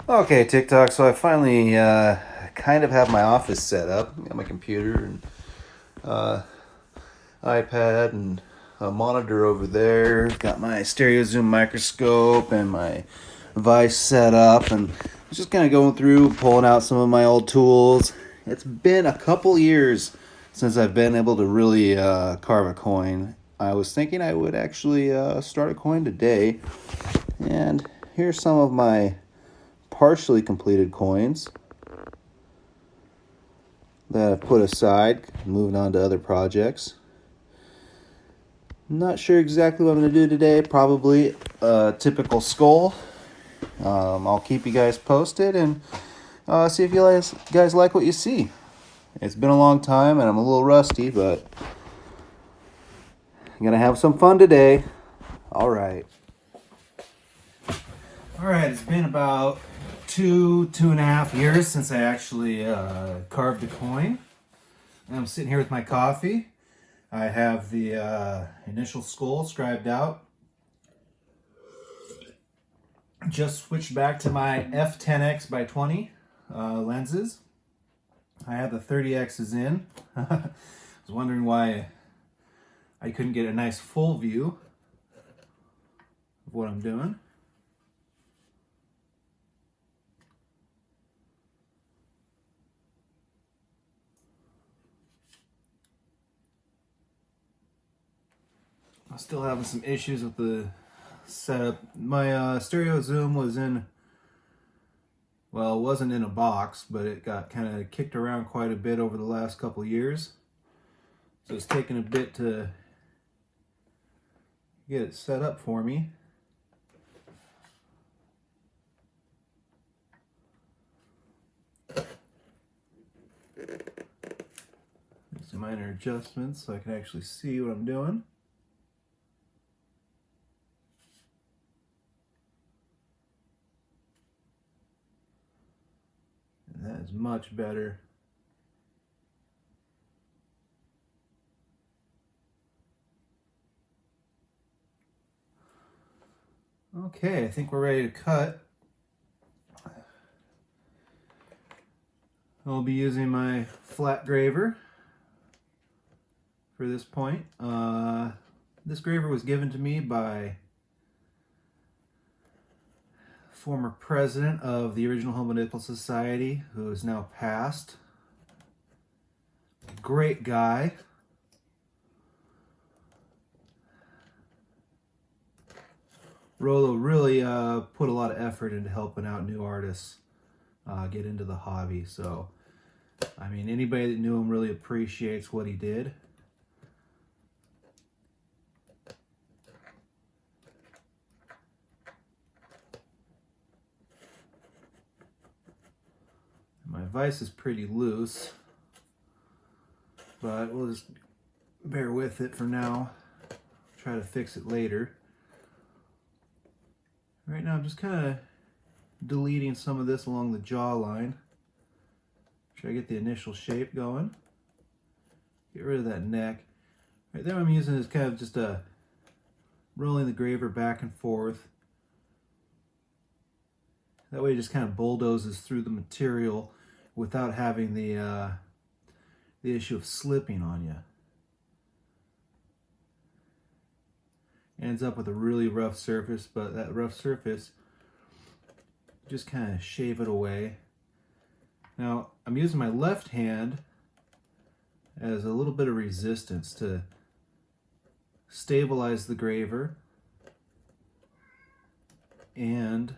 Okay, TikTok. So I finally kind of have my office set up. Got my computer and uh, iPad and a monitor over there. Got my stereo zoom microscope and my vise set up, and I was just kind of going through, pulling out some of my old tools. It's been a couple years since I've been able to really carve a coin. I was thinking I would actually start a coin today, and here's some of my partially completed coins that I've put aside, moving on to other projects. Not sure exactly what I'm going to do today. Probably a typical skull. I'll keep you guys posted and see if you guys like what you see. It's been a long time and I'm a little rusty, but I'm going to have some fun today. All right. All right, it's been about two and a half years since I actually carved a coin. I'm sitting here with my coffee. I have the initial skull scribed out. Just switched back to my f10x by 20 lenses. I have the 30x's in. I was wondering why I couldn't get a nice full view of what I'm doing. I'm still having some issues with the setup. My stereo zoom was in, well, it wasn't in a box, but it got kind of kicked around quite a bit over the last couple years. So it's taken a bit to get it set up for me. Some minor adjustments so I can actually see what I'm doing. And that is much better. Okay, I think we're ready to cut. I'll be using my flat graver for this point. This graver was given to me by former president of the original Hobo Nickel Society, who is now passed. Great guy. Rolo really put a lot of effort into helping out new artists get into the hobby. So, I mean, anybody that knew him really appreciates what he did. My vise is pretty loose, but we'll just bear with it for now. Try to fix it later. Right now I'm just kind of deleting some of this along the jawline. Try to get the initial shape going. Get rid of that neck. Right there, what I'm using is kind of just rolling the graver back and forth. That way it just kind of bulldozes through the material without having the issue of slipping on you. Ends up with a really rough surface, but that rough surface, just kind of shave it away. Now, I'm using my left hand as a little bit of resistance to stabilize the graver. And,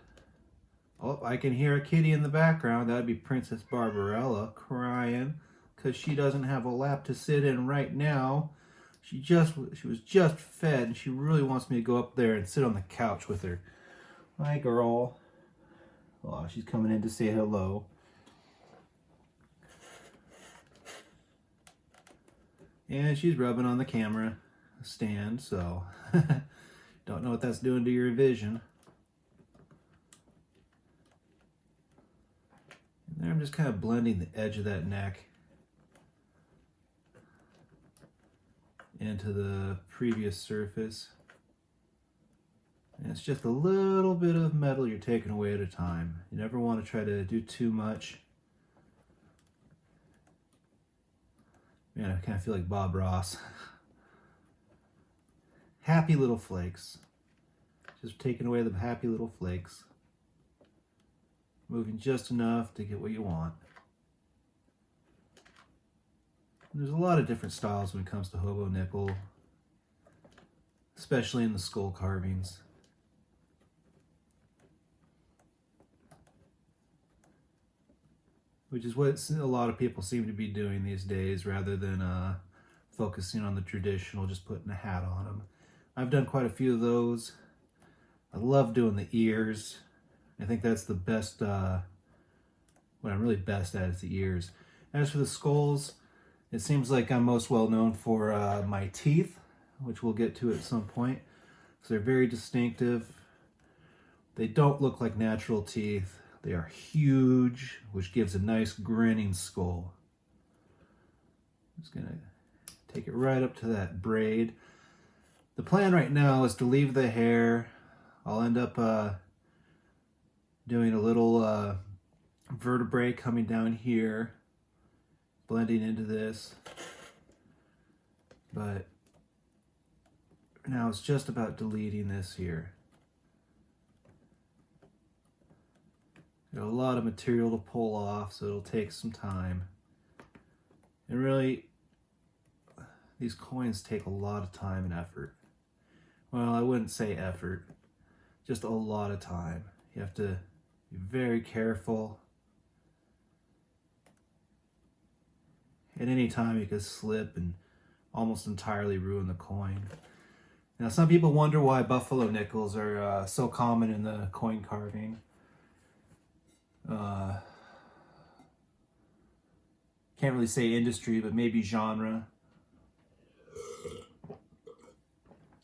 oh, I can hear a kitty in the background. That'd be Princess Barbarella crying because she doesn't have a lap to sit in right now. She was just fed, and she really wants me to go up there and sit on the couch with her. Hi, girl. Oh, she's coming in to say hello. And she's rubbing on the camera stand, so don't know what that's doing to your vision. And there I'm just kind of blending the edge of that neck into the previous surface. And it's just a little bit of metal you're taking away at a time. You never want to try to do too much. Man, I kind of feel like Bob Ross. Happy little flakes. Just taking away the happy little flakes. Moving just enough to get what you want. And there's a lot of different styles when it comes to hobo nickel, especially in the skull carvings. Which is what a lot of people seem to be doing these days, rather than focusing on the traditional, just putting a hat on them. I've done quite a few of those. I love doing the ears. I think that's the best, what I'm really best at is the ears. As for the skulls, it seems like I'm most well known for my teeth, which we'll get to at some point. So they're very distinctive. They don't look like natural teeth. They are huge, which gives a nice grinning skull. I'm just gonna take it right up to that braid. The plan right now is to leave the hair. I'll end up doing a little vertebrae coming down here, blending into this. But now it's just about deleting this here. Got a lot of material to pull off, so it'll take some time. And really, these coins take a lot of time and effort. Well, I wouldn't say effort, just a lot of time. You have to be very careful. At any time you could slip and almost entirely ruin the coin. Now, some people wonder why buffalo nickels are so common in the coin carving. Can't really say industry, but maybe genre.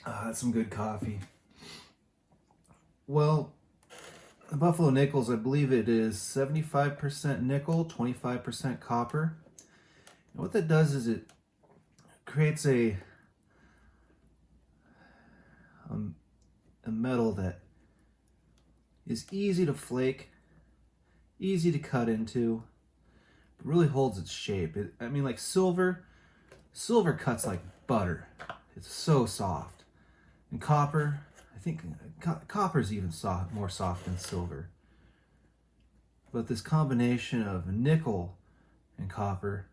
That's some good coffee. Well, the buffalo nickels, I believe it is 75% nickel, 25% copper. And what that does is it creates a metal that is easy to flake, easy to cut into, but really holds its shape. I mean, like silver cuts like butter. It's so soft. And copper, I think copper's even more soft than silver. But this combination of nickel and copper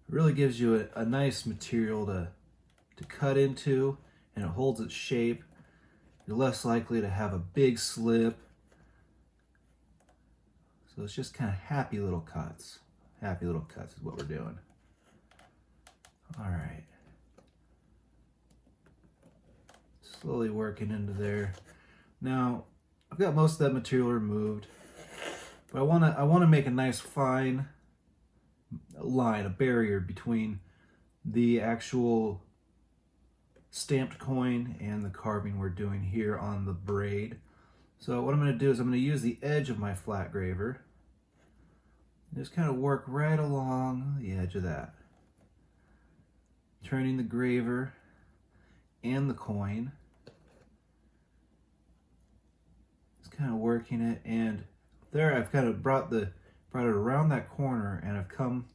really gives you a nice material to cut into, and it holds its shape. You're less likely to have a big slip. So it's just kind of happy little cuts. Happy little cuts is what we're doing. All right. Slowly working into there. Now, I've got most of that material removed, but I want to make a nice fine line, a barrier between the actual stamped coin and the carving we're doing here on the braid. So what I'm going to do is I'm going to use the edge of my flat graver. Just kind of work right along the edge of that, turning the graver and the coin. Just kind of working it, and there I've kind of brought it around that corner, and I've come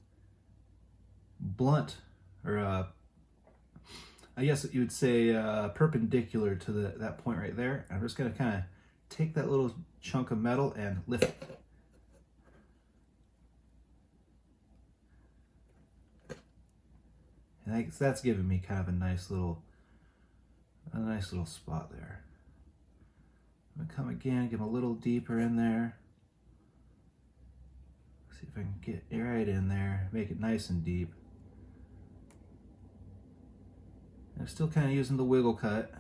blunt, or I guess you would say perpendicular to that point right there. I'm just going to kind of take that little chunk of metal and lift it. And that's giving me kind of a nice little spot there. I'm gonna come again, get a little deeper in there. See if I can get right in there, make it nice and deep. I'm still kind of using the wiggle cut.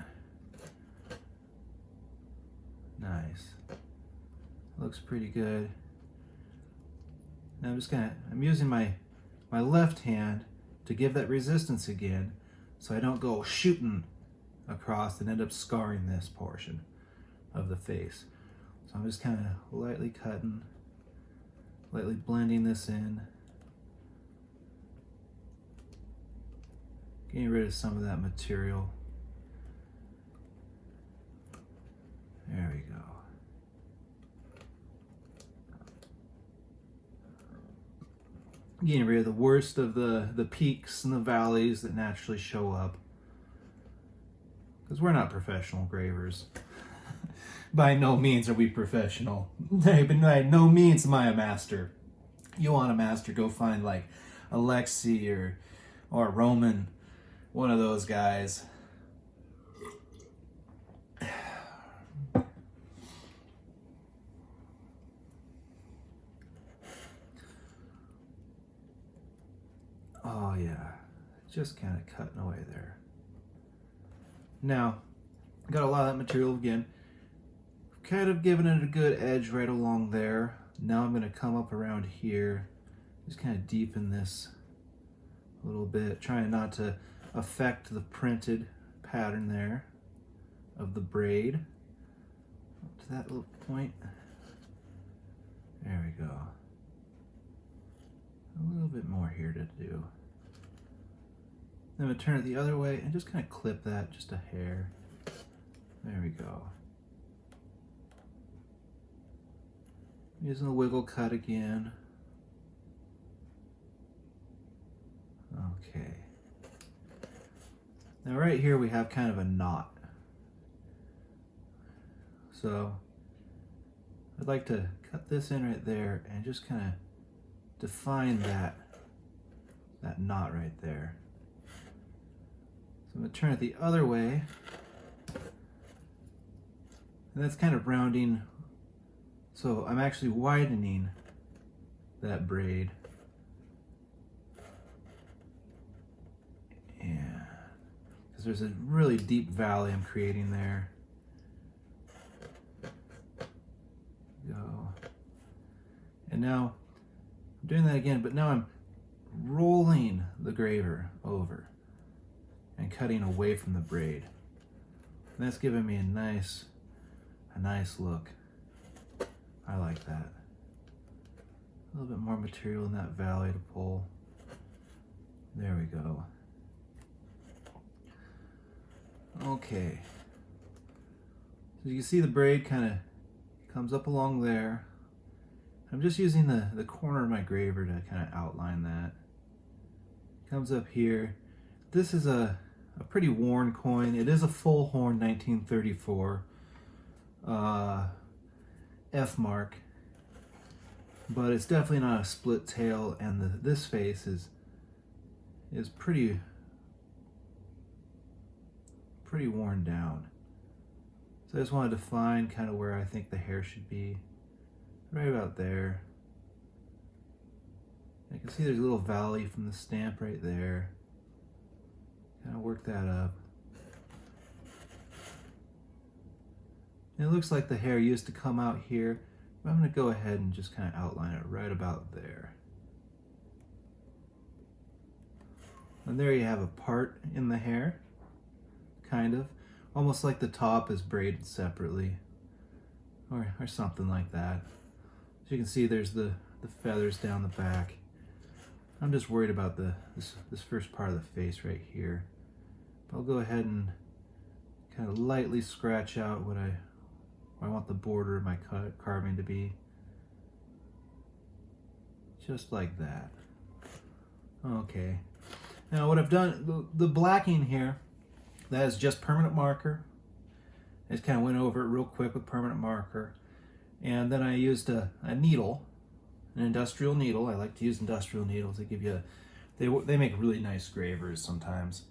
Nice. Looks pretty good. Now I'm using my left hand to give that resistance again, so I don't go shooting across and end up scarring this portion of the face. So I'm just kind of lightly cutting, lightly blending this in, getting rid of some of that material. There we go. Getting rid of the worst of the peaks and the valleys that naturally show up. Because we're not professional gravers. By no means are we professional. By no means am I a master. You want a master, go find like Alexi or Roman, one of those guys. Oh yeah, just kind of cutting away there. Now, got a lot of that material again. Kind of giving it a good edge right along there. Now I'm going to come up around here, just kind of deepen this a little bit, trying not to affect the printed pattern there of the braid. Up to that little point. There we go. A little bit more here to do. Then I'm going to turn it the other way and just kind of clip that just a hair. There we go. Using the wiggle cut again. Okay. Now right here we have kind of a knot. So I'd like to cut this in right there and just kind of define that knot right there. So I'm going to turn it the other way. And that's kind of rounding. So I'm actually widening that braid. And because there's a really deep valley I'm creating there. Go. And now I'm doing that again, but now I'm rolling the graver over and cutting away from the braid. And that's giving me a nice look. I like that. A little bit more material in that valley to pull. There we go. Okay. So you can see the braid kind of comes up along there. I'm just using the corner of my graver to kind of outline that. Comes up here. This is a pretty worn coin. It is a full horn 1934 F mark, but it's definitely not a split tail, and this face is pretty worn down. So I just wanted to find kind of where I think the hair should be, right about there. I can see there's a little valley from the stamp right there. Kind of work that up. And it looks like the hair used to come out here, but I'm going to go ahead and just kind of outline it right about there. And there you have a part in the hair, kind of. Almost like the top is braided separately, or something like that. As you can see, there's the feathers down the back. I'm just worried about this first part of the face right here. But I'll go ahead and kind of lightly scratch out what I want the border of my carving to be. Just like that. Okay. Now what I've done, the blacking here, that is just permanent marker. I just kind of went over it real quick with permanent marker. And then I used a needle, an industrial needle. I like to use industrial needles. They give you they make really nice gravers sometimes.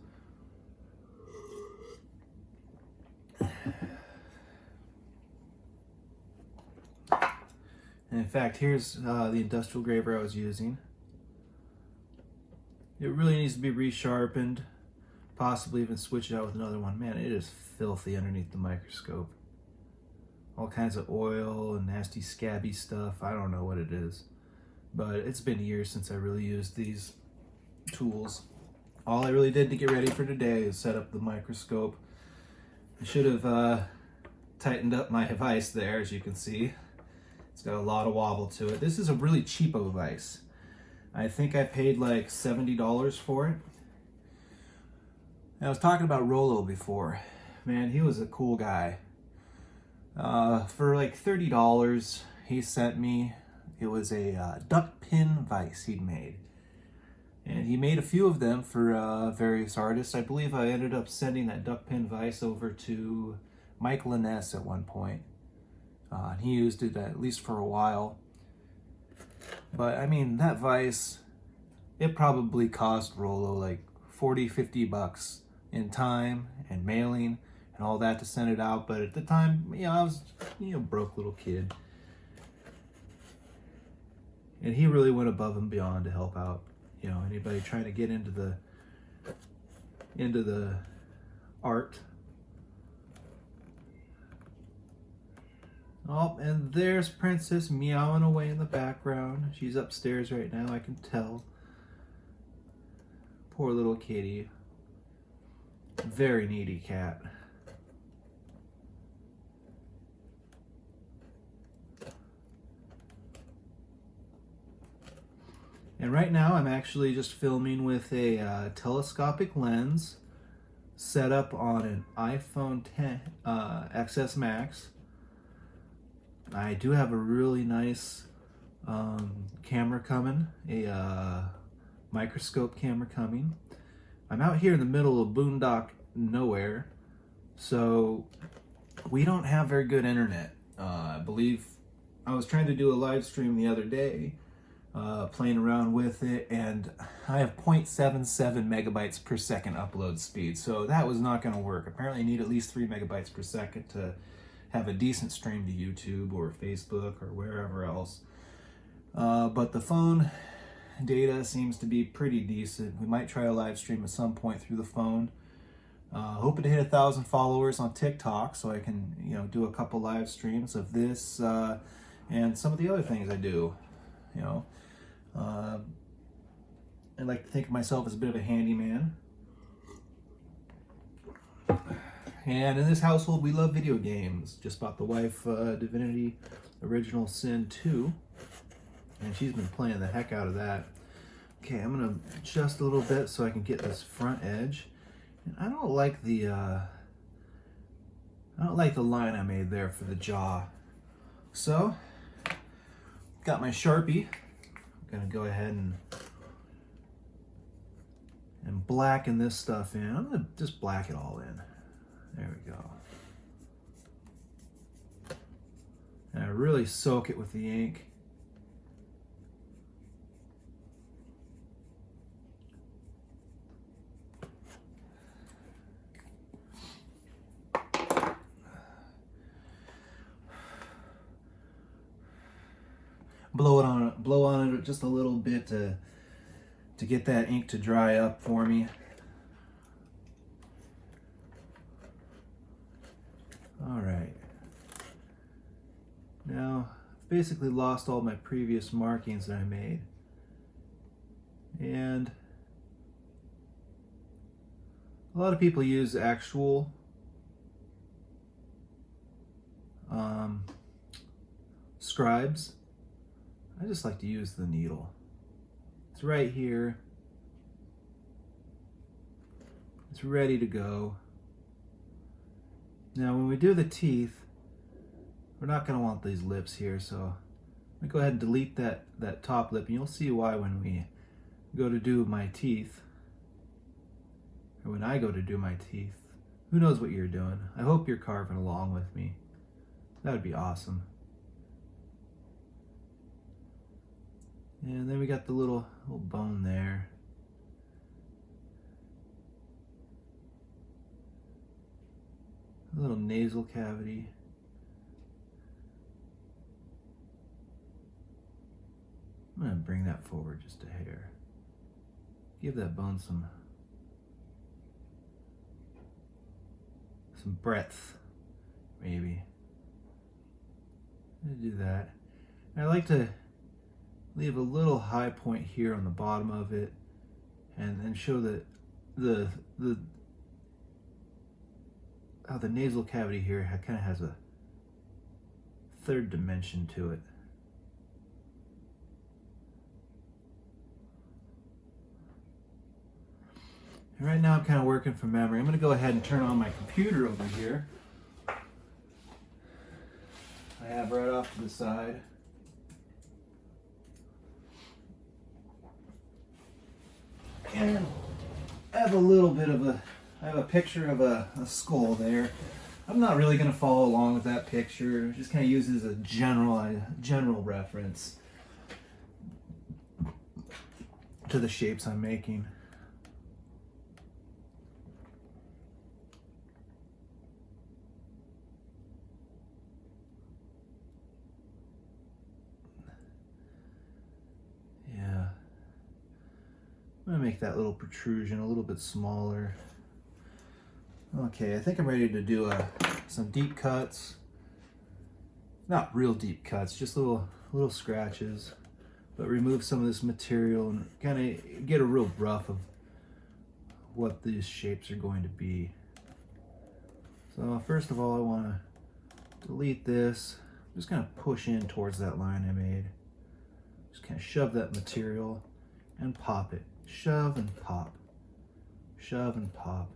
And in fact, here's the industrial graver I was using. It really needs to be resharpened, possibly even switch it out with another one. Man, it is filthy underneath the microscope. All kinds of oil and nasty scabby stuff. I don't know what it is, but it's been years since I really used these tools. All I really did to get ready for today is set up the microscope. I should have tightened up my vise there, as you can see. It's got a lot of wobble to it. This is a really cheapo vise. I think I paid like $70 for it. And I was talking about Rollo before. Man, he was a cool guy. For like $30 he sent me. It was a duck pin vise he'd made. And he made a few of them for various artists. I believe I ended up sending that duck pin vise over to Mike Liness at one point. And he used it at least for a while. But I mean, that vise, it probably cost Rollo like 40, 50 bucks in time and mailing and all that to send it out. But at the time, you know, I was, broke little kid. And he really went above and beyond to help out, anybody trying to get into the art. Oh, and there's Princess meowing away in the background. She's upstairs right now, I can tell. Poor little kitty. Very needy cat. And right now I'm actually just filming with a telescopic lens set up on an iPhone 10 XS Max. I do have a really nice camera coming, a microscope camera coming. I'm out here in the middle of boondock nowhere, so we don't have very good internet. I believe I was trying to do a live stream the other day, playing around with it, and I have 0.77 megabytes per second upload speed, so that was not going to work. Apparently you need at least 3 megabytes per second to have a decent stream to YouTube or Facebook or wherever else. But the phone data seems to be pretty decent. We might try a live stream at some point through the phone. Hoping to hit 1,000 followers on TikTok so I can, do a couple live streams of this and some of the other things I do. I like to think of myself as a bit of a handyman. And in this household, we love video games. Just bought the wife Divinity Original Sin 2. And she's been playing the heck out of that. Okay, I'm going to adjust a little bit so I can get this front edge. And I don't like the line I made there for the jaw. So, got my Sharpie. I'm going to go ahead and blacken this stuff in. I'm going to just black it all in. There we go. And I really soak it with the ink. Blow on it just a little bit to get that ink to dry up for me. All right. Now, I've basically lost all my previous markings that I made. And a lot of people use actual scribes. I just like to use the needle. It's right here. It's ready to go. Now when we do the teeth, we're not going to want these lips here, so I'm going to go ahead and delete that top lip, and you'll see why when we go to do my teeth, or when I go to do my teeth. Who knows what you're doing? I hope you're carving along with me. That would be awesome. And then we got the little bone there. A little nasal cavity. I'm going to bring that forward just a hair. Give that bone some breadth, maybe. I'm going to do that. And I like to leave a little high point here on the bottom of it, and then show that how the nasal cavity here kind of has a third dimension to it. And right now I'm kind of working from memory. I'm going to go ahead and turn on my computer over here. I have right off to the side. And I have a little bit of I have a picture of a skull there. I'm not really going to follow along with that picture. Just kind of use it as a general reference to the shapes I'm making. Yeah. I'm going to make that little protrusion a little bit smaller. Okay, I think I'm ready to do some deep cuts. Not real deep cuts, just little scratches, but remove some of this material and kind of get a real rough of what these shapes are going to be. So first of all, I want to delete this. I'm just going to push in towards that line I made. Just kind of shove that material and pop it. Shove and pop. Shove and pop.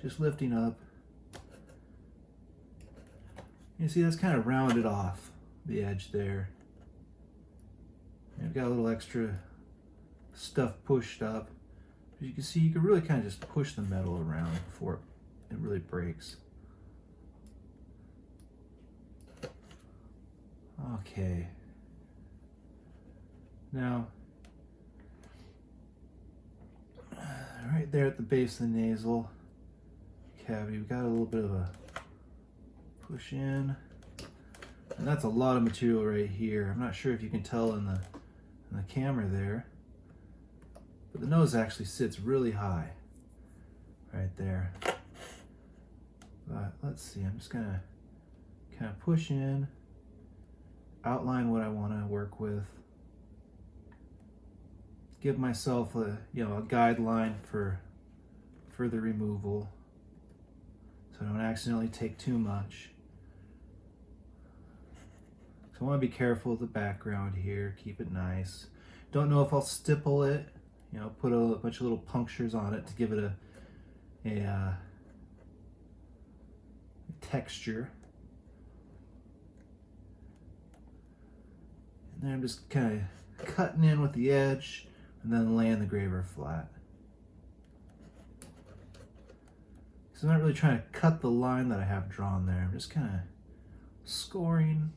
Just lifting up. You see, that's kind of rounded off the edge there. I've got a little extra stuff pushed up. As you can see, you can really kind of just push the metal around before it really breaks. Okay. Now, right there at the base of the nasal cavity, we've got a little bit of a push in. And that's a lot of material right here. I'm not sure if you can tell in the camera there, but the nose actually sits really high right there. But let's see, I'm just gonna kind of push in, outline what I want to work with, give myself a guideline for further removal, so I don't accidentally take too much. So I want to be careful with the background here, keep it nice. Don't know if I'll stipple it, put a bunch of little punctures on it to give it a texture. And then I'm just kind of cutting in with the edge and then laying the graver flat. So I'm not really trying to cut the line that I have drawn there. I'm just kind of scoring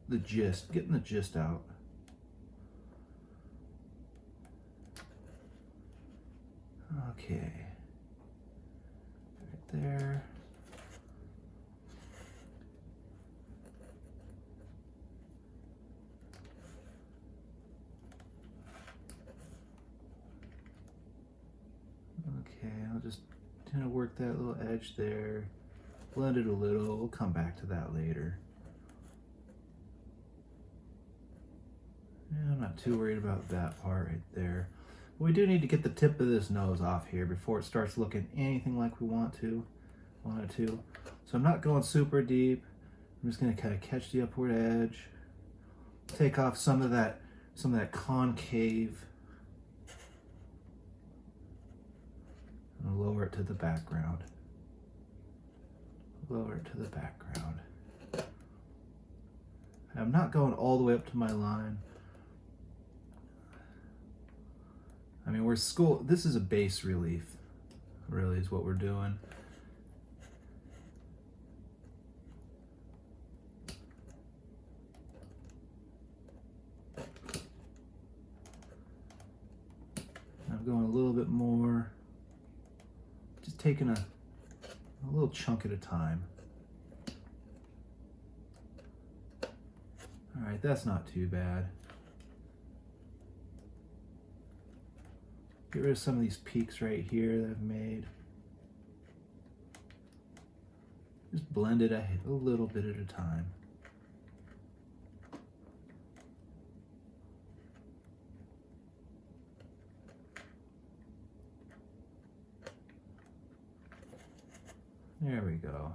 the gist, getting the gist out. Okay, right there. Okay, I'll just kind of work that little edge there, blend it a little. We'll come back to that later. Yeah, I'm not too worried about that part right there. We do need to get the tip of this nose off here before it starts looking anything like we want it to. So I'm not going super deep. I'm just going to kind of catch the upward edge, take off some of that concave, and lower it to the background. Lower it to the background. I'm not going all the way up to my line. I mean, this is a base relief, really, is what we're doing. I'm going a little bit more, just taking a little chunk at a time. All right, that's not too bad. Get rid of some of these peaks right here that I've made. Just blend it a little bit at a time. There we go.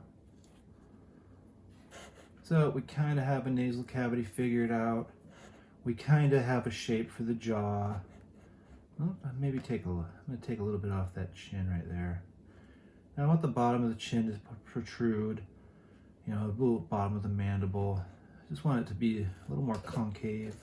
So we kind of have a nasal cavity figured out. We kind of have a shape for the jaw. Oh, I'm going to take a little bit off that chin right there. Now I want the bottom of the chin to protrude, you know, the little bottom of the mandible. Just want it to be a little more concave.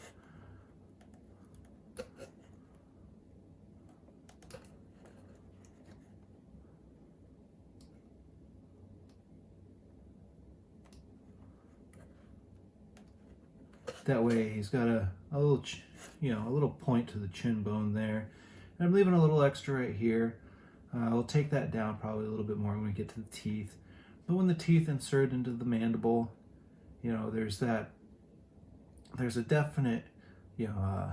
That way he's got a little, you know, a little point to the chin bone there. And I'm leaving a little extra right here. I'll take that down probably a little bit more when we get to the teeth. But when the teeth insert into the mandible, you know, there's a definite, you know,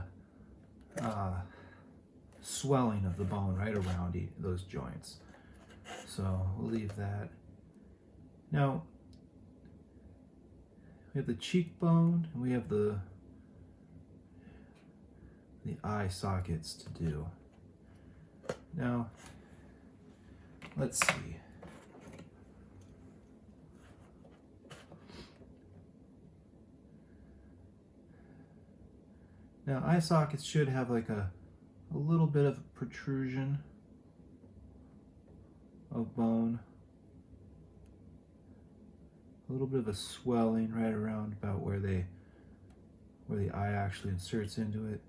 swelling of the bone right around those joints. So we'll leave that. Now, we have the cheekbone and we have the eye sockets to do. Now, let's see. Now, eye sockets should have like a little bit of protrusion of bone. A little bit of a swelling right around about where the eye actually inserts into it.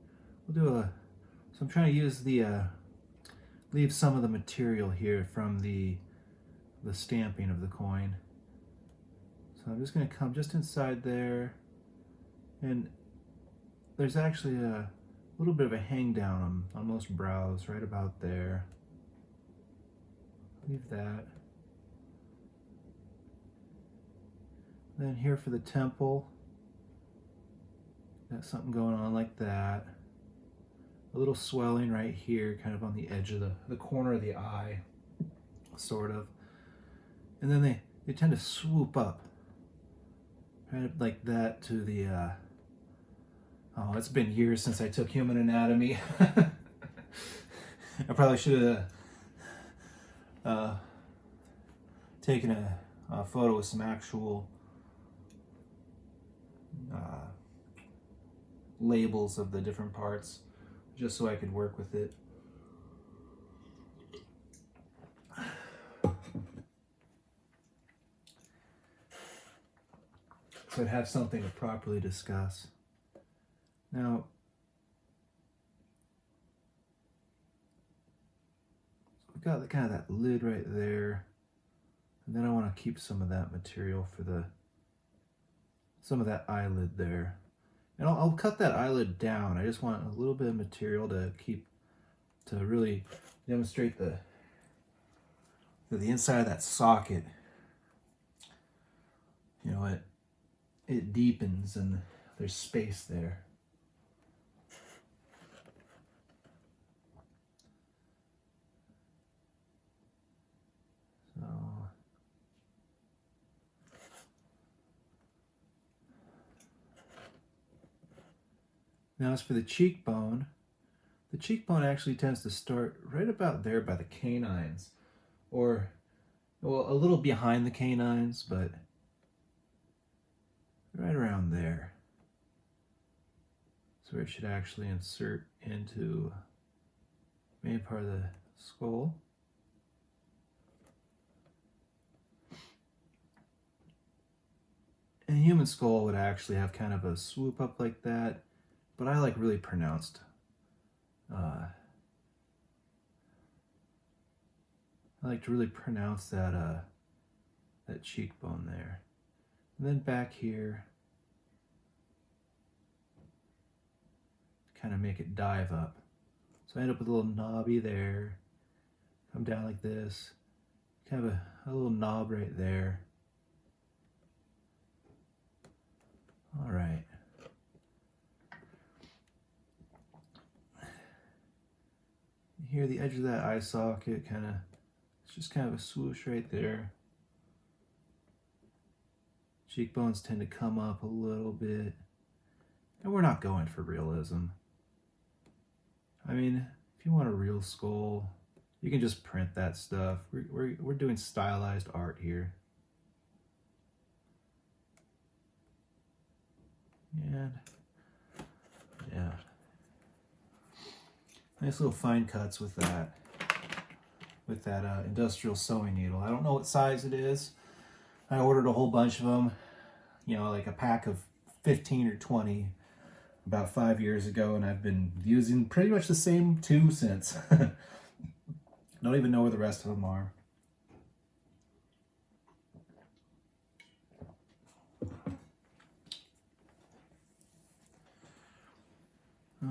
We'll do so I'm trying to use leave some of the material here from the stamping of the coin. So I'm just going to come just inside there, and there's actually a little bit of a hang down on most brows right about there. Leave that. Then here for the temple, got something going on like that. A little swelling right here, kind of on the edge of the corner of the eye, sort of. And then they tend to swoop up, right like that to the, oh, it's been years since I took human anatomy. I probably should have taken a photo with some actual labels of the different parts, just so I could work with it. So I'd have something to properly discuss. Now, we've got the kind of that lid right there, and then I want to keep some of that material for some of that eyelid there. And I'll cut that eyelid down. I just want a little bit of material to really demonstrate the inside of that socket. You know, it deepens and there's space there. So now as for the cheekbone actually tends to start right about there by the canines, or well, a little behind the canines, but right around there. So it should actually insert into the main part of the skull. And a human skull would actually have kind of a swoop up like that, but I like really pronounced. I like to really pronounce that cheekbone there. And then back here, kind of make it dive up. So I end up with a little knobby there. Come down like this. Kind of a little knob right there. All right. Here, the edge of that eye socket it's just kind of a swoosh right there. Cheekbones tend to come up a little bit. And we're not going for realism. I mean, if you want a real skull, you can just print that stuff. We're doing stylized art here. And yeah, nice little fine cuts with that industrial sewing needle. I don't know what size it is. I ordered a whole bunch of them, you know, like a pack of 15 or 20 about 5 years ago, and I've been using pretty much the same two since. Don't even know where the rest of them are.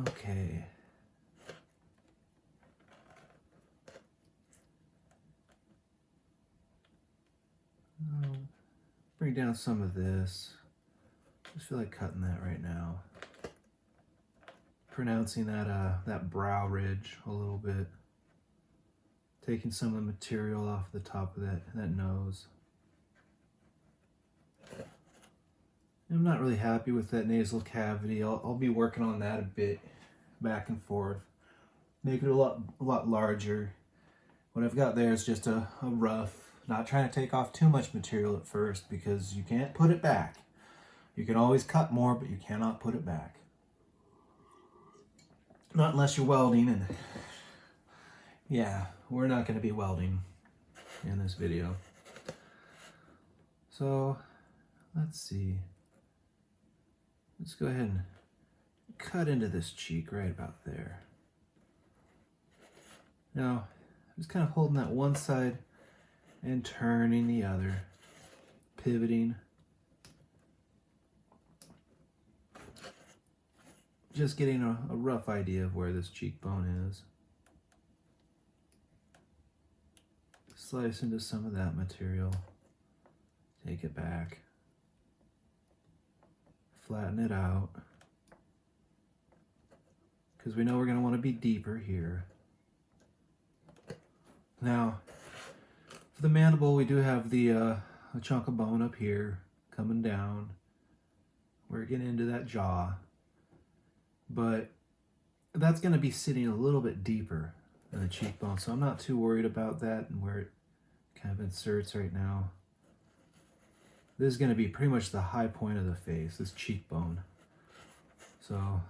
Okay. Bring down some of this. Just feel like cutting that right now. Pronouncing that brow ridge a little bit. Taking some of the material off the top of that nose. I'm not really happy with that nasal cavity. I'll be working on that a bit, back and forth. Make it a lot larger. What I've got there is just a rough. Not trying to take off too much material at first because you can't put it back. You can always cut more, but you cannot put it back. Not unless you're welding, and yeah, we're not going to be welding in this video. So, let's see. Let's go ahead and cut into this cheek right about there. Now, I'm just kind of holding that one side and turning the other, pivoting. Just getting a rough idea of where this cheekbone is. Slice into some of that material. Take it back. Flatten it out. Because we know we're going to want to be deeper here. Now, for the mandible, we do have a chunk of bone up here coming down. We're getting into that jaw. But that's going to be sitting a little bit deeper than the cheekbone, so I'm not too worried about that and where it kind of inserts right now. This is going to be pretty much the high point of the face, this cheekbone. So,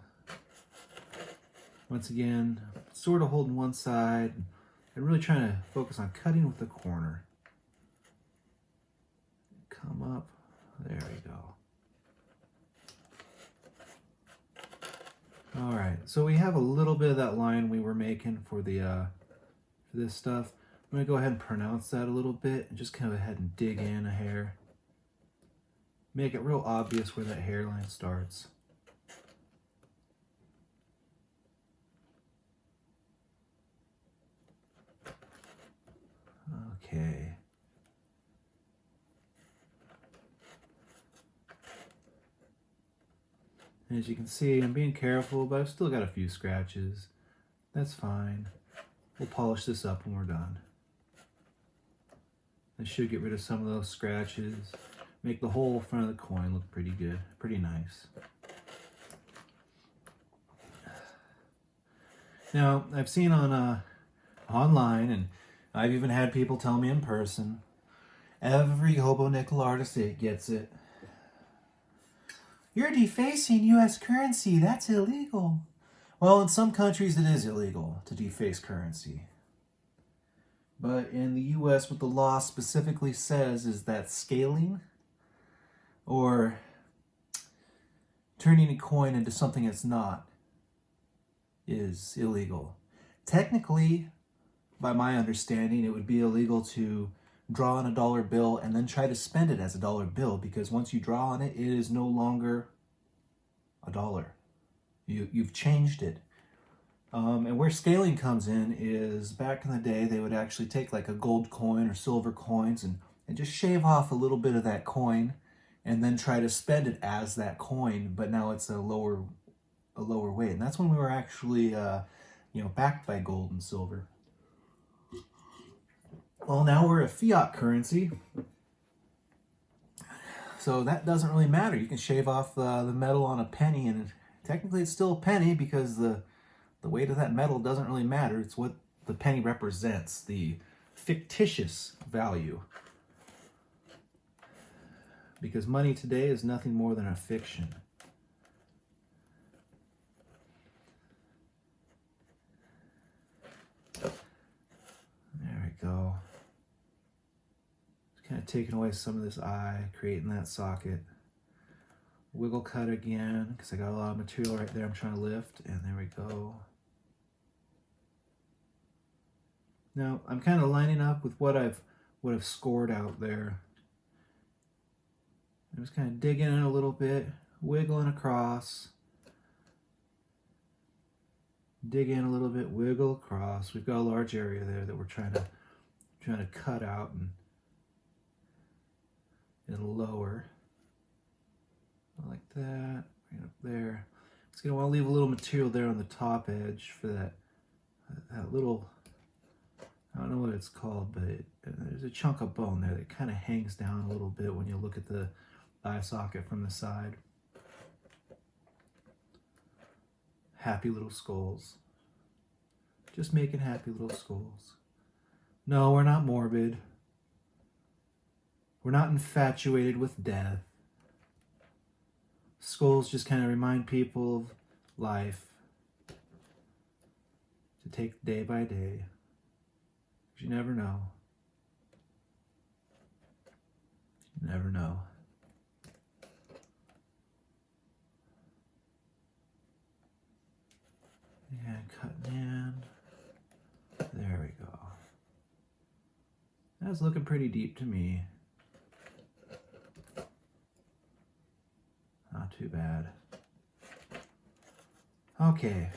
once again, sort of holding one side and really trying to focus on cutting with the corner. Come up. There we go. All right, so we have a little bit of that line we were making for for this stuff. I'm gonna go ahead and pronounce that a little bit and just kind of ahead and dig in a hair. Make it real obvious where that hairline starts. Okay. And as you can see, I'm being careful, but I've still got a few scratches. That's fine. We'll polish this up when we're done. I should get rid of some of those scratches. Make the whole front of the coin look pretty good, pretty nice. Now, I've seen on online, and I've even had people tell me in person, every hobo nickel artist gets it. You're defacing U.S. currency. That's illegal. Well, in some countries it is illegal to deface currency. But in the U.S., what the law specifically says is that scaling or turning a coin into something it's not is illegal. Technically, by my understanding, it would be illegal to draw on a dollar bill and then try to spend it as a dollar bill, because once you draw on it, it is no longer a dollar. You've changed it. And where scaling comes in is, back in the day, they would actually take like a gold coin or silver coins and just shave off a little bit of that coin and then try to spend it as that coin, but now it's a lower weight. And that's when we were actually backed by gold and silver. Well, now we're a fiat currency, so that doesn't really matter. You can shave off the metal on a penny, and technically it's still a penny because the weight of that metal doesn't really matter. It's what the penny represents, the fictitious value. Because money today is nothing more than a fiction. There we go. of taking away some of this eye, creating that socket. Wiggle cut again, because I got a lot of material right there I'm trying to lift, and there we go. Now, I'm kind of lining up with what I've scored out there. I'm just kind of digging in a little bit, wiggling across. Dig in a little bit, wiggle across. We've got a large area there that we're trying to cut out and lower. Like that, right up there. Just gonna want to leave a little material there on the top edge for that little, I don't know what it's called, but there's a chunk of bone there that kind of hangs down a little bit when you look at the eye socket from the side. Happy little skulls. Just making happy little skulls. No, we're not morbid. We're not infatuated with death. Skulls just kind of remind people of life. To take day by day. You never know. You never know. And cutting in. There we go. That's looking pretty deep to me. Not too bad. Okay.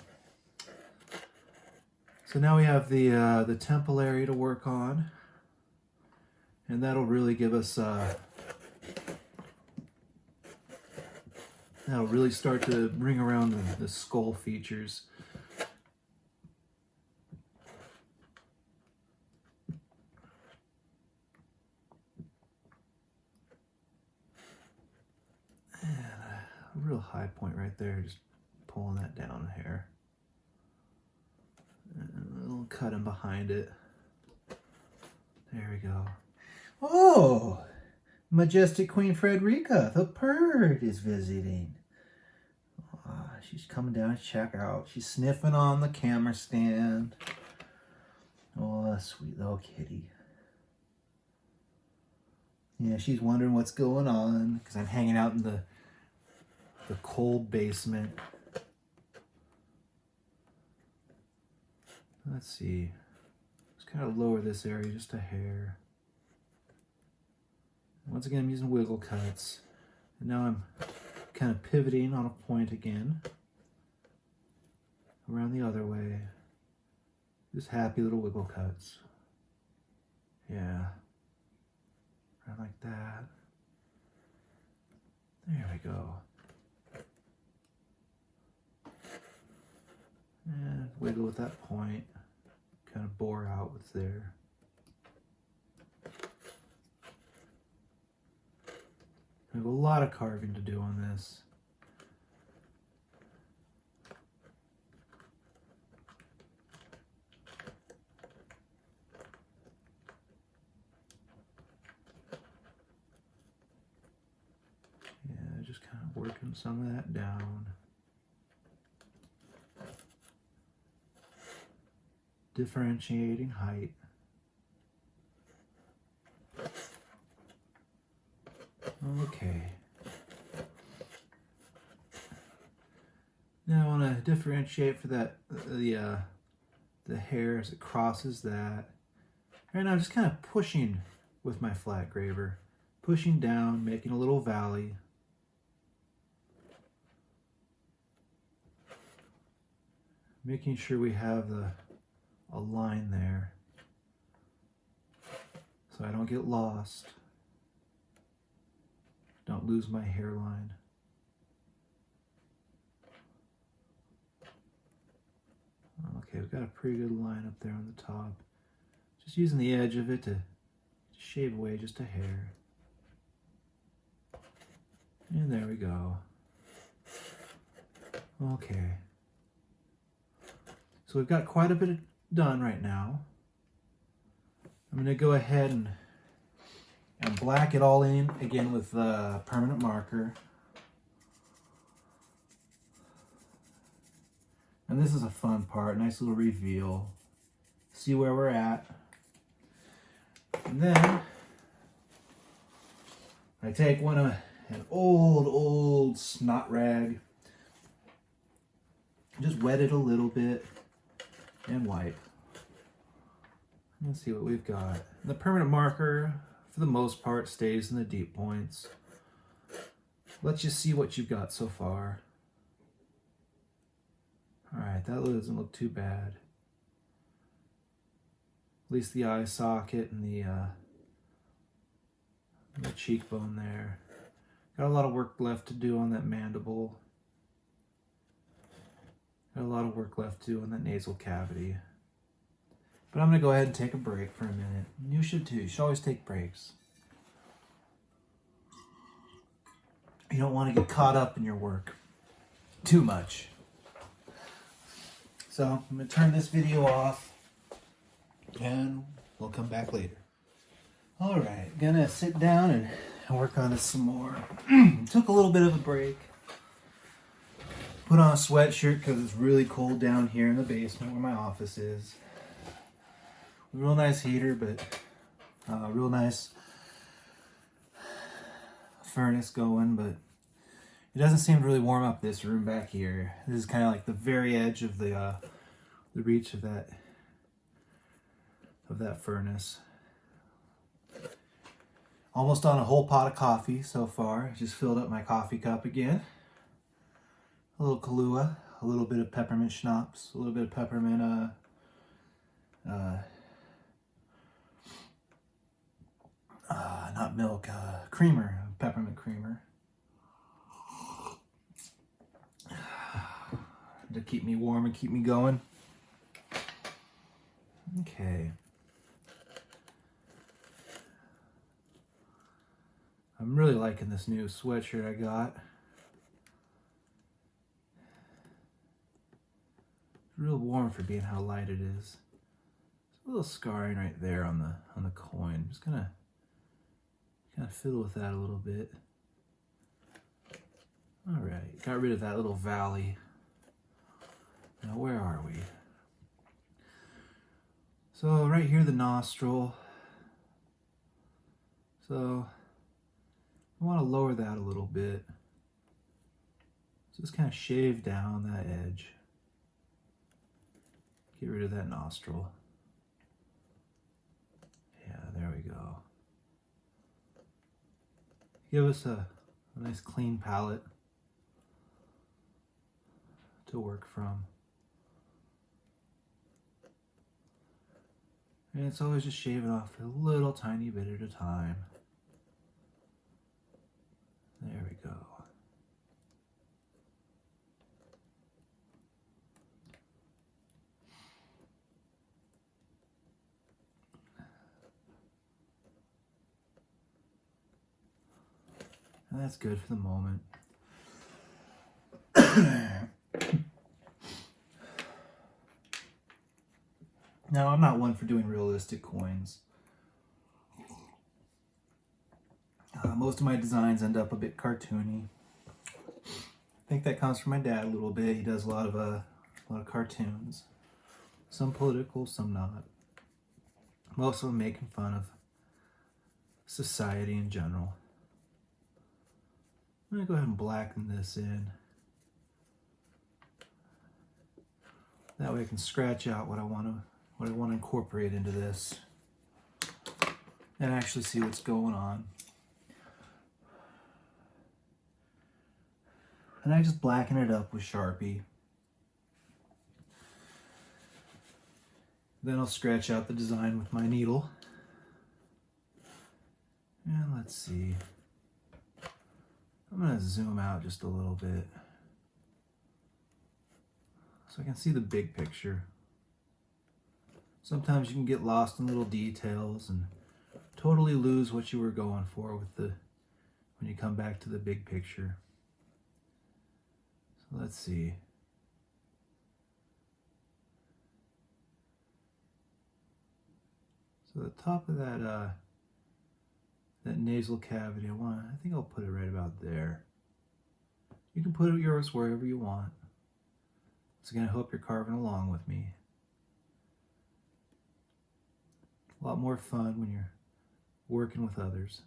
So now we have the temple area to work on, and that'll really give us that'll really start to bring around the skull features. And a real high point right there, just pulling that down a hair. And a little cutting behind it. There we go. Oh, Majestic Queen Frederica, the bird, is visiting. She's coming down to check out. She's sniffing on the camera stand. Oh, sweet little kitty. Yeah, she's wondering what's going on because I'm hanging out in the cold basement. Let's see. Just kind of lower this area just a hair. Once again, I'm using wiggle cuts. And now I'm kind of pivoting on a point again. Around the other way. Just happy little wiggle cuts. Yeah. Right like that. There we go. And wiggle with that point. Kind of bore out what's there. We have a lot of carving to do on this. Yeah, just kind of working some of that down. Differentiating height. Okay. Now I want to differentiate for that the hair as it crosses that. Right now I'm just kind of pushing with my flat graver. Pushing down, making a little valley. Making sure we have a line there so I don't get lost. Don't lose my hairline. Okay, we've got a pretty good line up there on the top. Just using the edge of it to shave away just a hair. And there we go. Okay. So we've got quite a bit done right now. I'm going to go ahead and black it all in again with the permanent marker. And this is a fun part, nice little reveal. See where we're at. And then I take an old snot rag, just wet it a little bit and wipe. Let's see what we've got. The permanent marker, for the most part, stays in the deep points. Let's just see what you've got so far. Alright, that doesn't look too bad. At least the eye socket and the cheekbone there. Got a lot of work left to do on that mandible. Got a lot of work left to do on that nasal cavity. But I'm going to go ahead and take a break for a minute. You should too. You should always take breaks. You don't want to get caught up in your work too much. So I'm going to turn this video off and we'll come back later. Alright, gonna sit down and work on this some more. Took a little bit of a break. Put on a sweatshirt because it's really cold down here in the basement where my office is. Real nice heater, but real nice furnace going, but it doesn't seem to really warm up this room back here. This is kind of like the very edge of the reach of that furnace. Almost on a whole pot of coffee so far. Just filled up my coffee cup again. A little Kahlua, a little bit of peppermint schnapps, a little bit of peppermint not milk, creamer, peppermint creamer. To keep me warm and keep me going. Okay. I'm really liking this new sweatshirt I got. It's real warm for being how light it is. There's a little scarring right there on the coin. I'm just gonna fiddle with that a little bit. All right, got rid of that little valley. Now where are we? So right here, the nostril. So I want to lower that a little bit. Just kind of shave down that edge. Get rid of that nostril. Yeah, there we go. Give us a nice clean palette to work from. And it's always just shaving off a little tiny bit at a time. There we go. And that's good for the moment. Now, I'm not one for doing realistic coins. Most of my designs end up a bit cartoony. I think that comes from my dad a little bit. He does a lot of cartoons. Some political, some not. Most of them making fun of society in general. I'm gonna go ahead and blacken this in. That way I can scratch out what I want to incorporate into this and actually see what's going on. And I just blacken it up with Sharpie. Then I'll scratch out the design with my needle. And let's see. I'm going to zoom out just a little bit so I can see the big picture. Sometimes you can get lost in little details and totally lose what you were going for when you come back to the big picture. So let's see. So the top of that nasal cavity, I think I'll put it right about there. You can put yours wherever you want. Once again, I hope you're carving along with me. A lot more fun when you're working with others.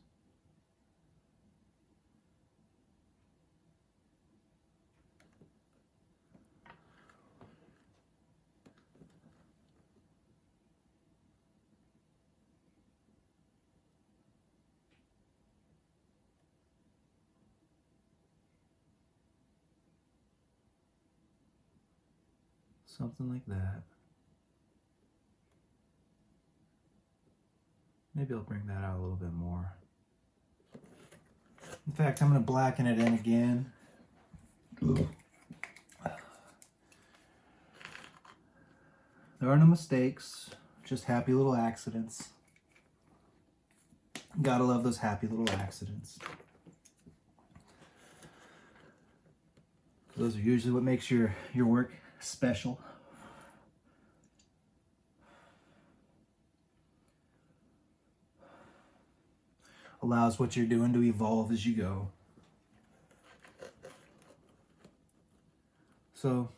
Something like that. Maybe I'll bring that out a little bit more. In fact, I'm going to blacken it in again. There are no mistakes, just happy little accidents. Gotta love those happy little accidents. Those are usually what makes your work special. Allows what you're doing to evolve as you go. So,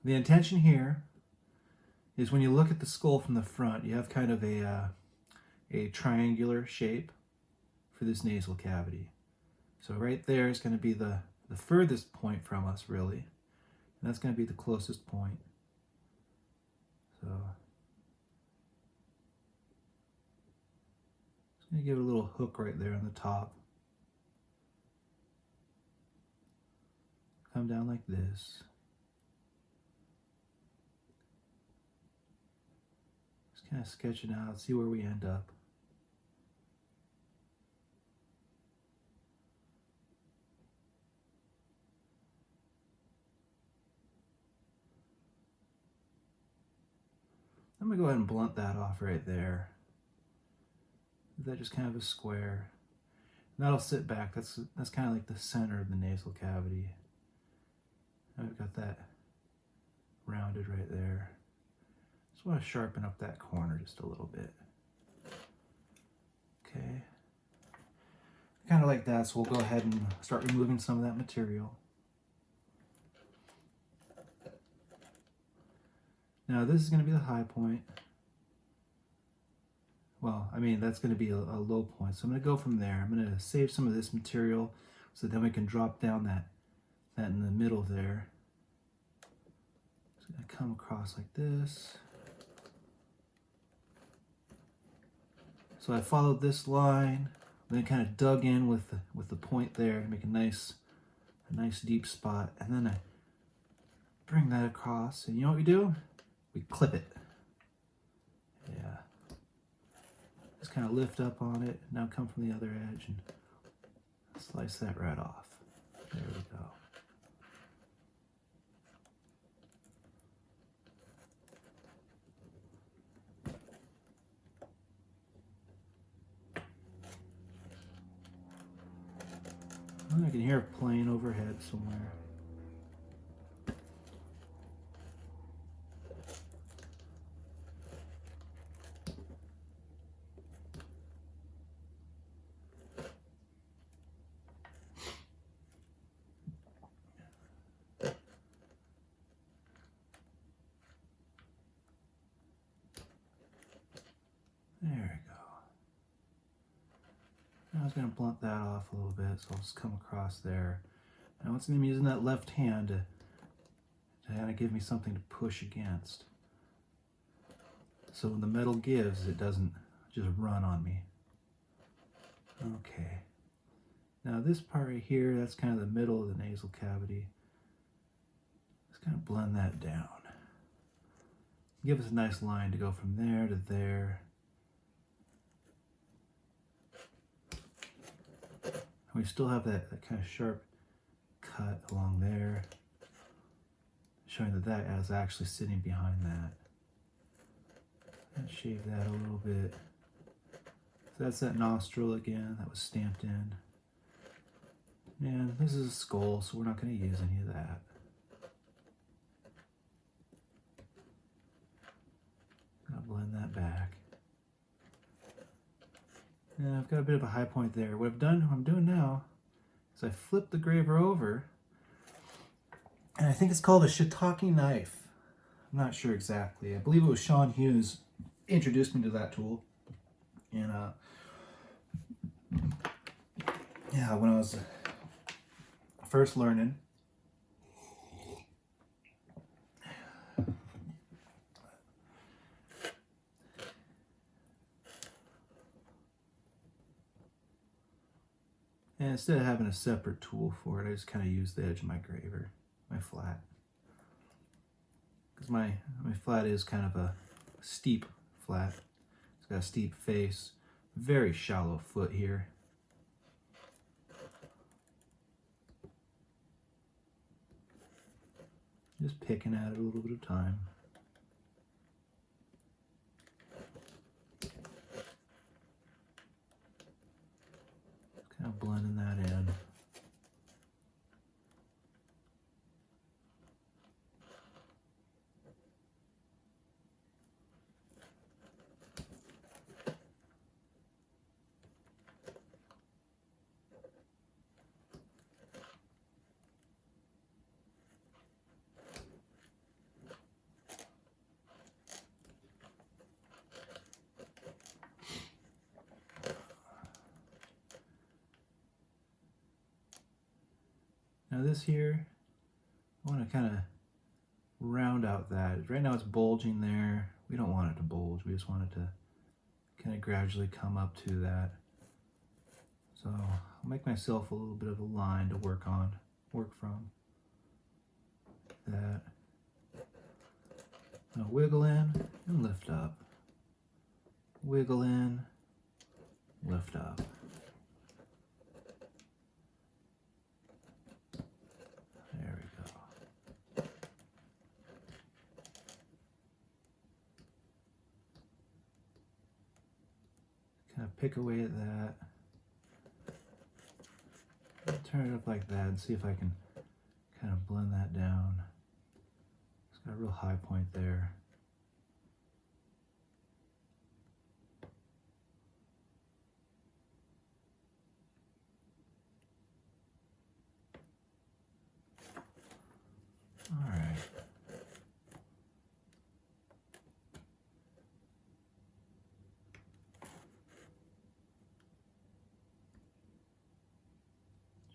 the intention here is when you look at the skull from the front, you have kind of a triangular shape for this nasal cavity. So right there is going to be the furthest point from us, really. And that's going to be the closest point. So just going to give it a little hook right there on the top. Come down like this. Just kind of sketch it out, see where we end up. I'm going to go ahead and blunt that off right there. That just kind of a square. And that'll sit back. That's kind of like the center of the nasal cavity. I've got that rounded right there. Just want to sharpen up that corner just a little bit. Okay. Kind of like that, so we'll go ahead and start removing some of that material. Now this is going to be the high point. Well, I mean, that's going to be a low point. So I'm going to go from there. I'm going to save some of this material so then we can drop down that in the middle there. It's going to come across like this. So I followed this line, then kind of dug in with the point there to make a nice deep spot, and then I bring that across. And you know what we do? We clip it. Yeah. Just kind of lift up on it. Now come from the other edge and slice that right off. There we go. I can hear a plane overhead somewhere. There we go. Now I was going to blunt that off a little bit, so I'll just come across there. Now once I'm using that left hand to kind of give me something to push against. So when the metal gives, it doesn't just run on me. Okay. Now this part right here, that's kind of the middle of the nasal cavity. Just kind of blend that down. Give us a nice line to go from there to there. And we still have that kind of sharp cut along there, showing that is actually sitting behind that. And shave that a little bit. So that's that nostril again that was stamped in. And this is a skull, so we're not going to use any of that. I'll blend that back. And I've got a bit of a high point there. What I'm doing now is I flip the graver over, and I think it's called a shiitake knife. I'm not sure exactly. I believe it was Sean Hughes introduced me to that tool. And yeah, when I was first learning. And instead of having a separate tool for it, I just kind of use the edge of my graver, my flat. because my flat is kind of a steep flat. It's got a steep face, very shallow foot here. Just picking at it a little bit of time. Kind of blending that in. Now this here, I want to kind of round out that. Right now it's bulging there. We don't want it to bulge. We just want it to kind of gradually come up to that. So I'll make myself a little bit of a line to work from. That. Now wiggle in and lift up. Wiggle in, lift up. There we go. Kind of pick away at that. Turn it up like that and see if I can kind of blend that down. It's got a real high point there. All right.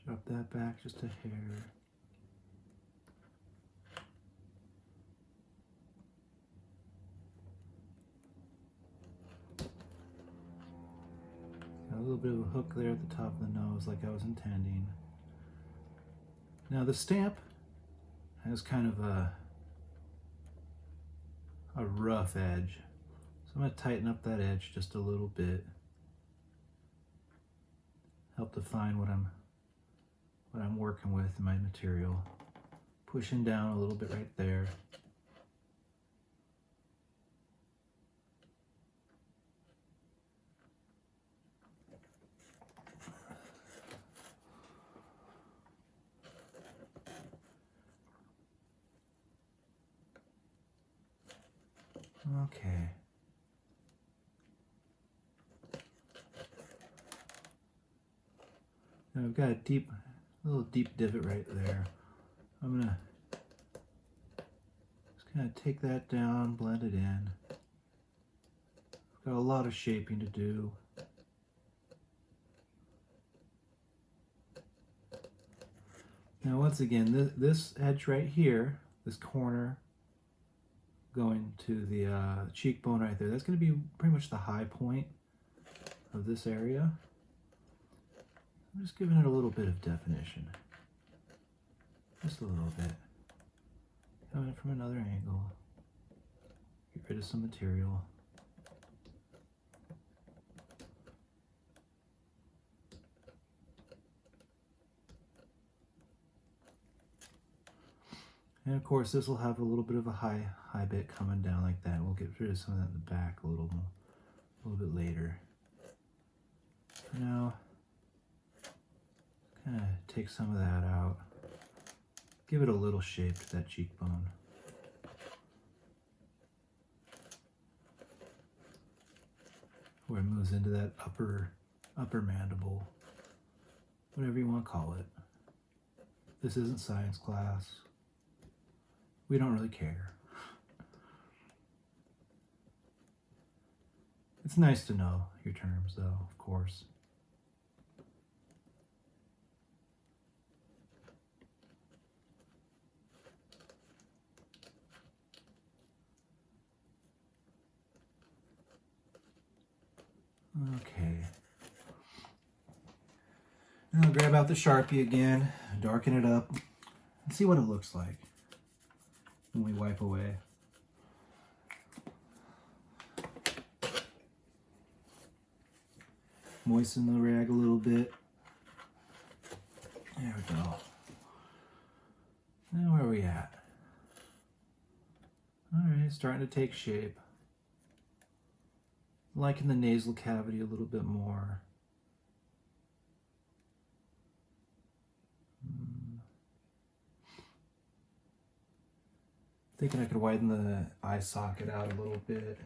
Drop that back just a hair. Got a little bit of a hook there at the top of the nose like I was intending. Now the stamp has kind of a rough edge. So I'm going to tighten up that edge just a little bit. Help define what I'm working with in my material. Pushing down a little bit right there. Okay. Now I've got a little deep divot right there. I'm gonna just kind of take that down, blend it in. Got a lot of shaping to do. Now once again, this edge right here, this corner going to the cheekbone right there, that's going to be pretty much the high point of this area. I'm just giving it a little bit of definition. Just a little bit. Coming from another angle. Get rid of some material. And of course this will have a little bit of a high bit coming down like that. We'll get rid of some of that in the back a little bit later. For now, kind of take some of that out. Give it a little shape to that cheekbone. Where it moves into that upper mandible. Whatever you want to call it. This isn't science class. We don't really care. It's nice to know your terms though, of course. Okay. And I'll grab out the Sharpie again, darken it up, and see what it looks like when we wipe away. moisten the rag a little bit. There we go. Now where are we at? Alright, starting to take shape. Liking the nasal cavity a little bit more. Thinking I could widen the eye socket out a little bit.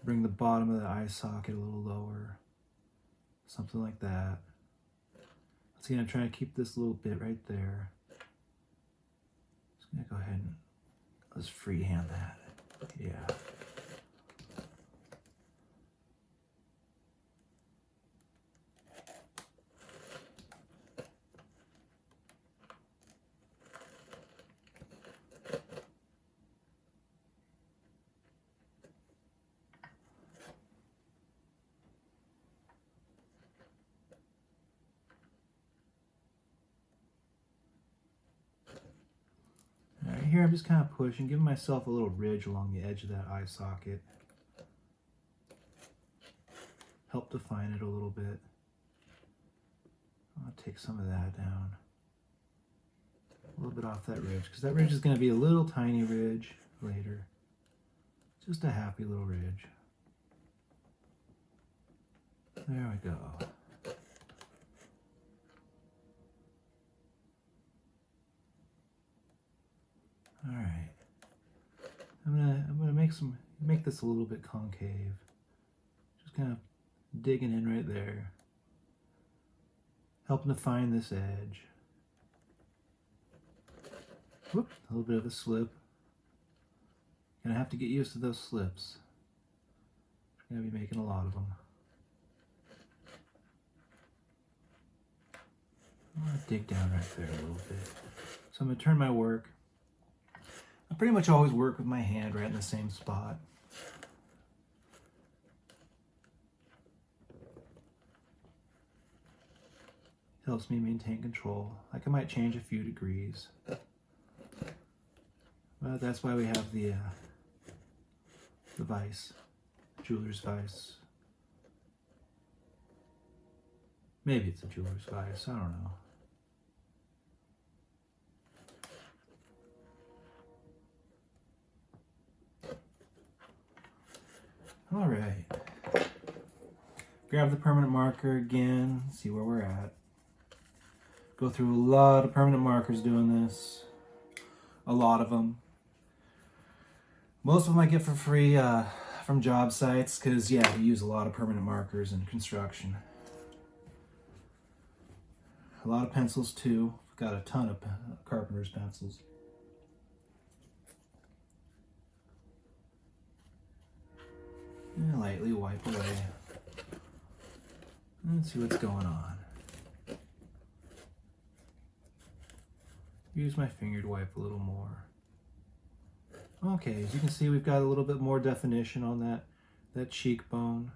Bring the bottom of the eye socket a little lower. Something like that. Once again, I'm trying to keep this little bit right there. Just gonna go ahead and let's freehand that. Yeah. Here I'm just kind of pushing, giving myself a little ridge along the edge of that eye socket. Help define it a little bit. I'll take some of that down. A little bit off that ridge, because that ridge is going to be a little tiny ridge later. Just a happy little ridge. There we go. All right, I'm gonna make this a little bit concave. Just kind of digging in right there, helping to find this edge. Whoop, a little bit of a slip. Gonna have to get used to those slips. Gonna be making a lot of them. I'm gonna dig down right there a little bit. So I'm gonna turn my work. I pretty much always work with my hand right in the same spot. Helps me maintain control. Like I might change a few degrees. But that's why we have the vise, jeweler's vise. Maybe it's a jeweler's vise, I don't know. All right, grab the permanent marker again, see where we're at. Go through a lot of permanent markers doing this, a lot of them. Most of them I get for free from job sites because, yeah, we use a lot of permanent markers in construction. A lot of pencils too, got a ton of carpenter's pencils. And lightly wipe away. Let's see what's going on. Use my finger to wipe a little more. Okay, as you can see, we've got a little bit more definition on that cheekbone.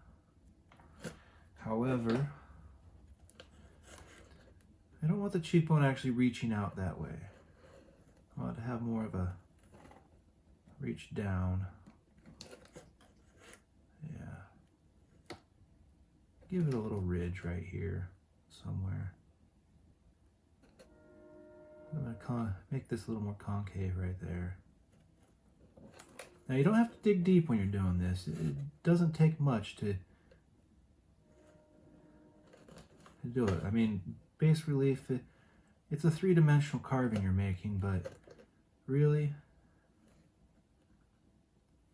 However, I don't want the cheekbone actually reaching out that way. I want it to have more of a reach down. Yeah. Give it a little ridge right here somewhere. I'm going to make this a little more concave right there. Now you don't have to dig deep when you're doing this. It doesn't take much to do it. I mean, base relief, it's a three-dimensional carving you're making, but really,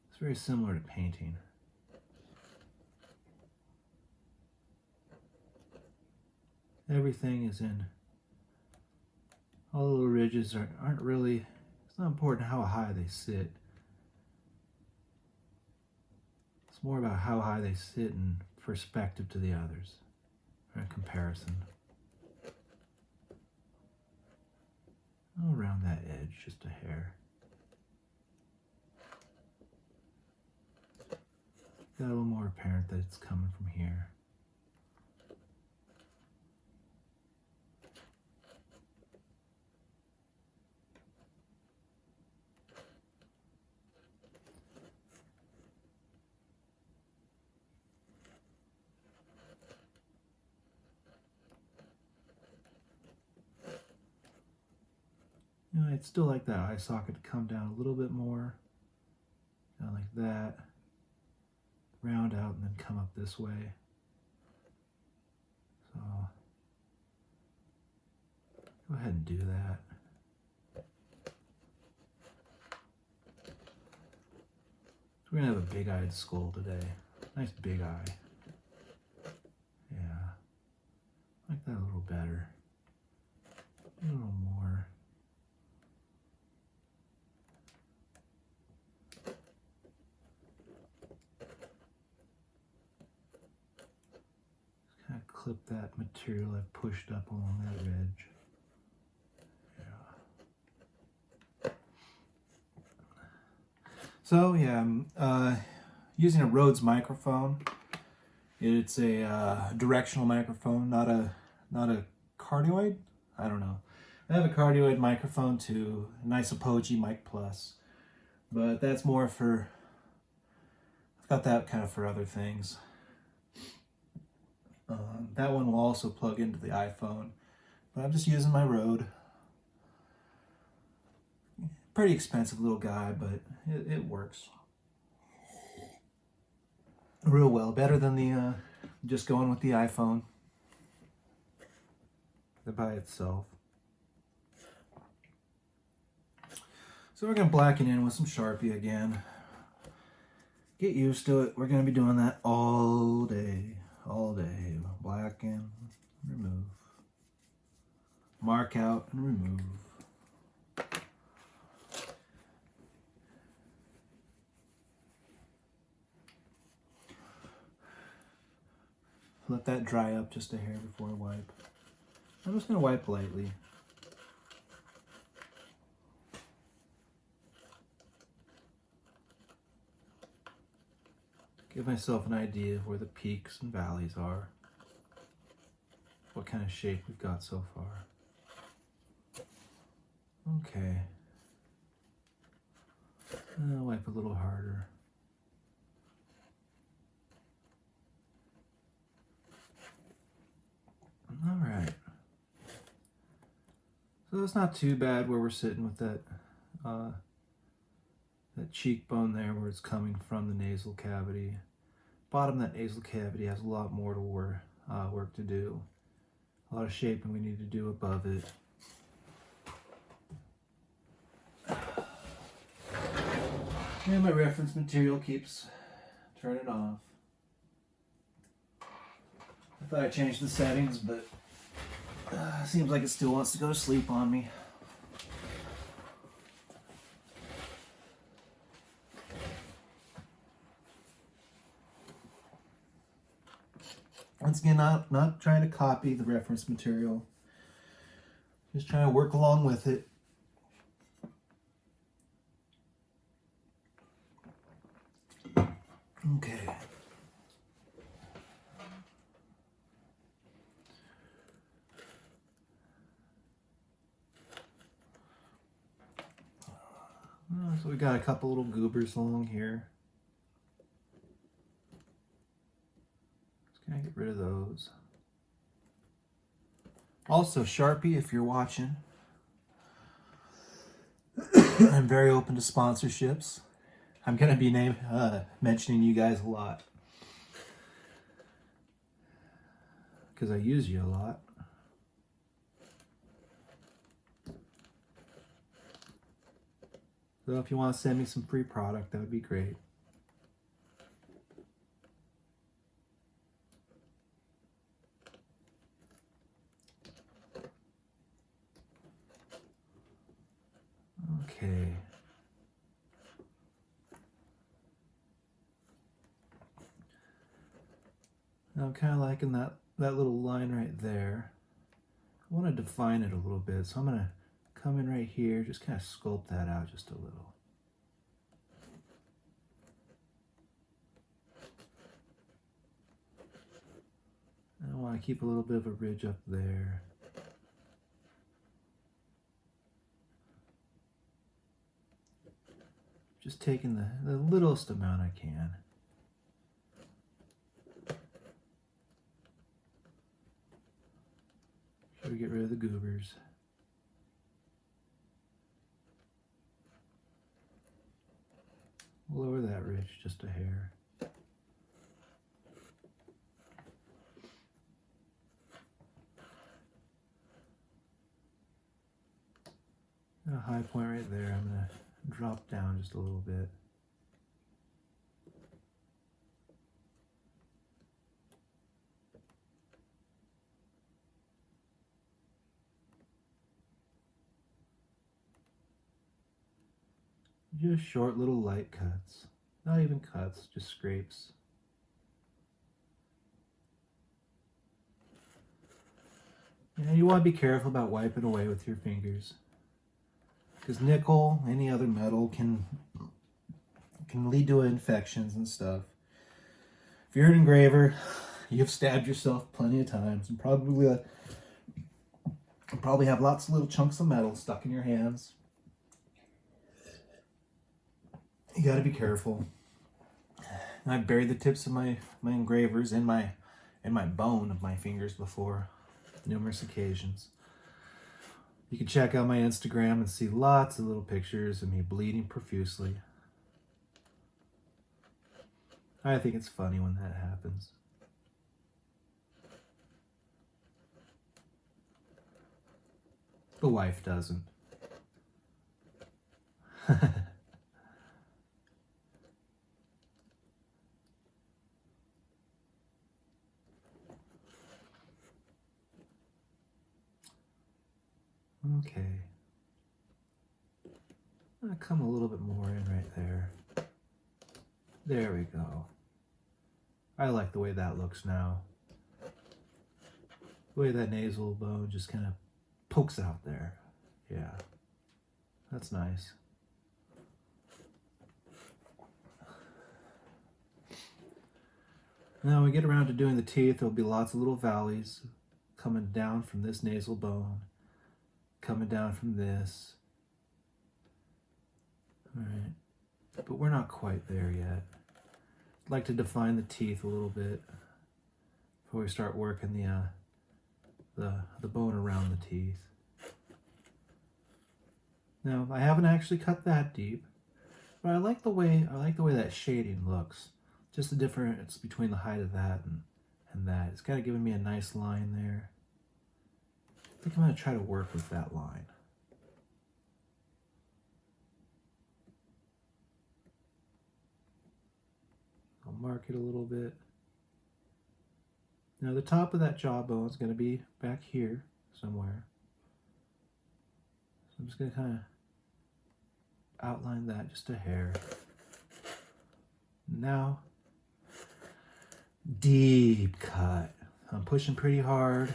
it's very similar to painting. Everything is in. All the little ridges aren't really, it's not important how high they sit. It's more about how high they sit in perspective to the others, or in comparison. Around that edge, just a hair. Got a little more apparent that it's coming from here. You know, I'd still like that eye socket to come down a little bit more, kind of like that, round out, and then come up this way. So go ahead and do that. So we're gonna have a big-eyed skull today. Nice big eye. Yeah, I like that a little better. A little more. Just kind of clip that material I've pushed up along that ridge. Yeah. So yeah, I'm using a Rhodes microphone. It's a directional microphone, not a cardioid. I don't know. I have a cardioid microphone too, a nice Apogee Mic Plus, but that's more for, I've got that kind of for other things. That one will also plug into the iPhone, but I'm just using my Rode. Pretty expensive little guy, but it works real well. Better than the just going with the iPhone by itself. So we're going to blacken in with some Sharpie again. Get used to it. We're going to be doing that all day. All day. Blacken, remove. Mark out and remove. Let that dry up just a hair before I wipe. I'm just going to wipe lightly. Give myself an idea of where the peaks and valleys are. What kind of shape we've got so far. Okay. I'll wipe a little harder. All right. So it's not too bad where we're sitting with that that cheekbone there where it's coming from the nasal cavity. Bottom of that nasal cavity has a lot more to work to do. A lot of shaping we need to do above it. And my reference material keeps turning off. I thought I changed the settings, but seems like it still wants to go to sleep on me. Once again, not trying to copy the reference material. Just trying to work along with it. Okay. So we got a couple little goobers along here. Just gonna get rid of those. Also, Sharpie, if you're watching, I'm very open to sponsorships. I'm gonna be mentioning you guys a lot because I use you a lot. So if you want to send me some free product, that would be great. Okay. Now I'm kind of liking that little line right there. I want to define it a little bit, so I'm going to come in right here, just kind of sculpt that out just a little. And I want to keep a little bit of a ridge up there. Just taking the littlest amount I can. Try to get rid of the goobers. lower that ridge just a hair. A high point right there. I'm going to drop down just a little bit. Just short little light cuts. Not even cuts, just scrapes. And you want to be careful about wiping away with your fingers, because nickel, any other metal, can lead to infections and stuff. If you're an engraver, you've stabbed yourself plenty of times and probably have lots of little chunks of metal stuck in your hands. You got to be careful. I've buried the tips of my engravers in my bone of my fingers before, numerous occasions. You can check out my Instagram and see lots of little pictures of me bleeding profusely. I think it's funny when that happens. The wife doesn't. Okay. I'm going to come a little bit more in right there. There we go. I like the way that looks now. The way that nasal bone just kind of pokes out there. Yeah. That's nice. Now when we get around to doing the teeth, there'll be lots of little valleys coming down from this nasal bone, coming down from this. All right, but we're not quite there yet. I'd like to define the teeth a little bit before we start working the bone around the teeth. Now, I haven't actually cut that deep, but I like the way that shading looks. Just the difference between the height of that and that. It's kind of giving me a nice line there. I think I'm going to try to work with that line. I'll mark it a little bit. Now the top of that jawbone is going to be back here somewhere. So I'm just going to kind of outline that just a hair. Now, deep cut. I'm pushing pretty hard.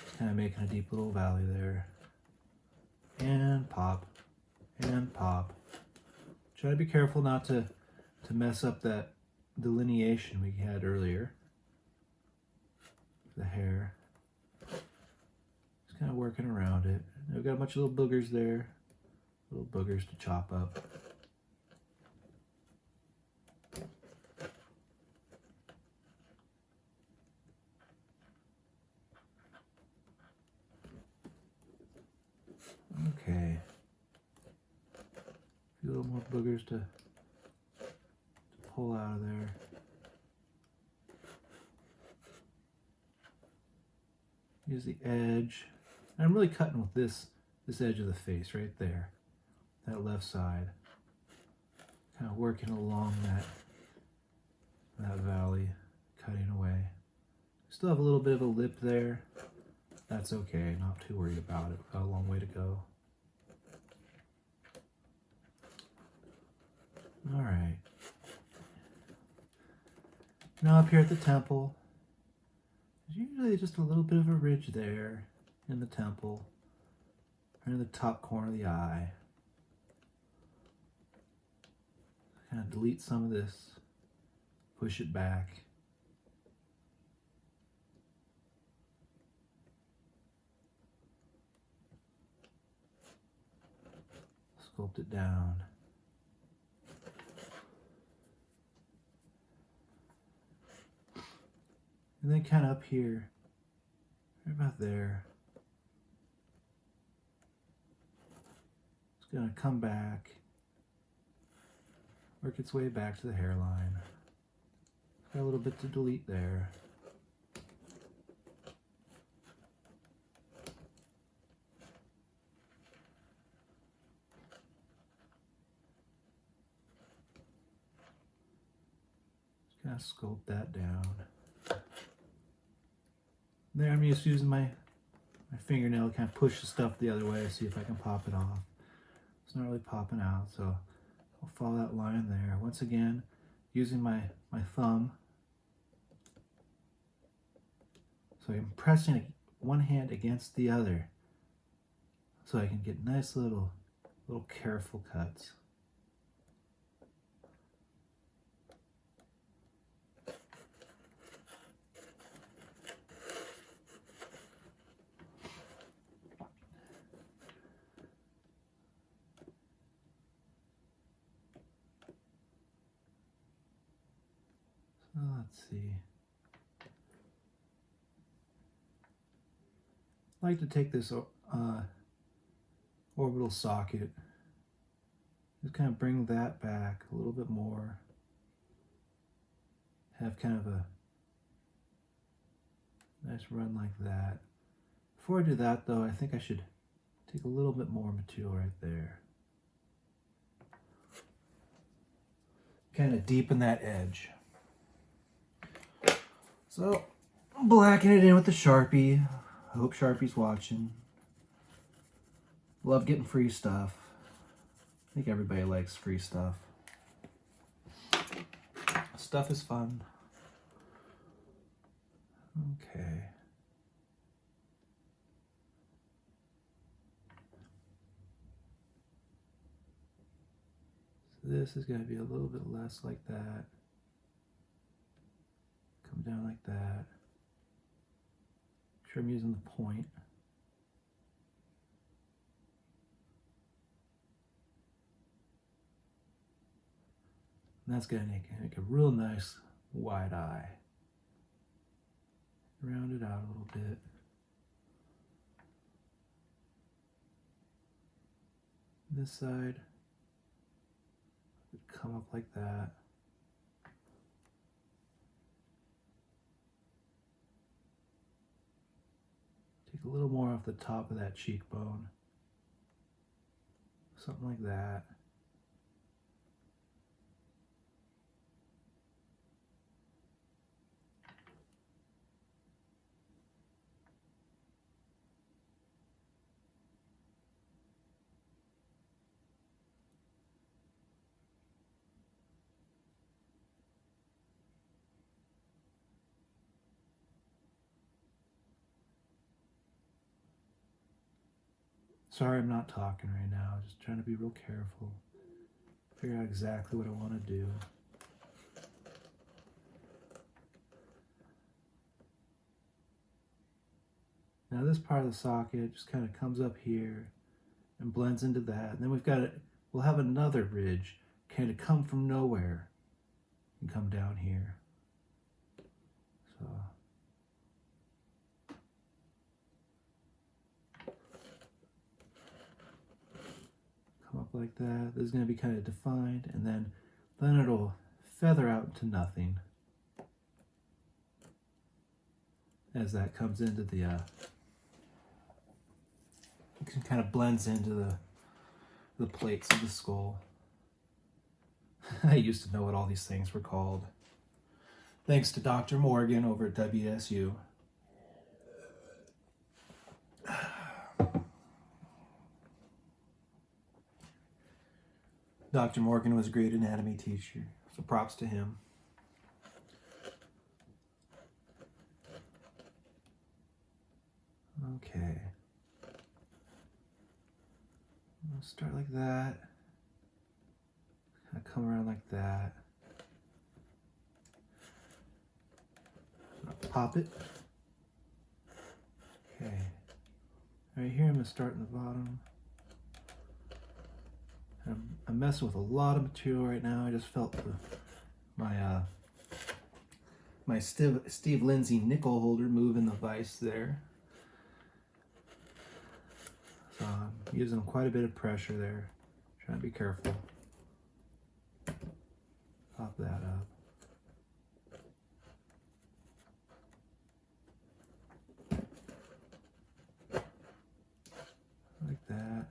Just kind of making a deep little valley there. And pop. And pop. Try to be careful not to mess up that delineation we had earlier. The hair. Just kind of working around it. I've got a bunch of little boogers there. Little boogers to chop up. Okay. A few little more boogers to pull out of there. Use the edge. And I'm really cutting with this edge of the face right there. That left side. Kind of working along that valley, cutting away. Still have a little bit of a lip there. That's okay, not too worried about it. Got a long way to go. All right. Now up here at the temple, there's usually just a little bit of a ridge there in the temple, or in the top corner of the eye. Kind of delete some of this, push it back. Sculpt it down. And then kind of up here, right about there. It's going to come back work its way back to the hairline. Got a little bit to delete there. Just kind of sculpt that down. There I'm just using my fingernail to kind of push the stuff the other way, see if I can pop it off. It's not really popping out, so I'll follow that line there. Once again, using my thumb. So I'm pressing one hand against the other so I can get nice little careful cuts. So let's see. I like to take this orbital socket, just kind of bring that back a little bit more, have kind of a nice run like that. Before I do that though, I think I should take a little bit more material right there. Kind of deepen that edge. So, blacken it in with the Sharpie. I hope Sharpie's watching. Love getting free stuff. I think everybody likes free stuff. Stuff is fun. Okay. So this is going to be a little bit less like that. Come down like that. Make sure I'm using the point. And that's going to make a real nice wide eye. Round it out a little bit. This side would come up like that. Take a little more off the top of that cheekbone. Something like that. Sorry I'm not talking right now, just trying to be real careful. Figure out exactly what I want to do. Now this part of the socket just kind of comes up here and blends into that. And then we'll have another ridge kind of come from nowhere and come down here. So come up like that. This is going to be kind of defined, and then it'll feather out to nothing as that comes into the it kind of blends into the plates of the skull. I used to know what all these things were called. Thanks to Dr. Morgan over at WSU. Dr. Morgan was a great anatomy teacher, so props to him. Okay. I'll start like that. Kind of come around like that. Pop it. Okay. Right here I'm going to start in the bottom. I'm messing with a lot of material right now. I just felt my Steve Lindsay nickel holder move in the vise there. So I'm using quite a bit of pressure there. Trying to be careful. that up. Like that.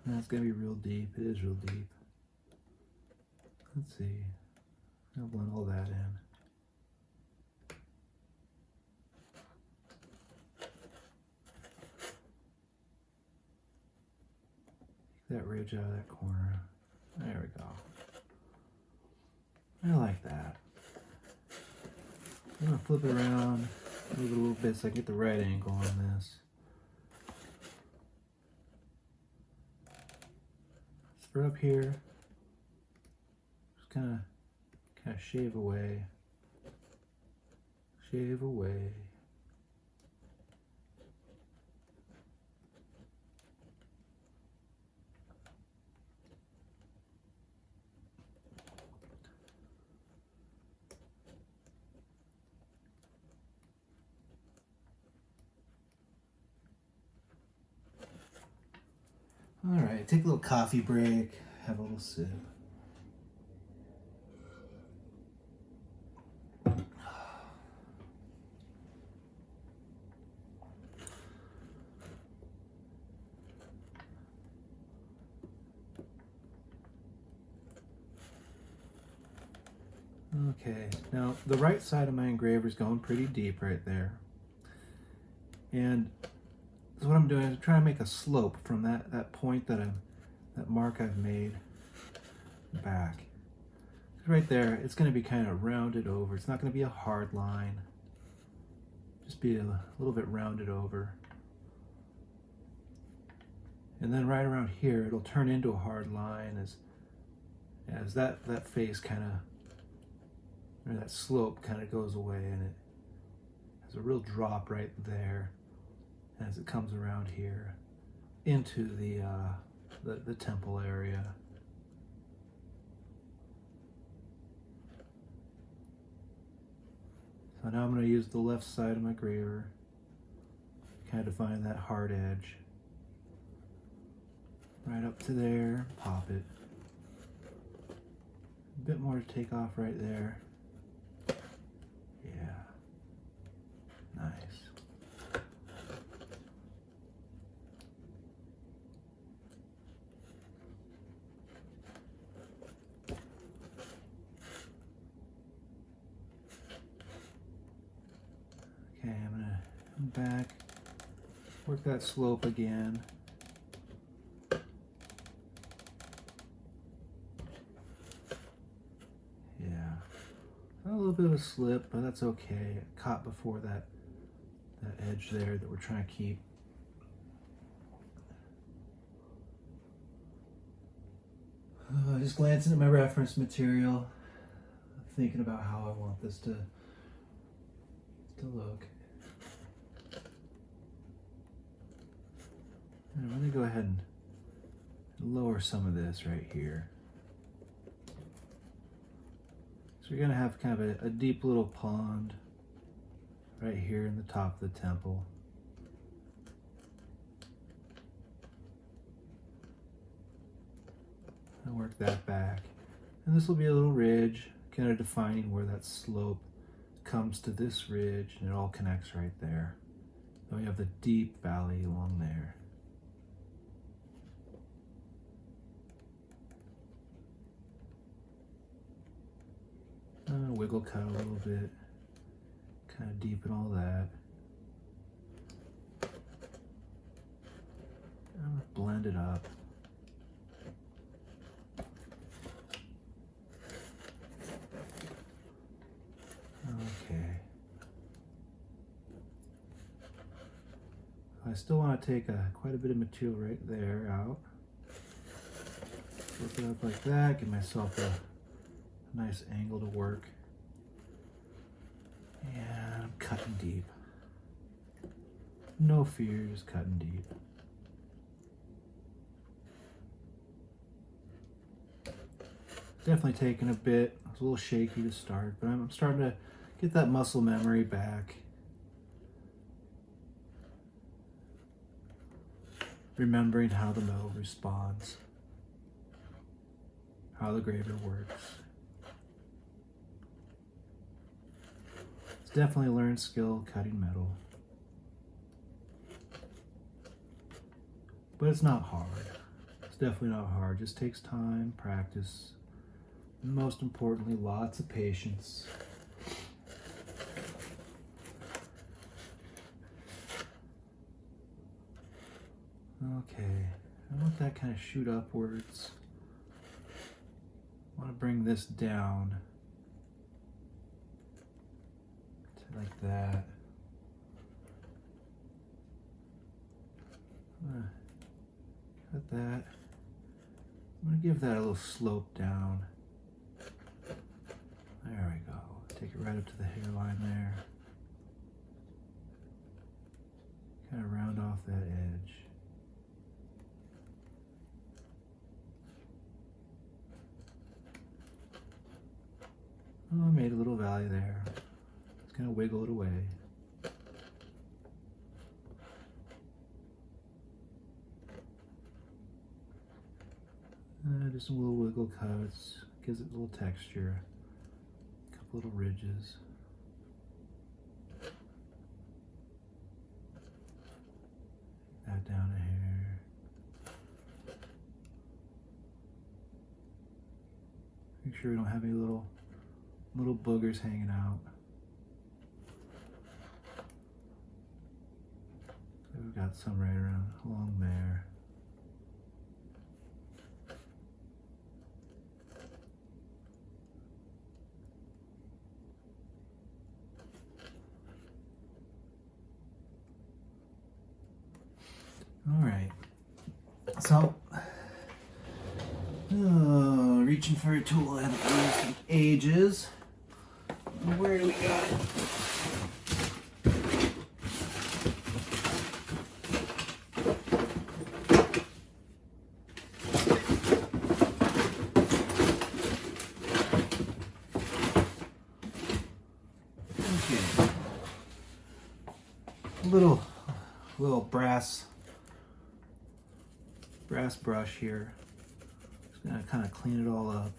That's gonna be real deep. It is real deep. Let's see. I'll blend all that in. Take that ridge out of that corner. There we go. I like that. I'm gonna flip it around, move it a little bit so I can get the right angle on this. For up here, just kind of shave away. Shave away. All right, take a little coffee break, have a little sip. Okay, now the right side of my engraver is going pretty deep right there. And so what I'm doing is I'm trying to make a slope from that point that mark I've made back. Right there, it's going to be kind of rounded over. It's not going to be a hard line. Just be a little bit rounded over. And then right around here, it'll turn into a hard line as that face kind of, or that slope kind of goes away, and it has a real drop right there as it comes around here into the temple area. So now I'm going to use the left side of my graver, kind of define that hard edge. Right up to there, pop it. A bit more to take off right there. Yeah, nice. Okay, I'm gonna come back, work that slope again. Yeah, a little bit of a slip, but that's okay. It caught before that edge there that we're trying to keep. Just glancing at my reference material, thinking about how I want this to look. And I'm going to go ahead and lower some of this right here. So you're going to have kind of a deep little pond right here in the top of the temple. And work that back. And this will be a little ridge, kind of defining where that slope comes to this ridge, and it all connects right there. Then we have the deep valley along there. Wiggle cut a little bit, kind of deepen all that. And blend it up. Okay. I still want to take quite a bit of material right there out. Work it up like that, give myself a nice angle to work. And I'm cutting deep. No fear, just cutting deep. Definitely taking a bit. It's a little shaky to start, but I'm starting to get that muscle memory back. Remembering how the metal responds, how the graver works. It's definitely a learned skill, cutting metal. But it's not hard. It's definitely not hard. It just takes time, practice, and most importantly, lots of patience. Okay, I want that kind of shoot upwards. I want to bring this down to like that. Cut that. I'm going to give that a little slope down. There we go. Take it right up to the hairline there. Kind of round off that edge. Oh, I made a little valley there. Just kind of wiggle it away. Just some little wiggle cuts. Gives it a little texture. A couple little ridges. That down a hair. Make sure we don't have any little boogers hanging out. So we've got some right around along there. All right. So, reaching for a tool I haven't used in ages. Where do we got it? Okay. A little brass brush here. Just gonna kind of clean it all up.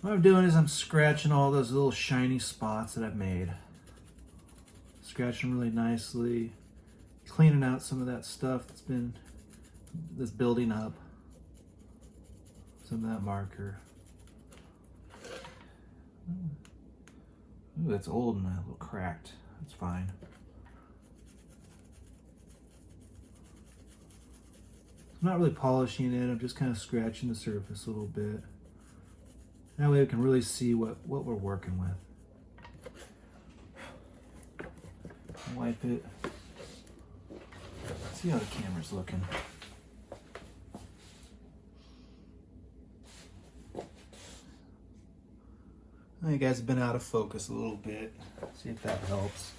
What I'm doing is I'm scratching all those little shiny spots that I've made. Scratch them really nicely, cleaning out some of that stuff that's building up. Some of that marker. Ooh, it's old and a little cracked. That's fine. I'm not really polishing it, I'm just kind of scratching the surface a little bit. That way we can really see what we're working with. Wipe it. See how the camera's looking. You guys have been out of focus a little bit. See if that helps.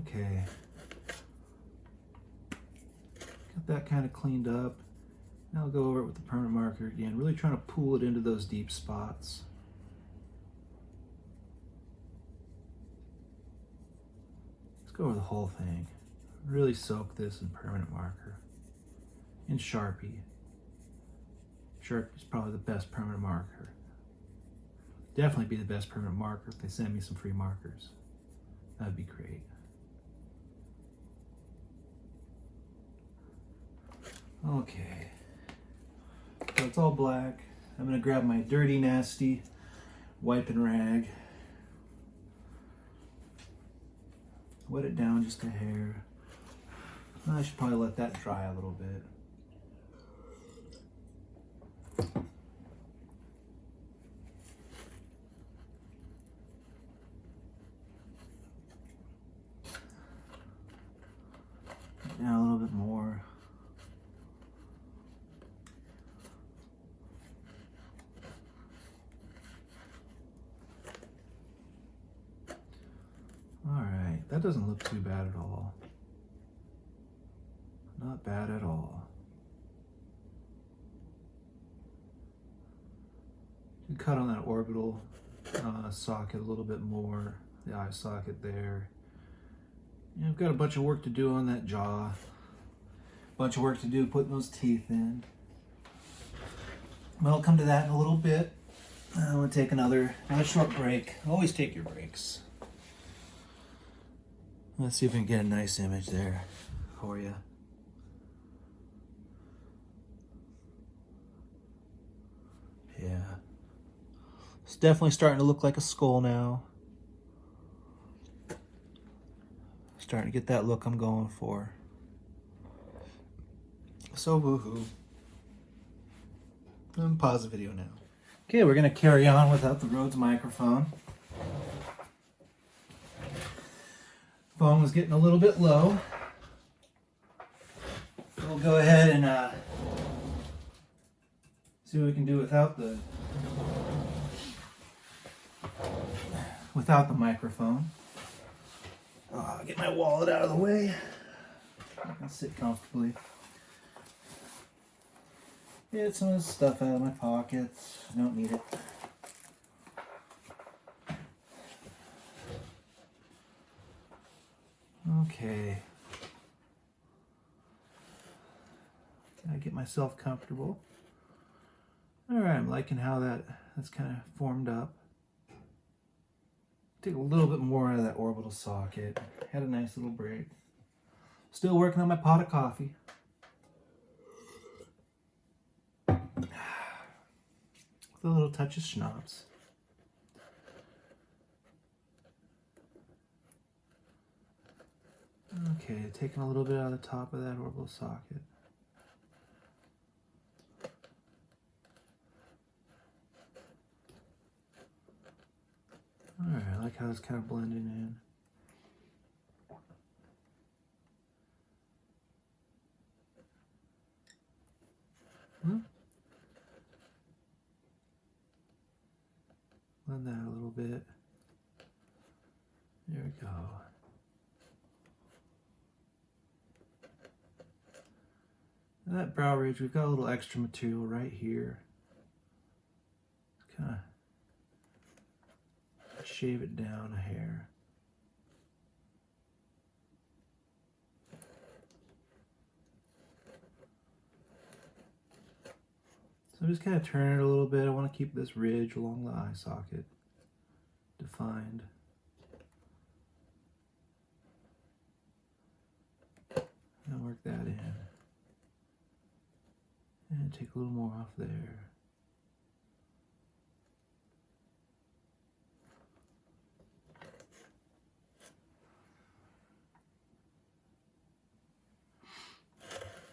Okay. Got that kind of cleaned up. Now I'll go over it with the permanent marker again, really trying to pull it into those deep spots. Let's go over the whole thing. Really soak this in permanent marker. In Sharpie. Sharpie's probably the best permanent marker. Definitely be the best permanent marker if they send me some free markers. That'd be great. Okay. So it's all black. I'm gonna grab my dirty, nasty wiping rag. Wet it down just a hair. I should probably let that dry a little bit. that doesn't look too bad at all. Not bad at all. You can cut on that orbital socket a little bit more, the eye socket there. And I've got a bunch of work to do on that jaw. A bunch of work to do putting those teeth in. Well, I'll come to that in a little bit. I'm going to take another short break. Always take your breaks. Let's see if we can get a nice image there for you. Yeah. It's definitely starting to look like a skull now. Starting to get that look I'm going for. So woohoo. Pause the video now. Okay, we're going to carry on without the Rhodes microphone. Phone was getting a little bit low. We'll go ahead and see what we can do without the microphone. I'll get my wallet out of the way. I can sit comfortably. Get some of this stuff out of my pockets. I don't need it. Okay. Gotta get myself comfortable. Alright, I'm liking how that's kind of formed up. Take a little bit more out of that orbital socket. Had a nice little break. Still working on my pot of coffee. With a little touch of schnapps. Okay, taking a little bit out of the top of that orbital socket. Alright, I like how it's kind of blending in. Blend that a little bit. There we go. And that brow ridge, we've got a little extra material right here. Just kind of shave it down a hair. So I'm just kind of turning it a little bit. I want to keep this ridge along the eye socket defined. And work that in. And take a little more off there.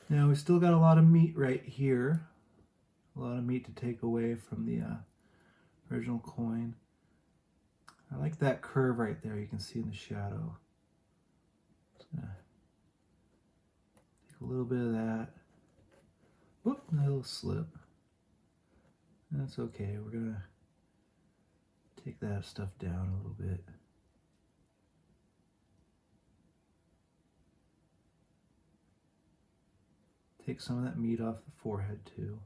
Now we still got a lot of meat right here. A lot of meat to take away from the original coin. I like that curve right there you can see in the shadow. Just gonna take a little bit of that. Whoop, a little slip. That's okay. We're gonna take that stuff down a little bit. Take some of that meat off the forehead too.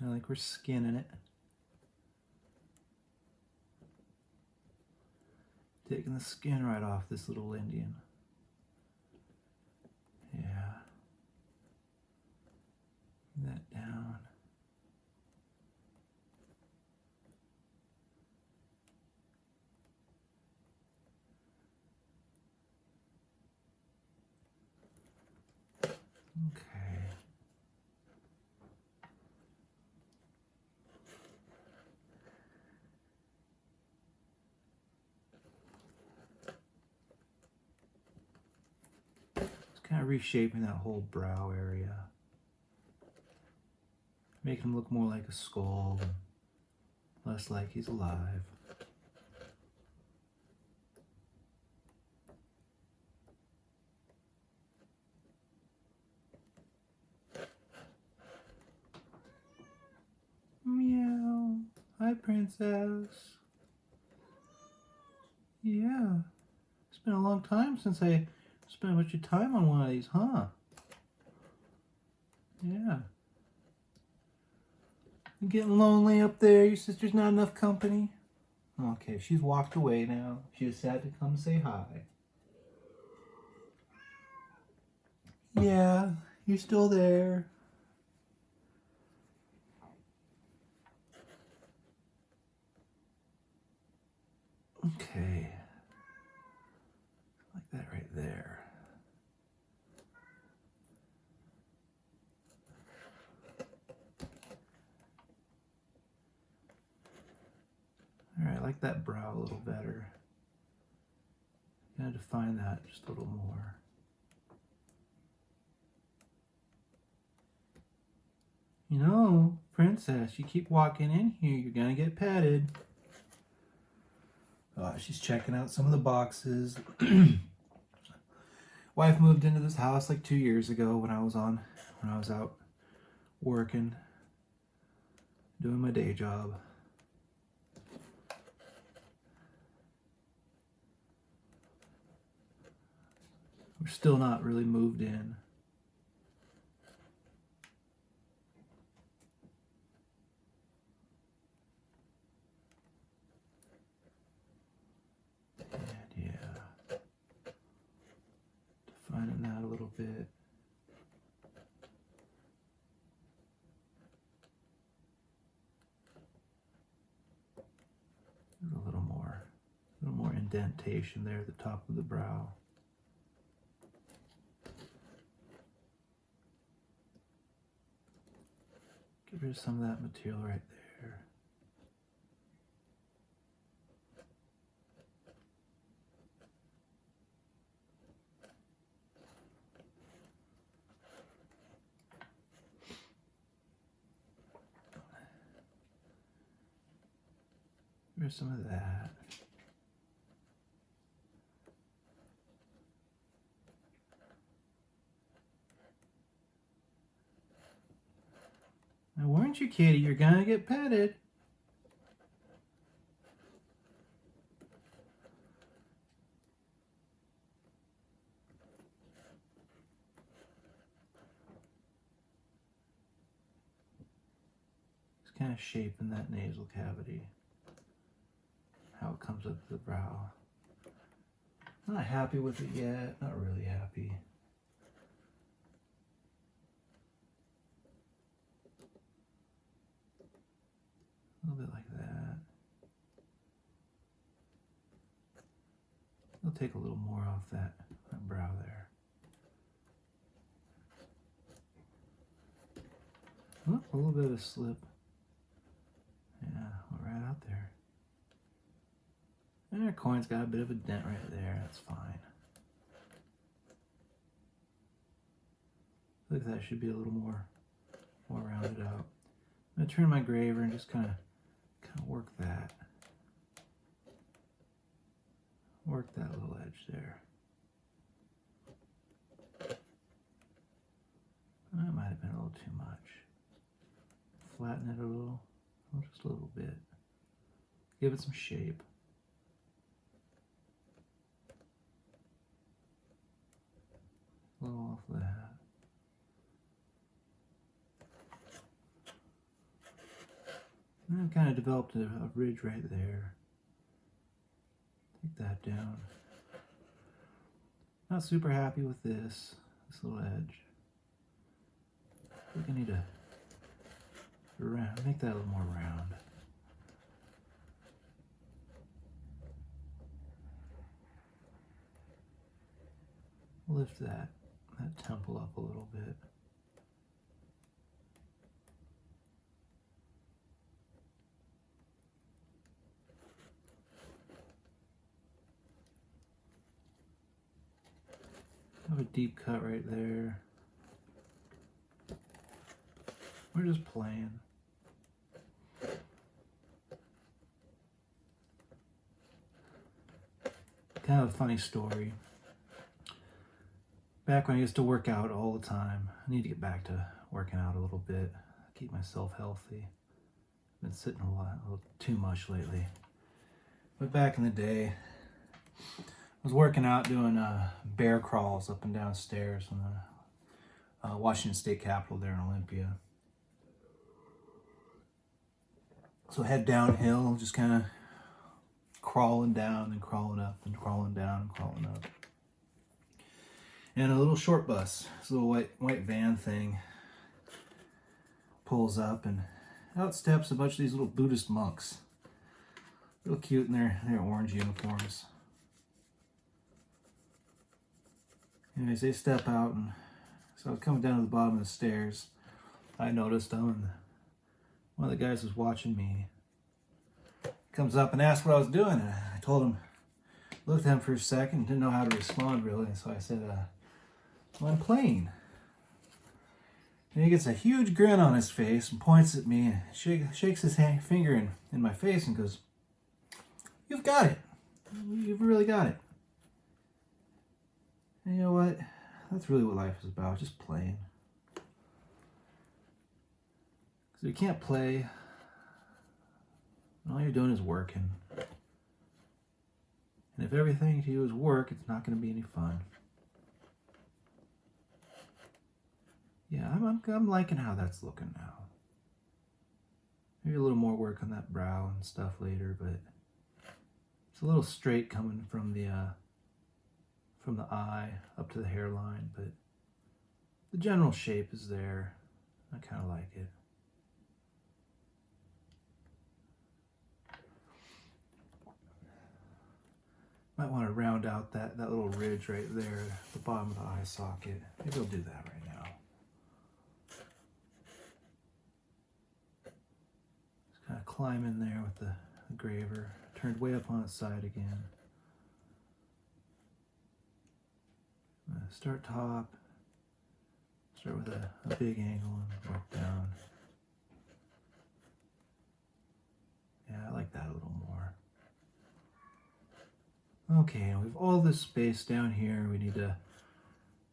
Kind of like we're skinning it. Taking the skin right off this little Indian. Yeah. Bring that down. Okay. Kind of reshaping that whole brow area. Make him look more like a skull, less like he's alive. Meow. Hi, princess. Yeah. It's been a long time since I spent a bunch of time on one of these, huh? Yeah. You getting lonely up there? Your sister's not enough company? Okay, she's walked away now. She just had to come say hi. Yeah, you're still there. Okay. Like that right there. Alright, I like that brow a little better. Gotta define that just a little more. You know, princess, you keep walking in here, you're gonna get petted. She's checking out some of the boxes. Wife moved into this house like 2 years ago when I was out working, doing my day job. We're still not really moved in. And yeah, defining that a little bit. A little more indentation there at the top of the brow. Get rid of some of that material right there. Get rid of some of that. I warned you, kitty, you're gonna get petted. Just kind of shaping that nasal cavity. How it comes up the brow. Not happy with it yet, not really happy. A little bit like that. I'll take a little more off that brow there. Oh, a little bit of a slip. Yeah, right out there. And our coin's got a bit of a dent right there. That's fine. I think that should be a little more rounded out. I'm gonna turn my graver and just kind of work that. Work that little edge there. That might have been a little too much. Flatten it a little, just a little bit. Give it some shape. A little off that. And I've kind of developed a ridge right there. Take that down. Not super happy with this little edge. I think I need to make that a little more round. Lift that temple up a little bit. Have a deep cut right there. We're just playing. Kind of a funny story. Back when I used to work out all the time, I need to get back to working out a little bit, keep myself healthy. Been sitting a little too much lately. But back in the day, I was working out doing bear crawls up and down stairs in the Washington State Capitol there in Olympia. So head downhill, just kind of crawling down and crawling up and crawling down and crawling up. And a little short bus, this little white van thing, pulls up, and out steps a bunch of these little Buddhist monks. Real cute in their orange uniforms. Anyways, they step out, and so I was coming down to the bottom of the stairs. I noticed them, and one of the guys was watching me. Comes up and asked what I was doing, and I told him, looked at him for a second, didn't know how to respond really, so I said, well, I'm playing. And he gets a huge grin on his face and points at me and shakes his finger in my face and goes, "You've got it. You've really got it." And you know what? That's really what life is about, just playing. Because if you can't play, all you're doing is working. And if everything to you is work, it's not going to be any fun. Yeah, I'm liking how that's looking now. Maybe a little more work on that brow and stuff later, but it's a little straight coming from the eye up to the hairline, but the general shape is there. I kind of like it. Might want to round out that little ridge right there at the bottom of the eye socket. Maybe I'll do that right now. Just kind of climb in there with the engraver, turned way up on its side again. I'm going to start top, start with a big angle and work down. Yeah, I like that a little more. Okay, we have all this space down here we need to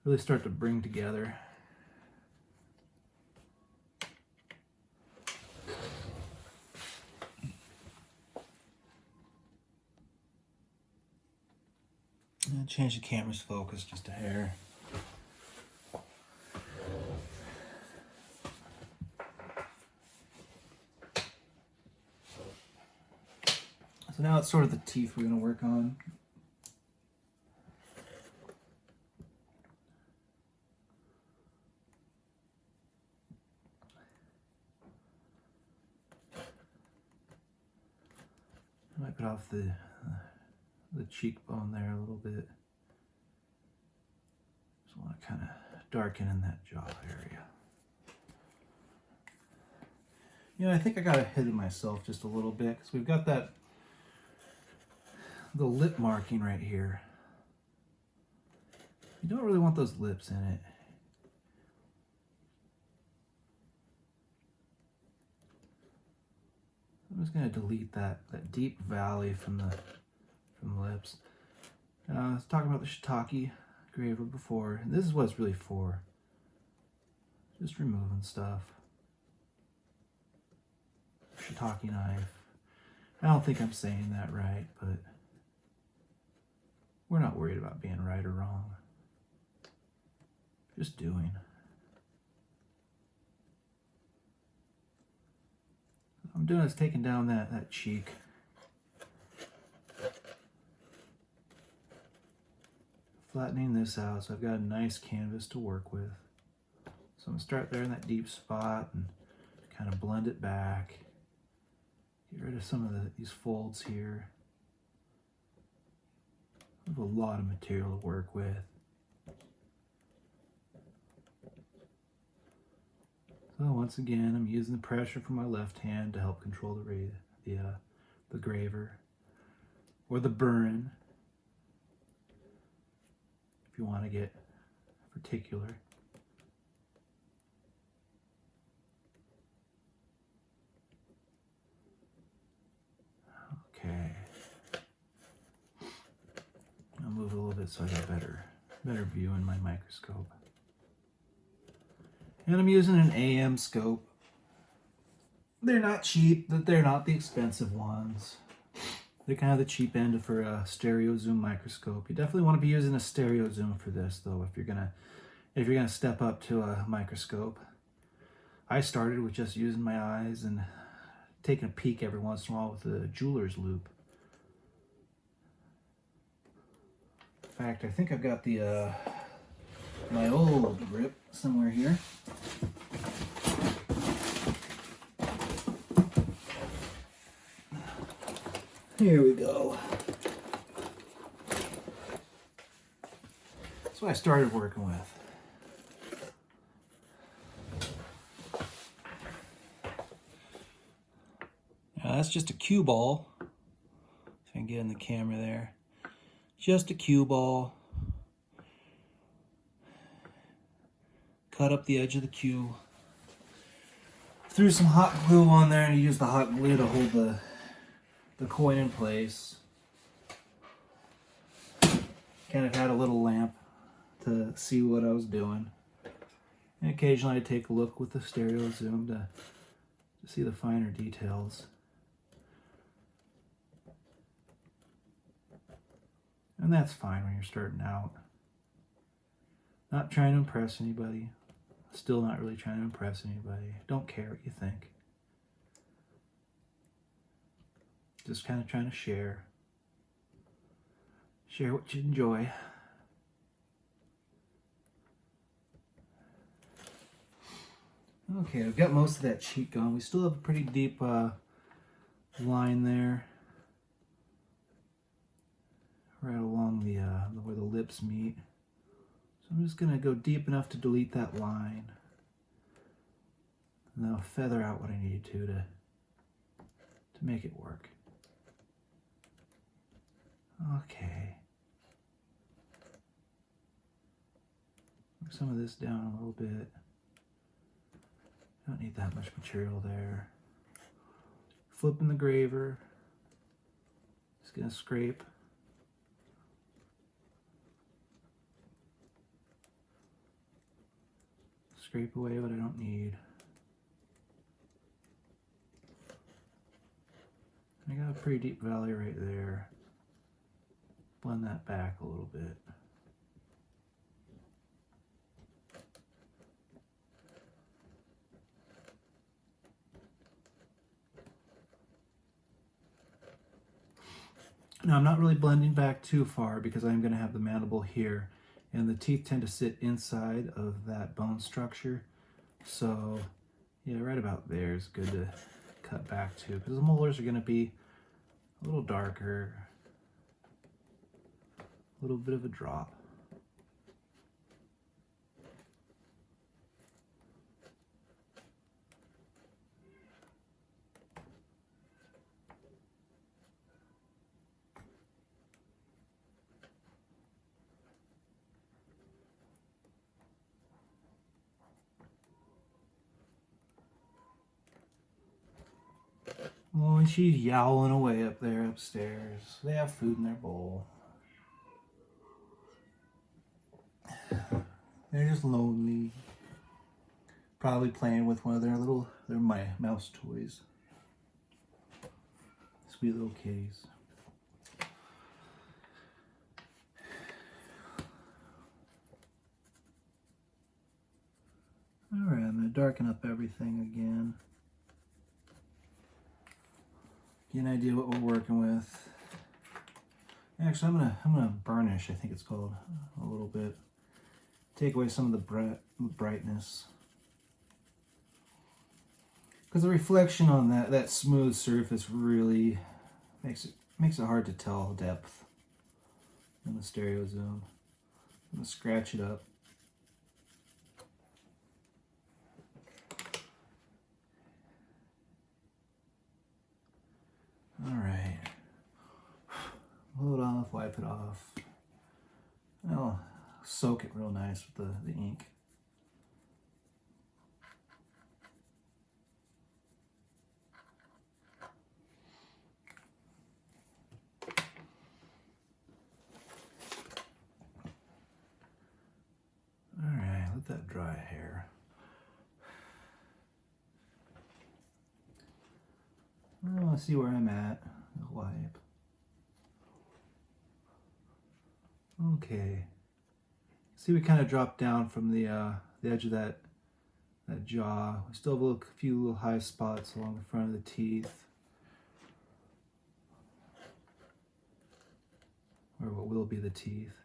really start to bring together. And change the camera's focus just a hair. So now it's sort of the teeth we're going to work on. I might put off the cheekbone there a little bit. Just want to kind of darken in that jaw area. You know, I think I got ahead of myself just a little bit because we've got the lip marking right here. You don't really want those lips in it. I'm just going to delete that deep valley from the lips. I was talking about the shiitake engraver before, and this is what it's really for. Just removing stuff. Shiitake knife. I don't think I'm saying that right, but we're not worried about being right or wrong. Just doing. What I'm doing is taking down that cheek. Flattening this out so I've got a nice canvas to work with. So I'm going to start there in that deep spot and kind of blend it back. Get rid of some of these folds here. I have a lot of material to work with. So once again, I'm using the pressure from my left hand to help control the graver or the burn, if you want to get particular. it so I get a better view in my microscope. And I'm using an AM scope. They're not cheap, but they're not the expensive ones. They're kind of the cheap end for a stereo zoom microscope. You definitely want to be using a stereo zoom for this, though, if you're gonna step up to a microscope. I started with just using my eyes and taking a peek every once in a while with the jeweler's loupe. In fact, I think I've got the my old grip somewhere here. Here we go. That's what I started working with. Now that's just a cue ball. If I can get in the camera there. Just a cue ball. Cut up the edge of the cue. Threw some hot glue on there, and you use the hot glue to hold the coin in place. Kind of had a little lamp to see what I was doing. And occasionally I take a look with the stereo zoom to see the finer details. And that's fine when you're starting out. Not trying to impress anybody. Still not really trying to impress anybody. Don't care what you think. Just kind of trying to share what you enjoy. Okay, I've got most of that cheek gone. We still have a pretty deep line there, right along the where the lips meet. So I'm just gonna go deep enough to delete that line, and then I'll feather out what I need to make it work. Okay. Move some of this down a little bit. Don't need that much material there. Flipping the graver. Just gonna scrape. Scrape away what I don't need. I got a pretty deep valley right there. Blend that back a little bit. Now I'm not really blending back too far because I'm going to have the mandible here, and the teeth tend to sit inside of that bone structure. So yeah, right about there is good to cut back to, because the molars are going to be a little darker, a little bit of a drop. Oh, and she's yowling away up there upstairs. They have food in their bowl. They're just lonely. Probably playing with one of their mouse toys. Sweet little kitties. Alright, I'm going to darken up everything again. Get an idea what we're working with. Actually, I'm gonna burnish, I think it's called, a little bit. Take away some of the brightness. Because the reflection on that smooth surface really makes it hard to tell depth in the stereo zoom. I'm gonna scratch it up. Alright, load off, wipe it off. I'll soak it real nice with the ink. want to see where I'm at. I'll wipe. Okay. See, we kind of dropped down from the edge of that jaw. We still have a few little high spots along the front of the teeth, or what will be the teeth.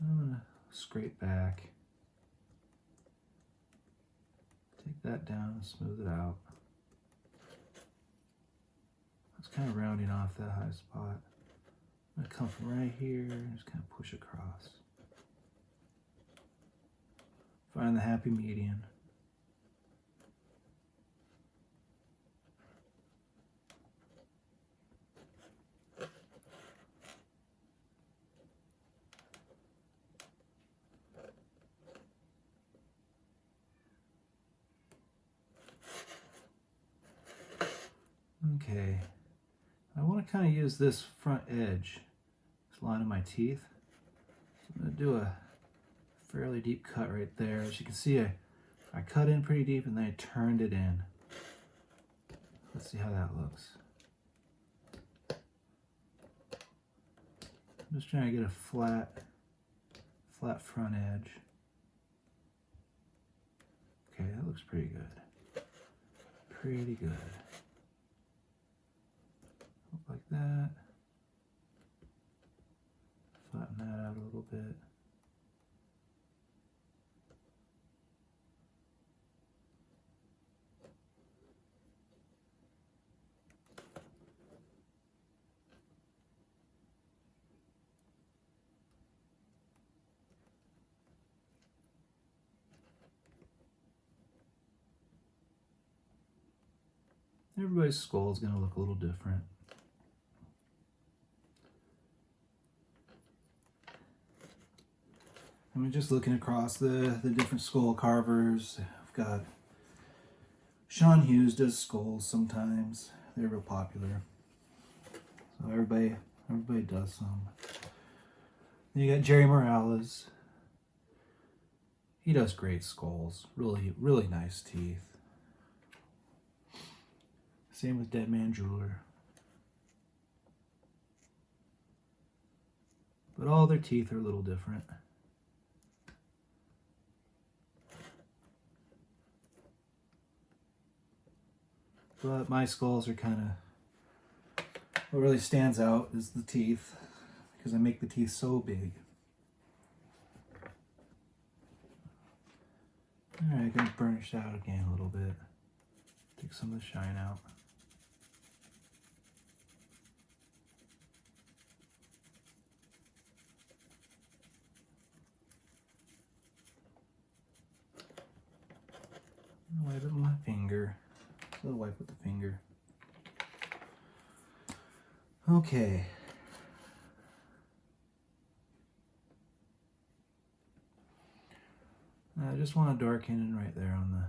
I'm gonna scrape back, take that down and smooth it out. It's kind of rounding off that high spot. I'm gonna come from right here and just kind of push across. Find the happy median. Okay, I want to kind of use this front edge, this line of my teeth. So I'm going to do a fairly deep cut right there. As you can see, I cut in pretty deep and then I turned it in. Let's see how that looks. I'm just trying to get a flat front edge. Okay, that looks pretty good. Pretty good. Like that. Flatten that out a little bit. Everybody's skull is going to look a little different. I'm just looking across the different skull carvers. I've got Sean Hughes does skulls sometimes. They're real popular. So everybody does some. Then you got Jerry Morales. He does great skulls. Really nice teeth. Same with Dead Man Jeweler. But all their teeth are a little different. But my skulls are kind of, what really stands out is the teeth, because I make the teeth so big. Alright, I'm going to burnish out again a little bit. Take some of the shine out. Wipe it with my finger. So I'll wipe with the finger. Okay. I just want to darken in right there on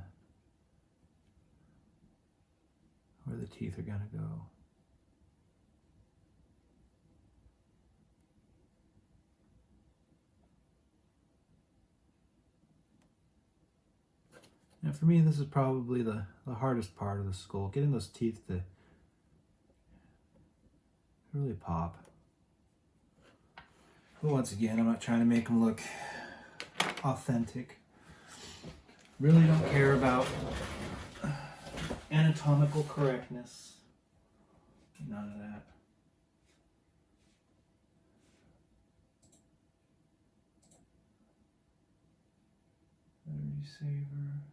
where the teeth are going to go. And for me, this is probably the hardest part of the skull, getting those teeth to really pop. But once again, I'm not trying to make them look authentic. Really don't care about anatomical correctness. None of that. Battery saver.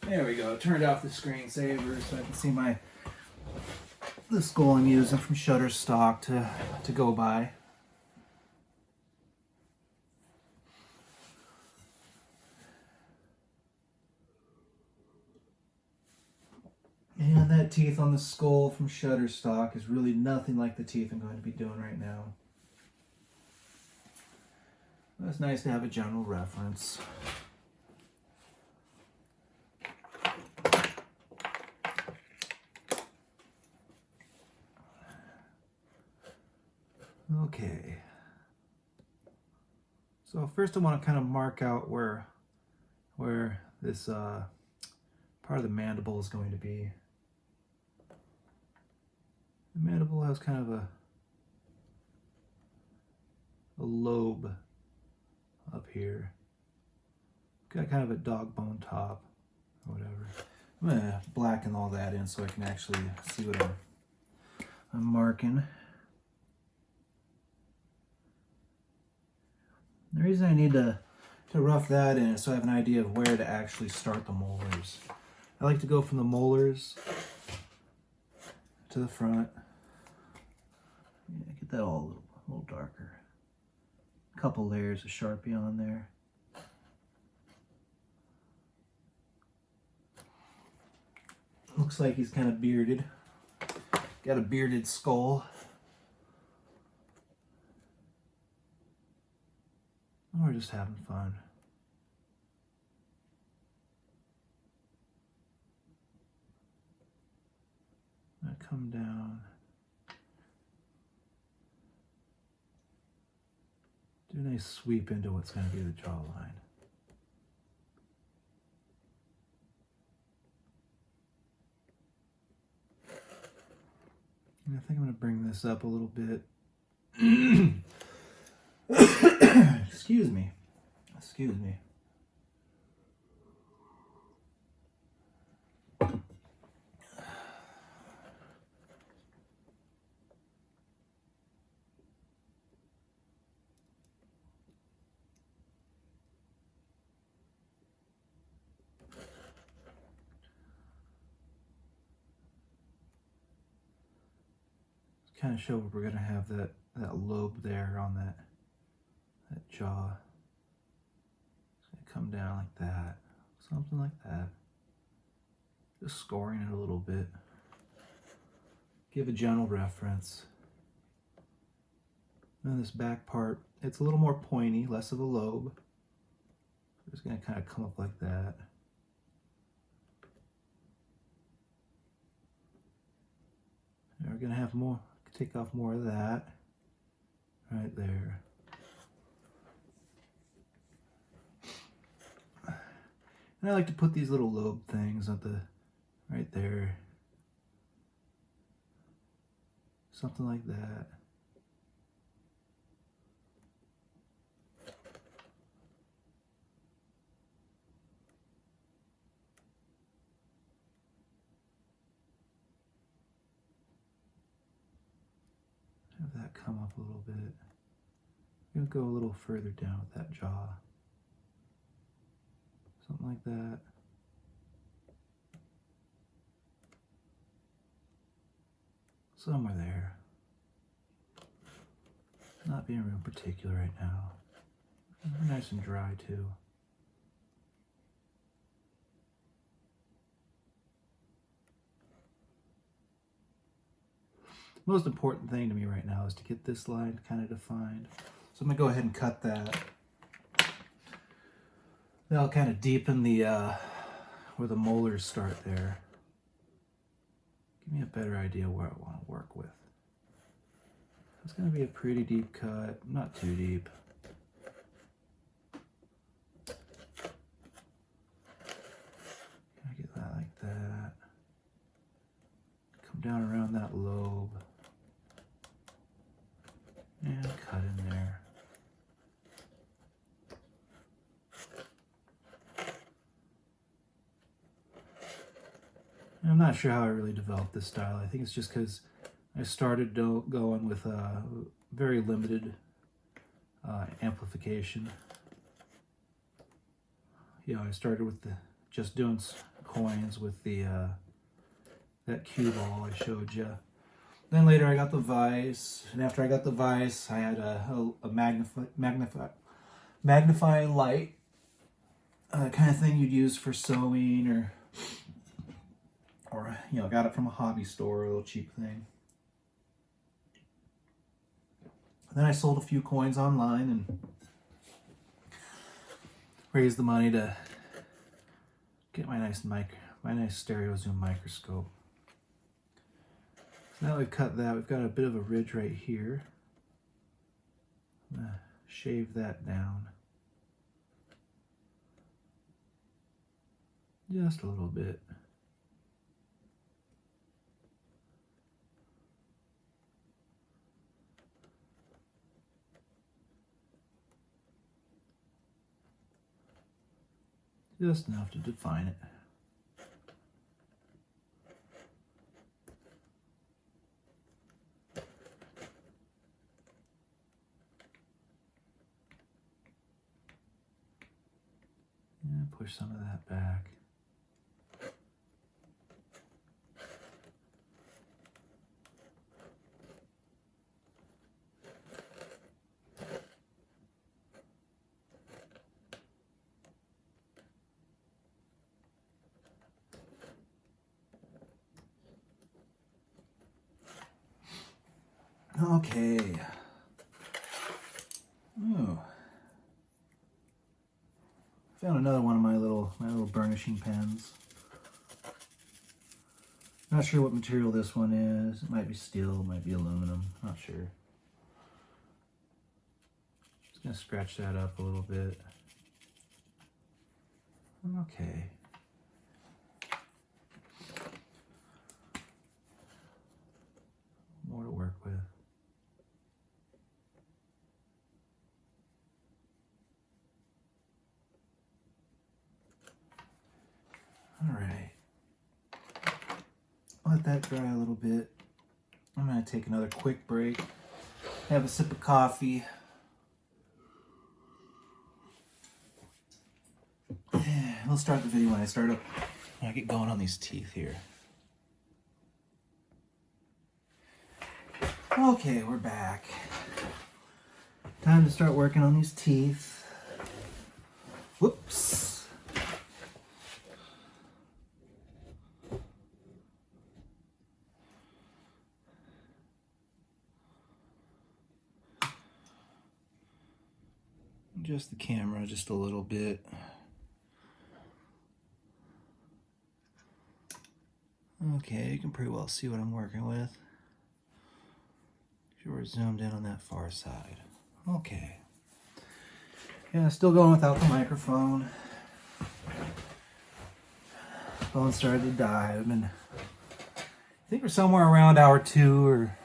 There we go. Turned off the screensaver so I can see my the skull I'm using from Shutterstock to go by. And that teeth on the skull from Shutterstock is really nothing like the teeth I'm going to be doing right now. But it's nice to have a general reference. Okay. So first I want to kind of mark out where this part of the mandible is going to be. The mandible has kind of a lobe up here. Got kind of a dog bone top or whatever. I'm gonna blacken all that in so I can actually see what I'm marking. The reason I need to rough that in is so I have an idea of where to actually start the molars. I like to go from the molars to the front. Yeah, get that all a little darker. A couple layers of Sharpie on there. Looks like he's kind of bearded. Got a bearded skull. We're just having fun. I'm gonna come down. Do a nice sweep into what's going to be the jawline. And I think I'm going to bring this up a little bit. Excuse me. Excuse me. Kind of show where we're going to have that lobe there on that jaw. It's going to come down like that. Something like that. Just scoring it a little bit. Give a general reference. And this back part, it's a little more pointy, less of a lobe. It's going to kind of come up like that. And we're going to have more, take off more of that right there. And I like to put these little lobe things at the right there. Something like that. Have that come up a little bit. I'm going to go a little further down with that jaw. Something like that. Somewhere there. Not being real particular right now. Nice and dry too. The most important thing to me right now is to get this line kind of defined. So I'm going to go ahead and cut that. That'll kind of deepen the where the molars start there. Give me a better idea where I want to work with. It's going to be a pretty deep cut, not too deep. Get that like that. Come down around that lobe. And cut in there. And I'm not sure how I really developed this style. I think it's just because I started going with very limited amplification. I started with just doing coins with the that cue ball I showed you. Then later I got the vise, and after I got the vise, I had a magnifying light, kind of thing you'd use for sewing, or got it from a hobby store, a little cheap thing. Then I sold a few coins online and raised the money to get my nice stereo zoom microscope. So now that we've cut that, we've got a bit of a ridge right here. I'm gonna shave that down just a little bit. Just enough to define it. And push some of that back. Okay. Oh. Found another one of my little burnishing pens. Not sure what material this one is. It might be steel, it might be aluminum. Not sure. Just gonna scratch that up a little bit. Okay. More to work with. All right. Let that dry a little bit. I'm gonna take another quick break. Have a sip of coffee. We'll start the video when I get going on these teeth here. Okay, we're back. Time to start working on these teeth. Whoops. Adjust the camera just a little bit. Okay, you can pretty well see what I'm working with. Sure, we're zoomed in on that far side. Okay. Yeah, still going without the microphone. Phone started to die. I think we're somewhere around hour 2 or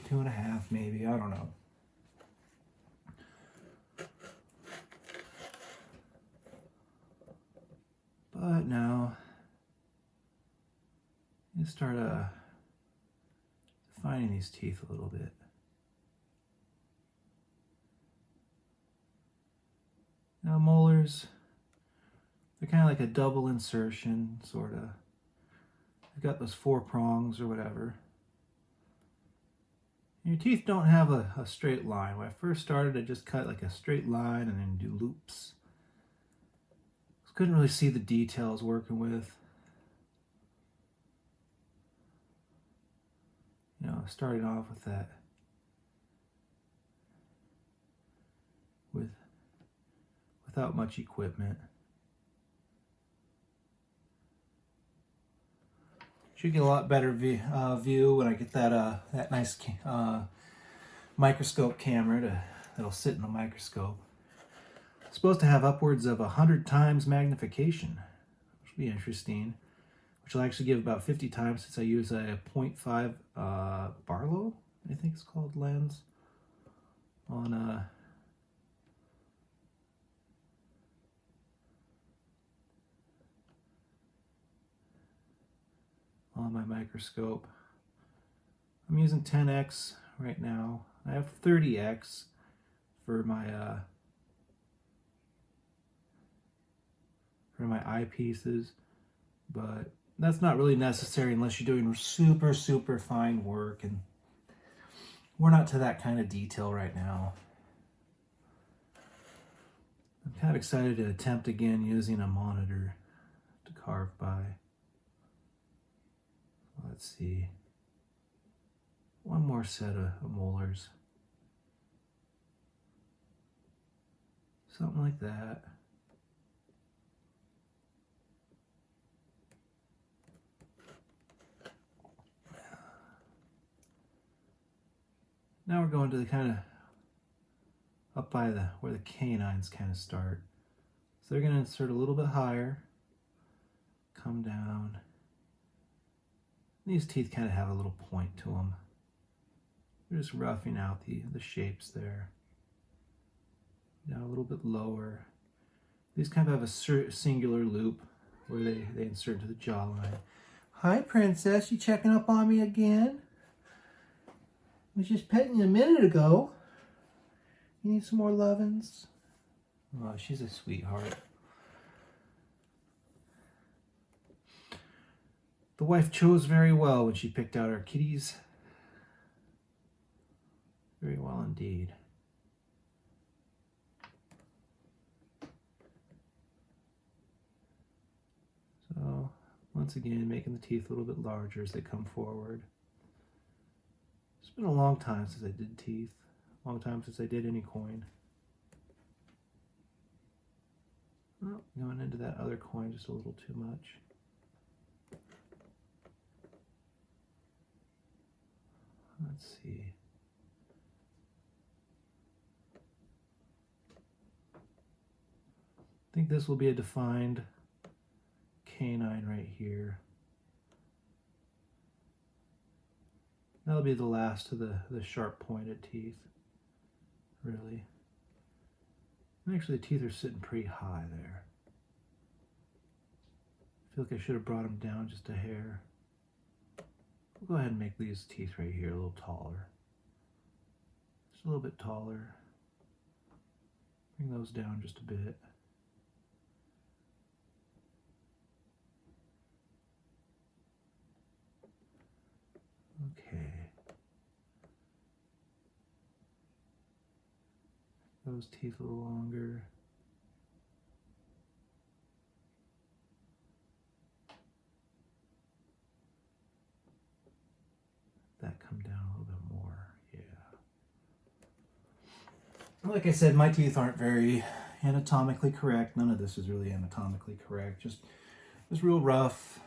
2.5 maybe. I don't know. But now, you start defining these teeth a little bit. Now molars, they're kind of like a double insertion, sort of. They've got those 4 prongs or whatever. Your teeth don't have a straight line. When I first started, I just cut like a straight line and then do loops. Couldn't really see the details working with. Starting off with that. Without much equipment. Should get a lot better view when I get that nice microscope camera that'll sit in the microscope. It's supposed to have upwards of 100 times magnification, which will be interesting, which will actually give about 50 times since I use a 0.5 Barlow, I think it's called, lens on my microscope. I'm using 10x right now. I have 30x for my eyepieces, but that's not really necessary unless you're doing super fine work, and we're not to that kind of detail right now. I'm kind of excited to attempt again using a monitor to carve by. Let's see. One more set of molars. Something like that. Now we're going to the kind of up by the where the canines kind of start. So they're going to insert a little bit higher, come down. These teeth kind of have a little point to them. We're just roughing out the shapes there. Down a little bit lower. These kind of have a singular loop where they insert into the jawline. Hi, Princess. You checking up on me again? I was just petting you a minute ago. You need some more lovin's? Oh, she's a sweetheart. The wife chose very well when she picked out our kitties. Very well indeed. So, once again, making the teeth a little bit larger as they come forward. It's been a long time since I did teeth. A long time since I did any coin. Oh, going into that other coin just a little too much. Let's see. I think this will be a defined canine right here. That'll be the last of the sharp pointed teeth, really. And actually the teeth are sitting pretty high there. I feel like I should have brought them down just a hair. We'll go ahead and make these teeth right here a little taller. Just a little bit taller. Bring those down just a bit. Okay. Those teeth a little longer. That come down a little bit more, yeah. Like I said, my teeth aren't very anatomically correct. None of this is really anatomically correct. Just real rough.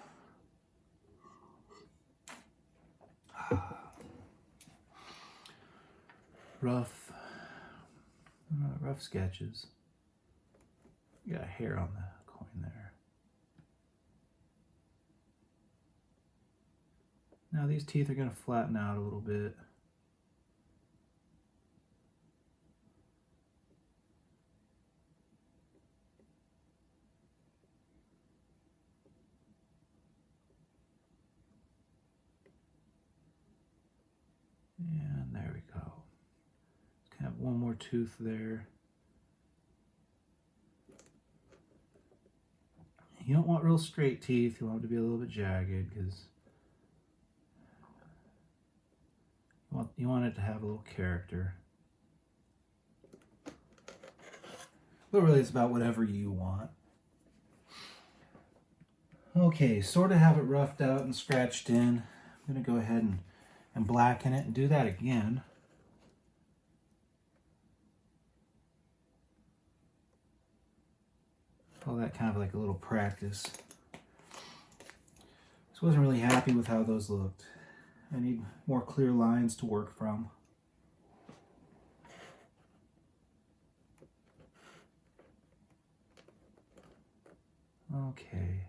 Rough sketches. You got a hair on the coin there. Now these teeth are going to flatten out a little bit. And there we go. Kind of one more tooth there. You don't want real straight teeth. You want them to be a little bit jagged because you want it to have a little character. But really it's about whatever you want. Okay, sort of have it roughed out and scratched in. I'm going to go ahead and blacken it and do that again. Call that kind of like a little practice. Just wasn't really happy with how those looked. I need more clear lines to work from. Okay.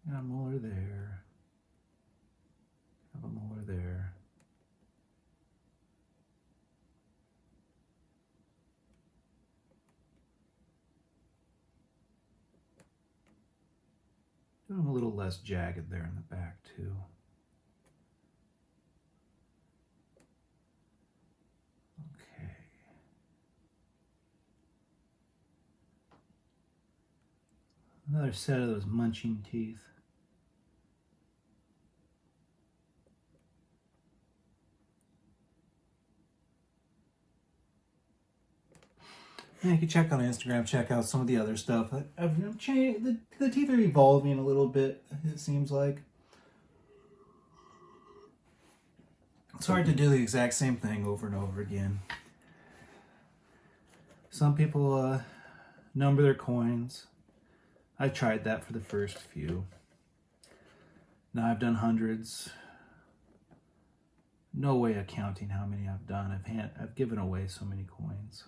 Got a molar there. Have a molar there. Do them a little less jagged there in the back too. Another set of those munching teeth. Yeah, you can check on Instagram, check out some of the other stuff. I've changed. The teeth are evolving a little bit, it seems like. It's hard to do the exact same thing over and over again. Some people number their coins. I tried that for the first few. Now I've done hundreds. No way of counting how many I've done. I've given away so many coins.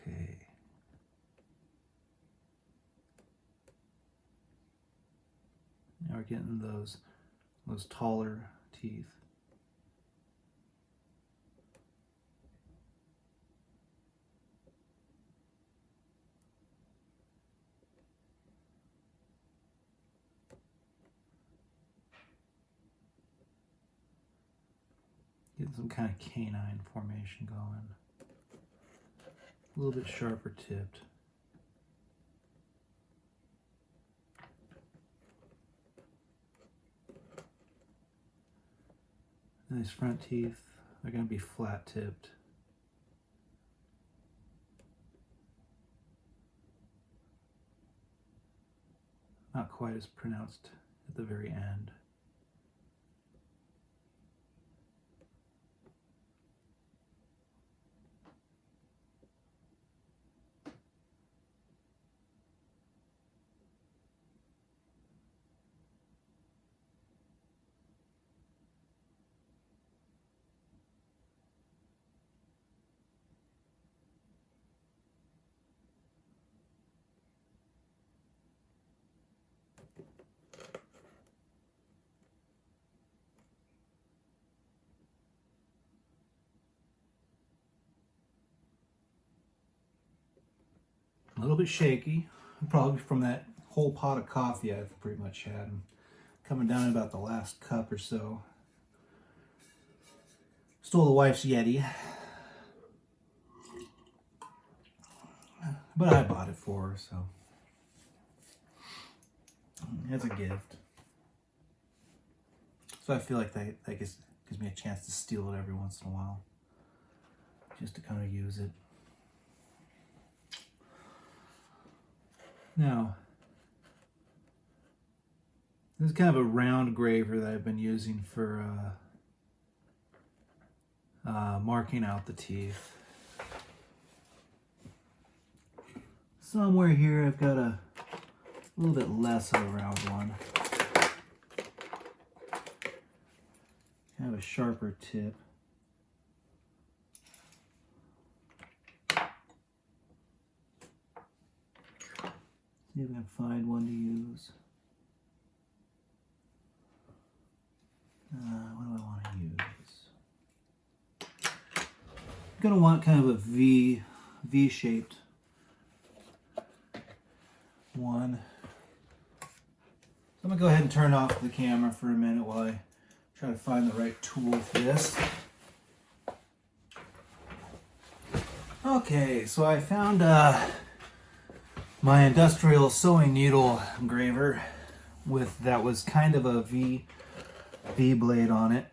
Okay. Now we're getting those taller teeth. Getting some kind of canine formation going. A little bit sharper tipped. And these front teeth, they're going to be flat tipped. Not quite as pronounced at the very end. A little bit shaky, probably from that whole pot of coffee I've pretty much had. I'm coming down about the last cup or so. Stole the wife's Yeti, but I bought it for her, so it's a gift. So I feel like that gives me a chance to steal it every once in a while, just to kind of use it. Now, this is kind of a round graver that I've been using for marking out the teeth. Somewhere here I've got a little bit less of a round one. Kind of a sharper tip. See if I can find one to use. What do I want to use? I'm going to want kind of a V-shaped one. So I'm going to go ahead and turn off the camera for a minute while I try to find the right tool for this. Okay, so I found my industrial sewing needle engraver that was kind of a V blade on it.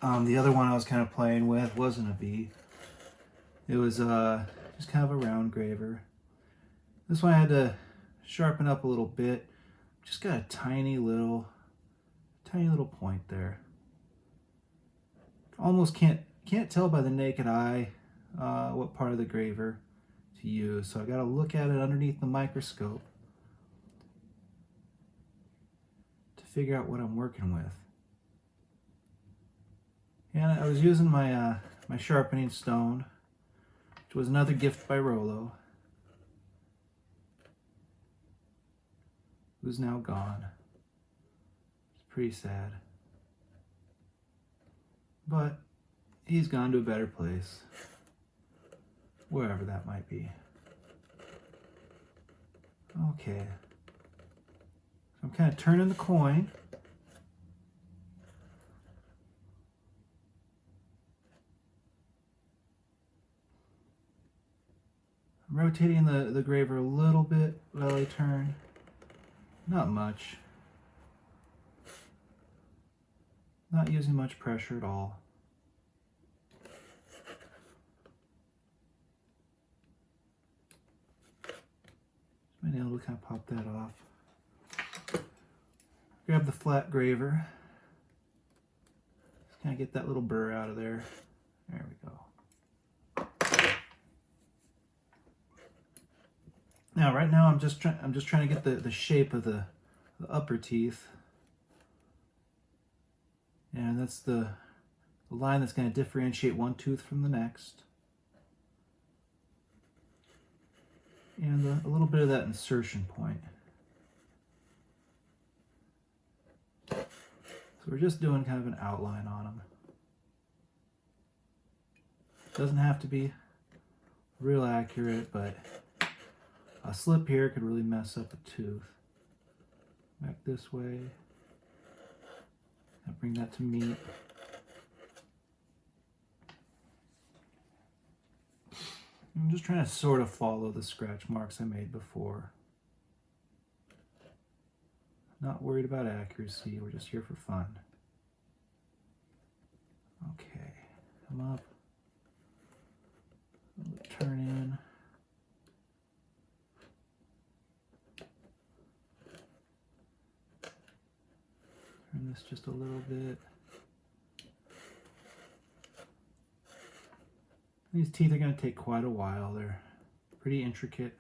The other one I was kind of playing with wasn't a V. It was just kind of a round graver. This one I had to sharpen up a little bit. Just got a tiny little point there. Almost can't tell by the naked eye what part of the graver to use, so I got to look at it underneath the microscope to figure out what I'm working with. And I was using my my sharpening stone, which was another gift by Rolo, who's now gone. It's pretty sad, but he's gone to a better place, wherever that might be. Okay, so I'm kind of turning the coin. I'm rotating the graver a little bit while I turn. Not much. Not using much pressure at all. My nail will kind of pop that off. Grab the flat graver. Just kind of get that little burr out of there. There we go. Now, right now, I'm just trying to get the shape of the upper teeth, and that's the line that's going to differentiate one tooth from the next, and a little bit of that insertion point. So we're just doing kind of an outline on them. Doesn't have to be real accurate, but a slip here could really mess up a tooth. Back this way. I'll bring that to meet. I'm just trying to sort of follow the scratch marks I made before. Not worried about accuracy, we're just here for fun. Okay, come up. Turn in. Turn this just a little bit. These teeth are going to take quite a while. They're pretty intricate.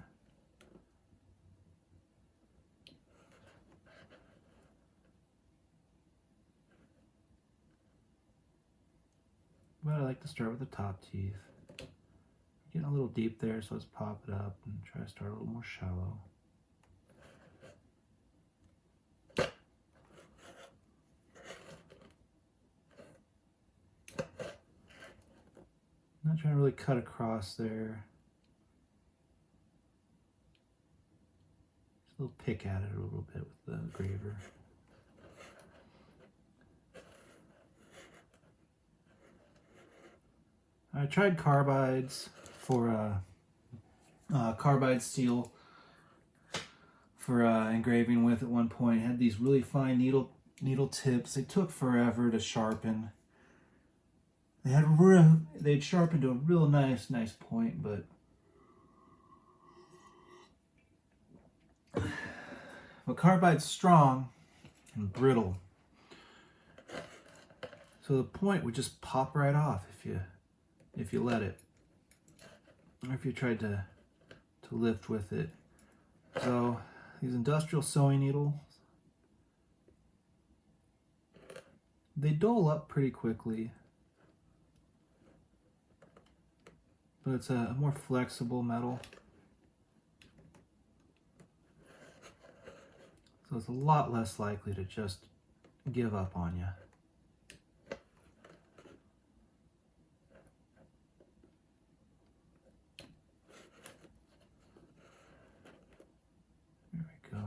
But I like to start with the top teeth. Getting a little deep there, so let's pop it up and try to start a little more shallow. Not trying to really cut across there. Just a little pick at it a little bit with the graver. I tried carbides for carbide steel for engraving with at one point. It had these really fine needle tips. They took forever to sharpen. They'd sharpened to a real nice point, but carbide's strong and brittle, so the point would just pop right off if you let it, or if you tried to lift with it. So these industrial sewing needles, they dull up pretty quickly. But it's a more flexible metal. So it's a lot less likely to just give up on you. There we go.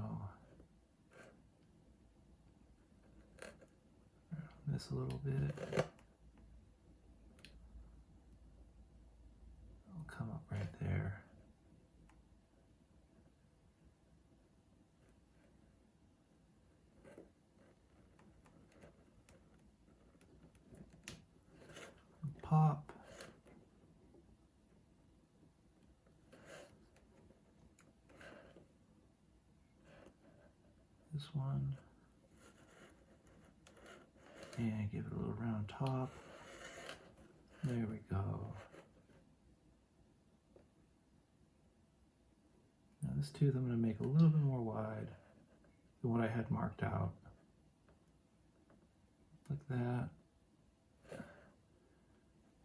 This a little bit. Come up right there. Pop. This one. And give it a little round top. There we go. Now this tooth I'm going to make a little bit more wide than what I had marked out. Like that.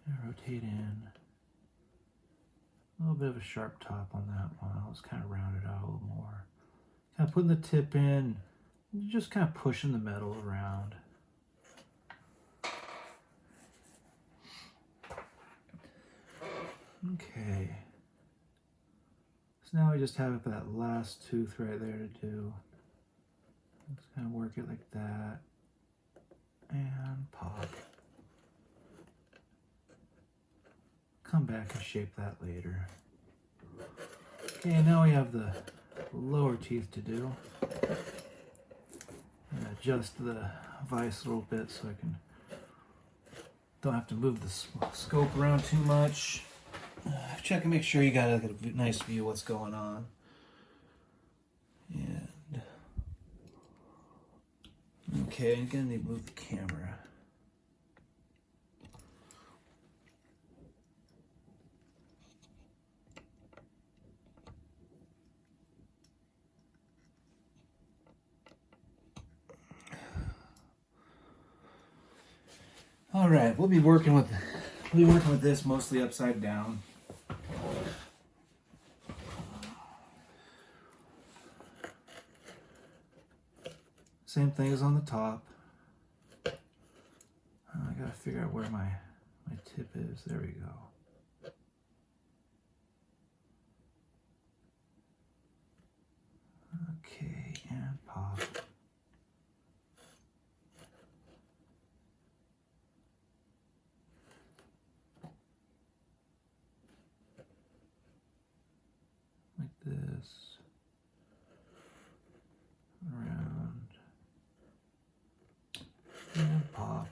And rotate in. A little bit of a sharp top on that one. I'll just kind of round it out a little more. Kind of putting the tip in, and just kind of pushing the metal around. Okay. So now we just have that last tooth right there to do. Just kind of work it like that. And pop. Come back and shape that later. Okay, now we have the lower teeth to do. I'm gonna adjust the vise a little bit so I don't have to move the scope around too much. Check and make sure you got a nice view of what's going on. And okay, I'm gonna need to move the camera. All right, we'll be working with this mostly upside down. Same thing as on the top. I gotta figure out where my tip is. There we go. Okay, and pop. Like this. Around. And pop.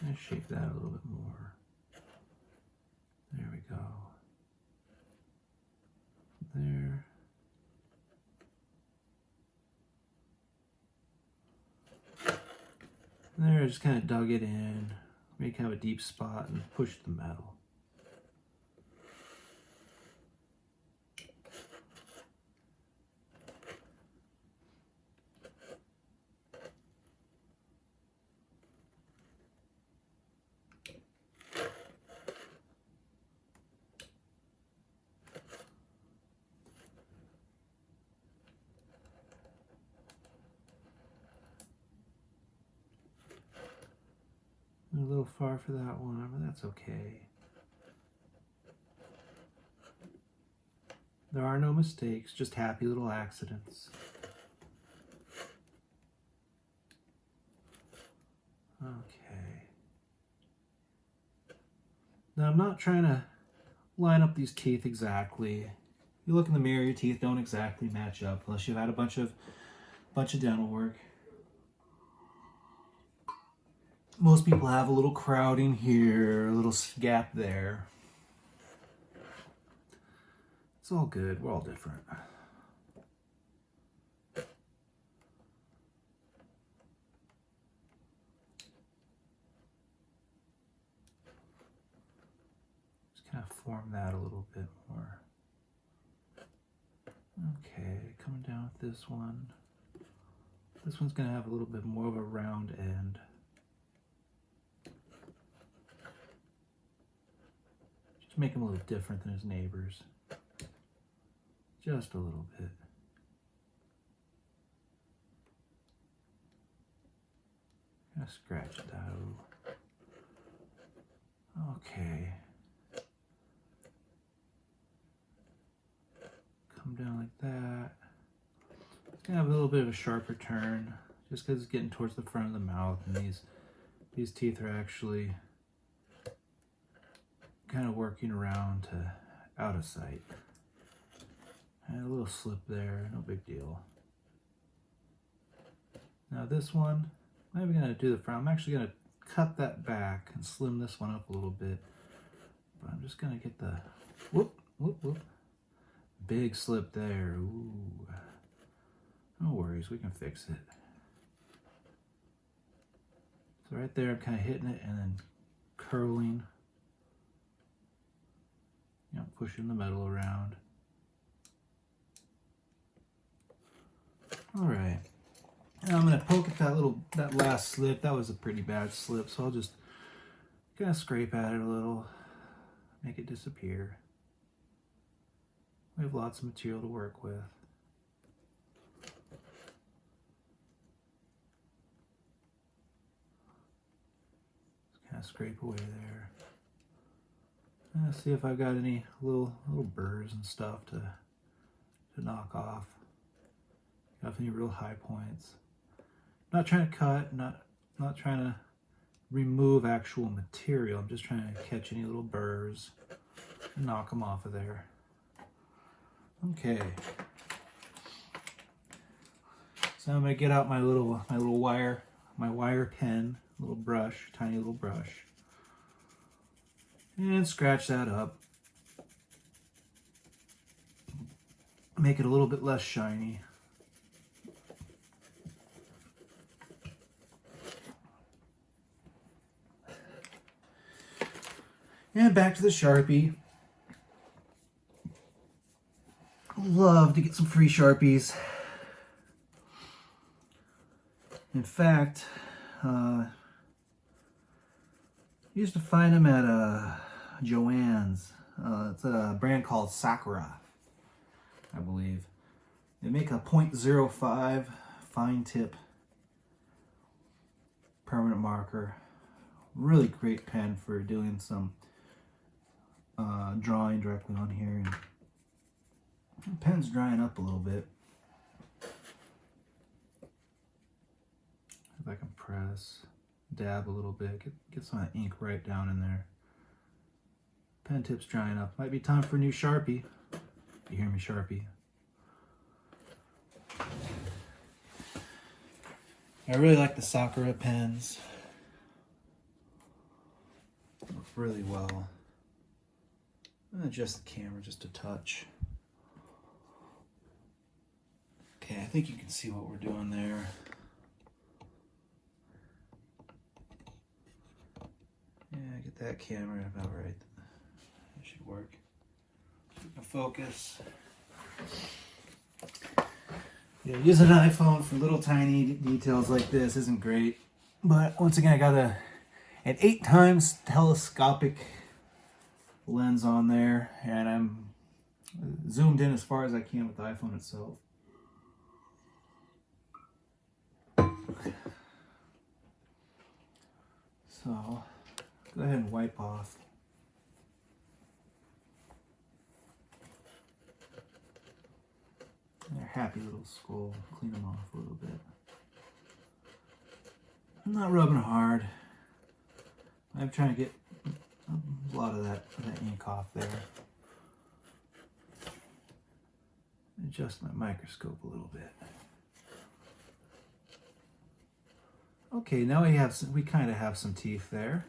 Let's shape that a little bit more. There we go. There. And there, I just kind of dug it in, make kind of a deep spot and push the metal. A little far for that one, but that's okay. There are no mistakes, just happy little accidents. Okay. Now I'm not trying to line up these teeth exactly. You look in the mirror, your teeth don't exactly match up unless you've had a bunch of dental work. Most people have a little crowding here, a little gap there. It's all good. We're all different. Just kind of form that a little bit more. Okay, coming down with this one. This one's going to have a little bit more of a round end. Just make him a little different than his neighbors. Just a little bit. Gonna scratch that out. Okay. Come down like that. It's gonna have a little bit of a sharper turn, just because it's getting towards the front of the mouth, and these teeth are actually kind of working around to out of sight. And a little slip there, no big deal. Now this one, I'm not even gonna do the front. I'm actually gonna cut that back and slim this one up a little bit. But I'm just gonna get the whoop. Big slip there. Ooh. No worries, we can fix it. So right there, I'm kind of hitting it and then curling. Pushing the metal around. All right. Now I'm gonna poke at that last slip. That was a pretty bad slip, so I'll just kind of scrape at it a little, make it disappear. We have lots of material to work with. of scrape away there. See if I've got any little burrs and stuff to knock off. Got any real high points. Not trying to cut, not trying to remove actual material. I'm just trying to catch any little burrs and knock them off of there. Okay. So I'm gonna get out my little wire pen, little brush, tiny little brush, and scratch that up. Make it a little bit less shiny. And back to the Sharpie. Love to get some free Sharpies. In fact, used to find them at Joann's. It's a brand called Sakura, I believe. They make a .05 fine tip permanent marker. Really great pen for doing some drawing directly on here. And the pen's drying up a little bit. If I can press, dab a little bit, get some of that ink right down in there. Pen tip's drying up. Might be time for a new Sharpie. You hear me, Sharpie? I really like the Sakura pens. Work really well. Adjust the camera just a touch. Okay, I think you can see what we're doing there. Yeah, get that camera about right. That should work. Focus. Yeah, using an iPhone for little tiny details like this isn't great. But once again, I got an 8 times telescopic lens on there, and I'm zoomed in as far as I can with the iPhone itself. So, go ahead and wipe off. Their happy little skull. Clean them off a little bit. I'm not rubbing hard. I'm trying to get a lot of that ink off there. Adjust my microscope a little bit. Okay, now we kind of have some teeth there.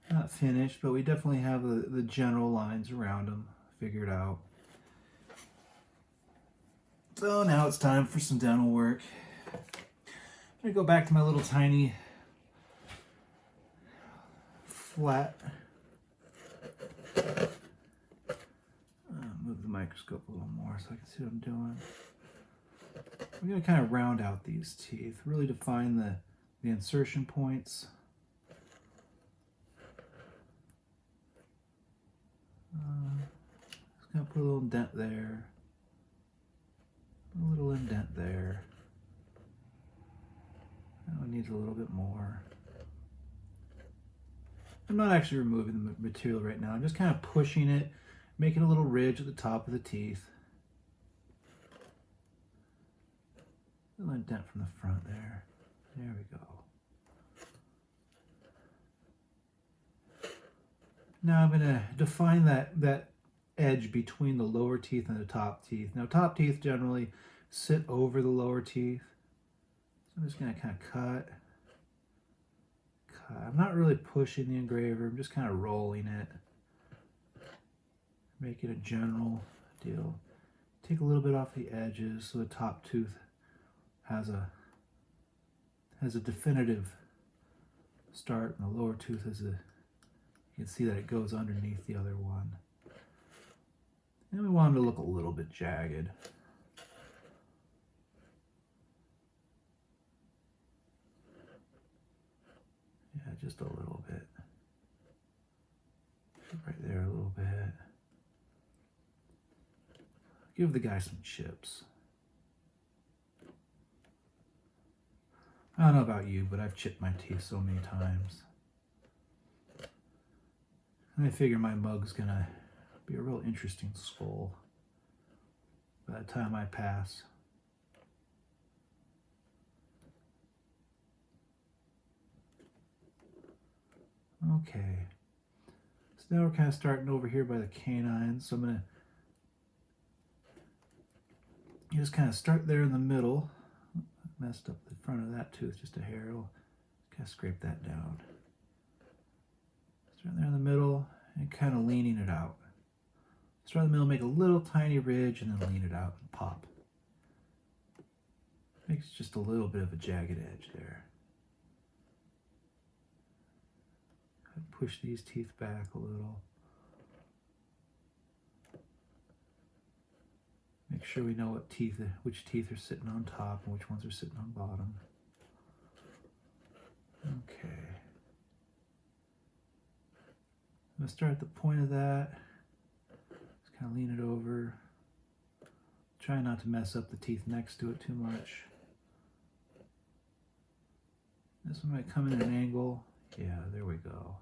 Not finished, but we definitely have the general lines around them figured out. So now it's time for some dental work. I'm gonna go back to my little tiny flat. Move the microscope a little more so I can see what I'm doing. I'm going to kind of round out these teeth, really define the insertion points. Just going to put a little dent there, a little indent there. That one needs a little bit more. I'm not actually removing the material right now. I'm just kind of pushing it, making a little ridge at the top of the teeth. A little indent from the front there. There we go. Now I'm going to define that edge between the lower teeth and the top teeth. Now top teeth generally sit over the lower teeth. So I'm just going to kind of cut. I'm not really pushing the engraver. I'm just kind of rolling it. Make it a general deal. Take a little bit off the edges so the top tooth has a definitive start, and the lower tooth has you can see that it goes underneath the other one. And we want them to look a little bit jagged. Yeah, just a little bit. Right there a little bit. Give the guy some chips. I don't know about you, but I've chipped my teeth so many times. And I figure my mug's gonna be a real interesting skull by the time I pass. Okay. So now we're kind of starting over here by the canines. So I'm gonna just kind of start there in the middle. Messed up the front of that tooth just a hair. I'll kind of scrape that down. Start there in the middle and kind of leaning it out. Start in the middle, make a little tiny ridge, and then lean it out and pop. Makes just a little bit of a jagged edge there. Push these teeth back a little. Make sure we know which teeth are sitting on top and which ones are sitting on bottom. Okay. I'm going to start at the point of that. Just kind of lean it over. Try not to mess up the teeth next to it too much. This one might come in at an angle. Yeah, there we go.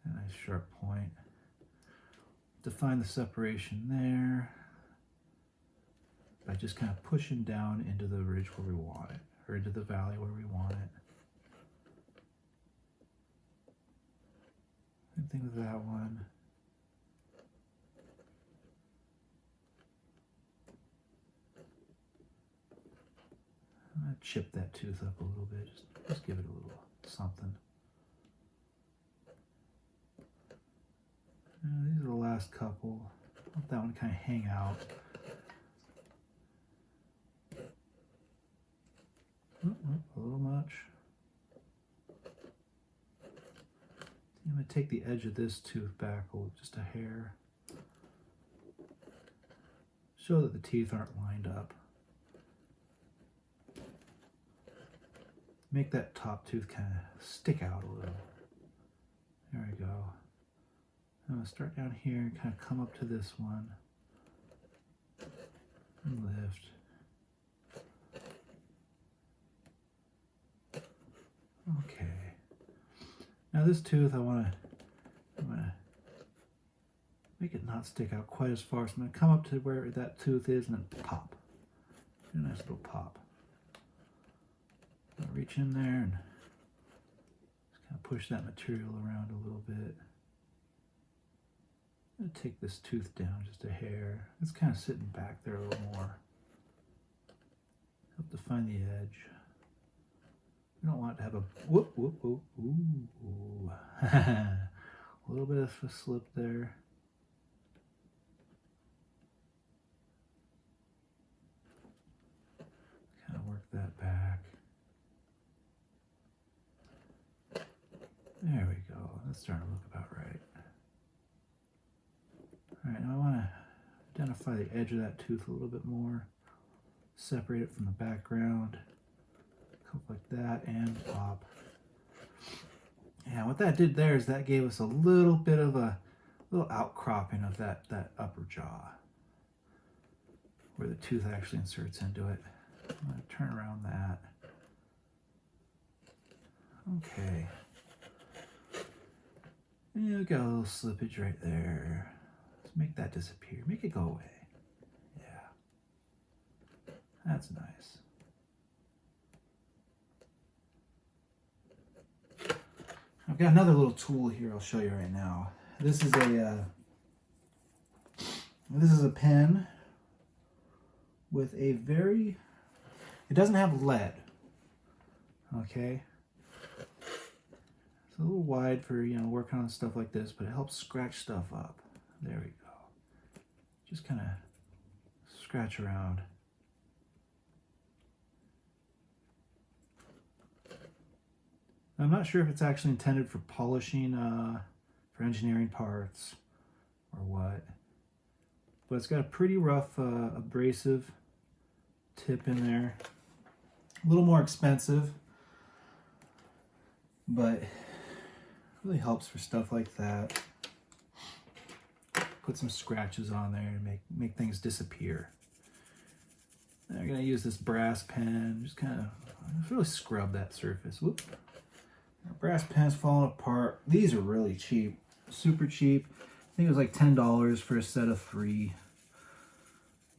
A nice sharp point. Define the separation there by just kind of pushing down into the ridge where we want it, or into the valley where we want it. Same thing with that one. I'm going to chip that tooth up a little bit, just give it a little something. These are the last couple. Let that one kind of hang out. A little much. I'm going to take the edge of this tooth back just a hair. Show that the teeth aren't lined up. Make that top tooth kind of stick out a little. There we go. I'm going to start down here and kind of come up to this one and lift. Okay. Now this tooth I'm going to make it not stick out quite as far. So I'm going to come up to where that tooth is and then pop. Do a nice little pop. I'll reach in there and just kind of push that material around a little bit. I'm going to take this tooth down just a hair. It's kind of sitting back there a little more. Help define the edge. We don't want it to have a whoop, whoop, whoop, ooh. A little bit of a slip there. Kind of work that back. There we go. That's starting to look about right. All right, now I want to identify the edge of that tooth a little bit more. Separate it from the background. Come like that and pop. Yeah, what that did there is that gave us a little bit of a little outcropping of that upper jaw where the tooth actually inserts into it. I'm going to turn around that. Okay. Yeah, we got a little slippage right there. Let's make that disappear. Make it go away. Yeah. That's nice. I've got another little tool here I'll show you right now. This is a pen with a very, it doesn't have lead, okay? It's a little wide for, working on stuff like this, but it helps scratch stuff up. There we go. Just kind of scratch around. I'm not sure if it's actually intended for polishing, for engineering parts or what, but it's got a pretty rough abrasive tip in there. A little more expensive, but really helps for stuff like that. Put some scratches on there and make things disappear. I'm gonna use this brass pen, just kind of really scrub that surface. Whoop. Our brass pen's falling apart. These are really cheap, super cheap. I think it was like $10 for a set of 3.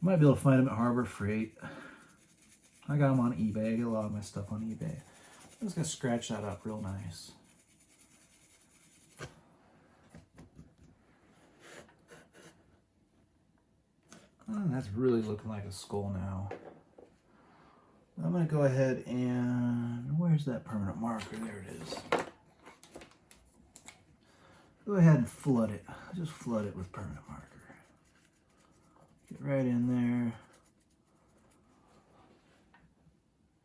Might be able to find them at Harbor Freight. I got them on eBay. I get a lot of my stuff on eBay. I'm just gonna scratch that up real nice. Oh, that's really looking like a skull now. I'm gonna go ahead and, where's that permanent marker? There it is. Go ahead and flood it. Just flood it with permanent marker. Get right in there.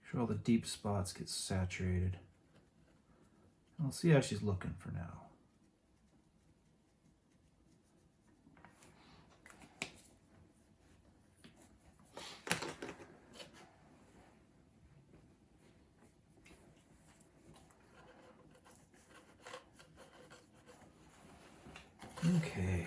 Make sure all the deep spots get saturated. And we'll see how she's looking for now. Okay.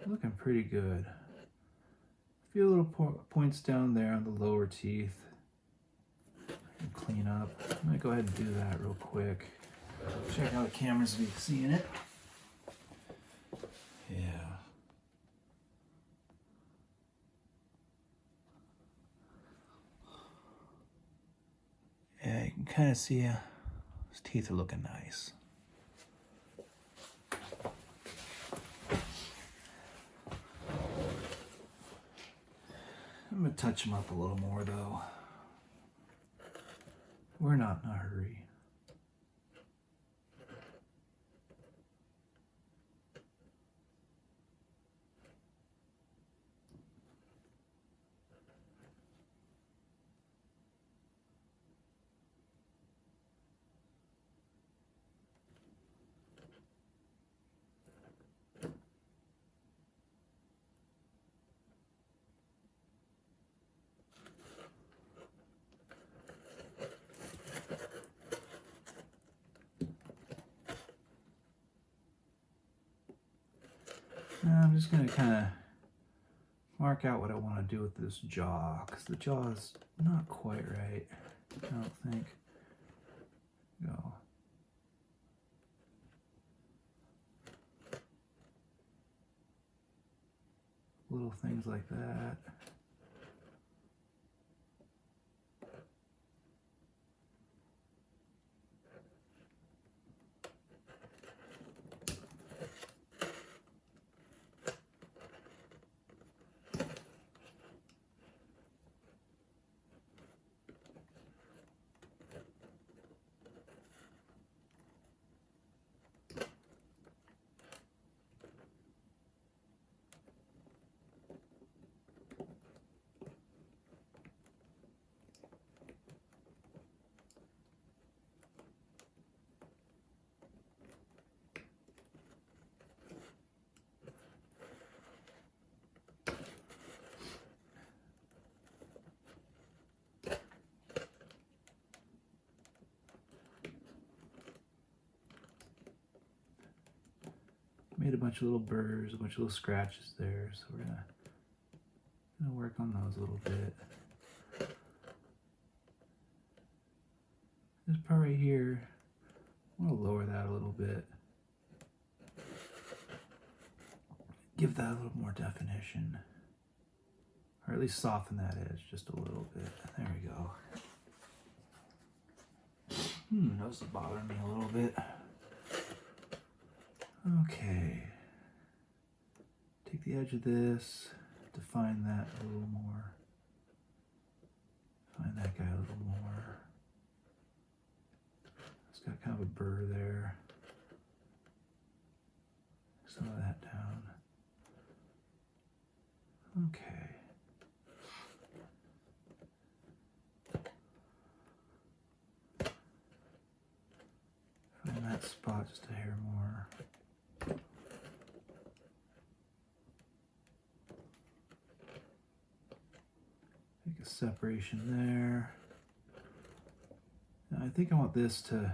Looking pretty good. A few little points down there on the lower teeth. And clean up. I'm gonna go ahead and do that real quick. Check how the camera's seeing it. Yeah. Yeah, you can kind of see his teeth are looking nice. I'm gonna touch him up a little more though. We're not in a hurry. Now I'm just going to kind of mark out what I want to do with this jaw, because the jaw is not quite right, I don't think. Go. Little things like that. Made a bunch of little burrs, a bunch of little scratches there, so we're gonna work on those a little bit. This part right here, I want to lower that a little bit. Give that a little more definition. Or at least soften that edge just a little bit. There we go. Nose is bothering me a little bit. Okay. Take the edge of this, define that a little more. Define that guy a little more. It's got kind of a burr there. Some of that down. Okay. Find that spot just a hair more. Make a separation there. Now I think I want this to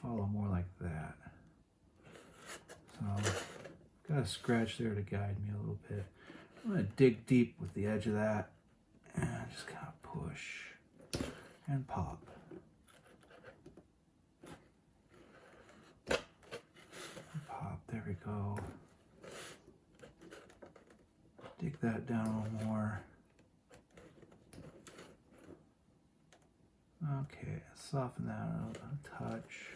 follow more like that. So I've got a scratch there to guide me a little bit. I'm going to dig deep with the edge of that and just kind of push and pop. And pop, there we go. Dig that down a little more. Okay, soften that out a touch.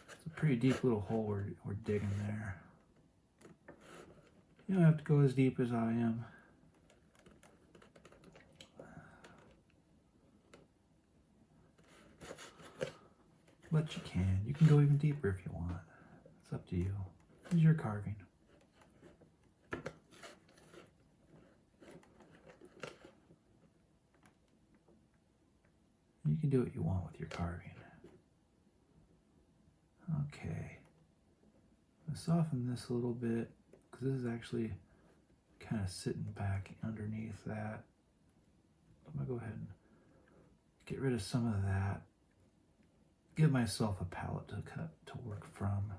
It's a pretty deep little hole we're digging there. You don't have to go as deep as I am. But you can. You can go even deeper if you want. It's up to you. It's your carving. You can do what you want with your carving. Okay. I'm going to soften this a little bit because this is actually kind of sitting back underneath that. I'm going to go ahead and get rid of some of that. Give myself a palette to cut to work from.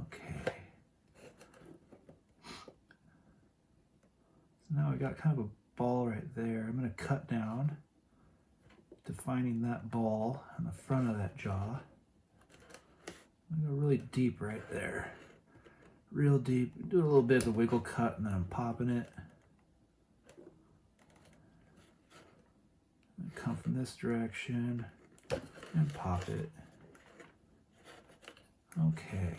Okay. So now we got kind of a ball right there. I'm going to cut down, defining that ball on the front of that jaw. I'm going to go really deep right there. Real deep. Do a little bit of a wiggle cut and then I'm popping it. Come from this direction and pop it. Okay.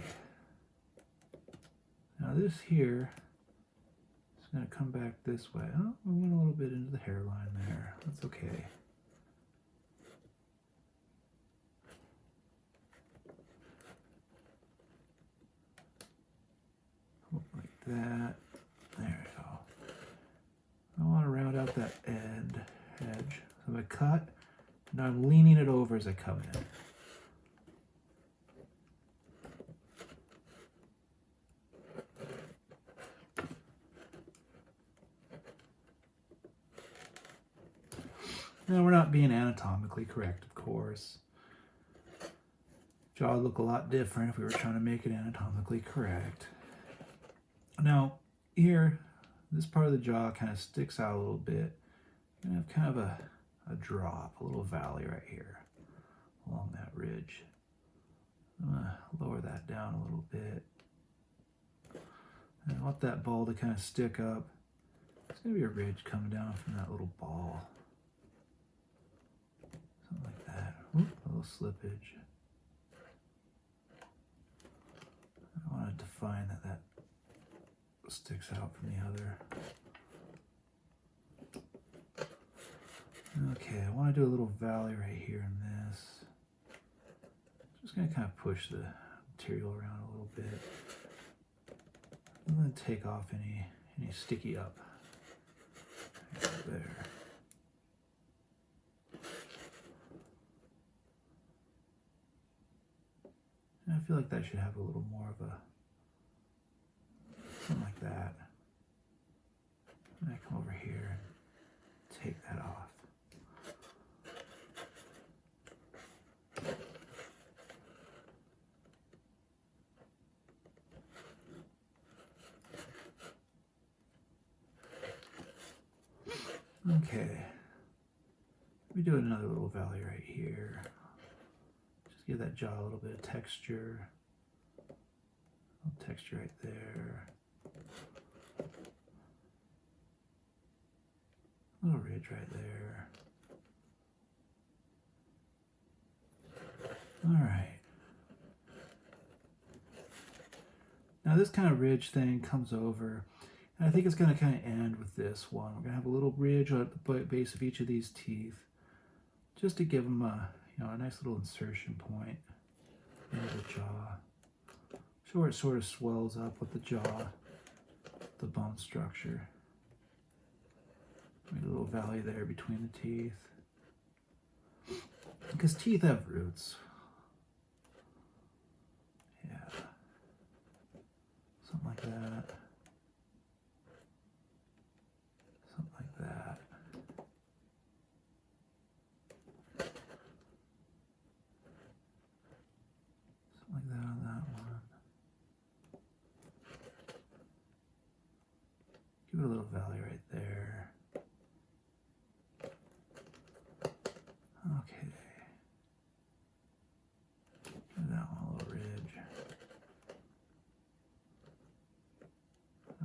Now this here is going to come back this way. Oh, we went a little bit into the hairline there. That's okay. Like that. There we go. I want to round out that edge. So I'm going to cut, and now I'm leaning it over as I come in. Now we're not being anatomically correct, of course. Jaw would look a lot different if we were trying to make it anatomically correct. Now here, this part of the jaw kind of sticks out a little bit. You're going to have kind of a drop, a little valley right here along that ridge. I'm going to lower that down a little bit. And I want that ball to kind of stick up. There's going to be a ridge coming down from that little ball. Something like that. Oop, a little slippage. I want to define that sticks out from the other. Okay, I want to do a little valley right here in this. Just going to kind of push the material around a little bit. And then take off any sticky up. Right there. And I feel like that should have a little more of a, something like that. And I come over here and take that off. Okay, we do another little valley right here. Just give that jaw a little bit of texture. A little texture right there. A little ridge right there. All right. Now this kind of ridge thing comes over. And I think it's going to kind of end with this one. We're going to have a little ridge at the base of each of these teeth, just to give them a nice little insertion point into the jaw. So where it sort of swells up with the jaw, the bone structure. Make a little valley there between the teeth. Because teeth have roots. Yeah. Something like that. Give it a little valley right there. Okay. Give that one a little ridge.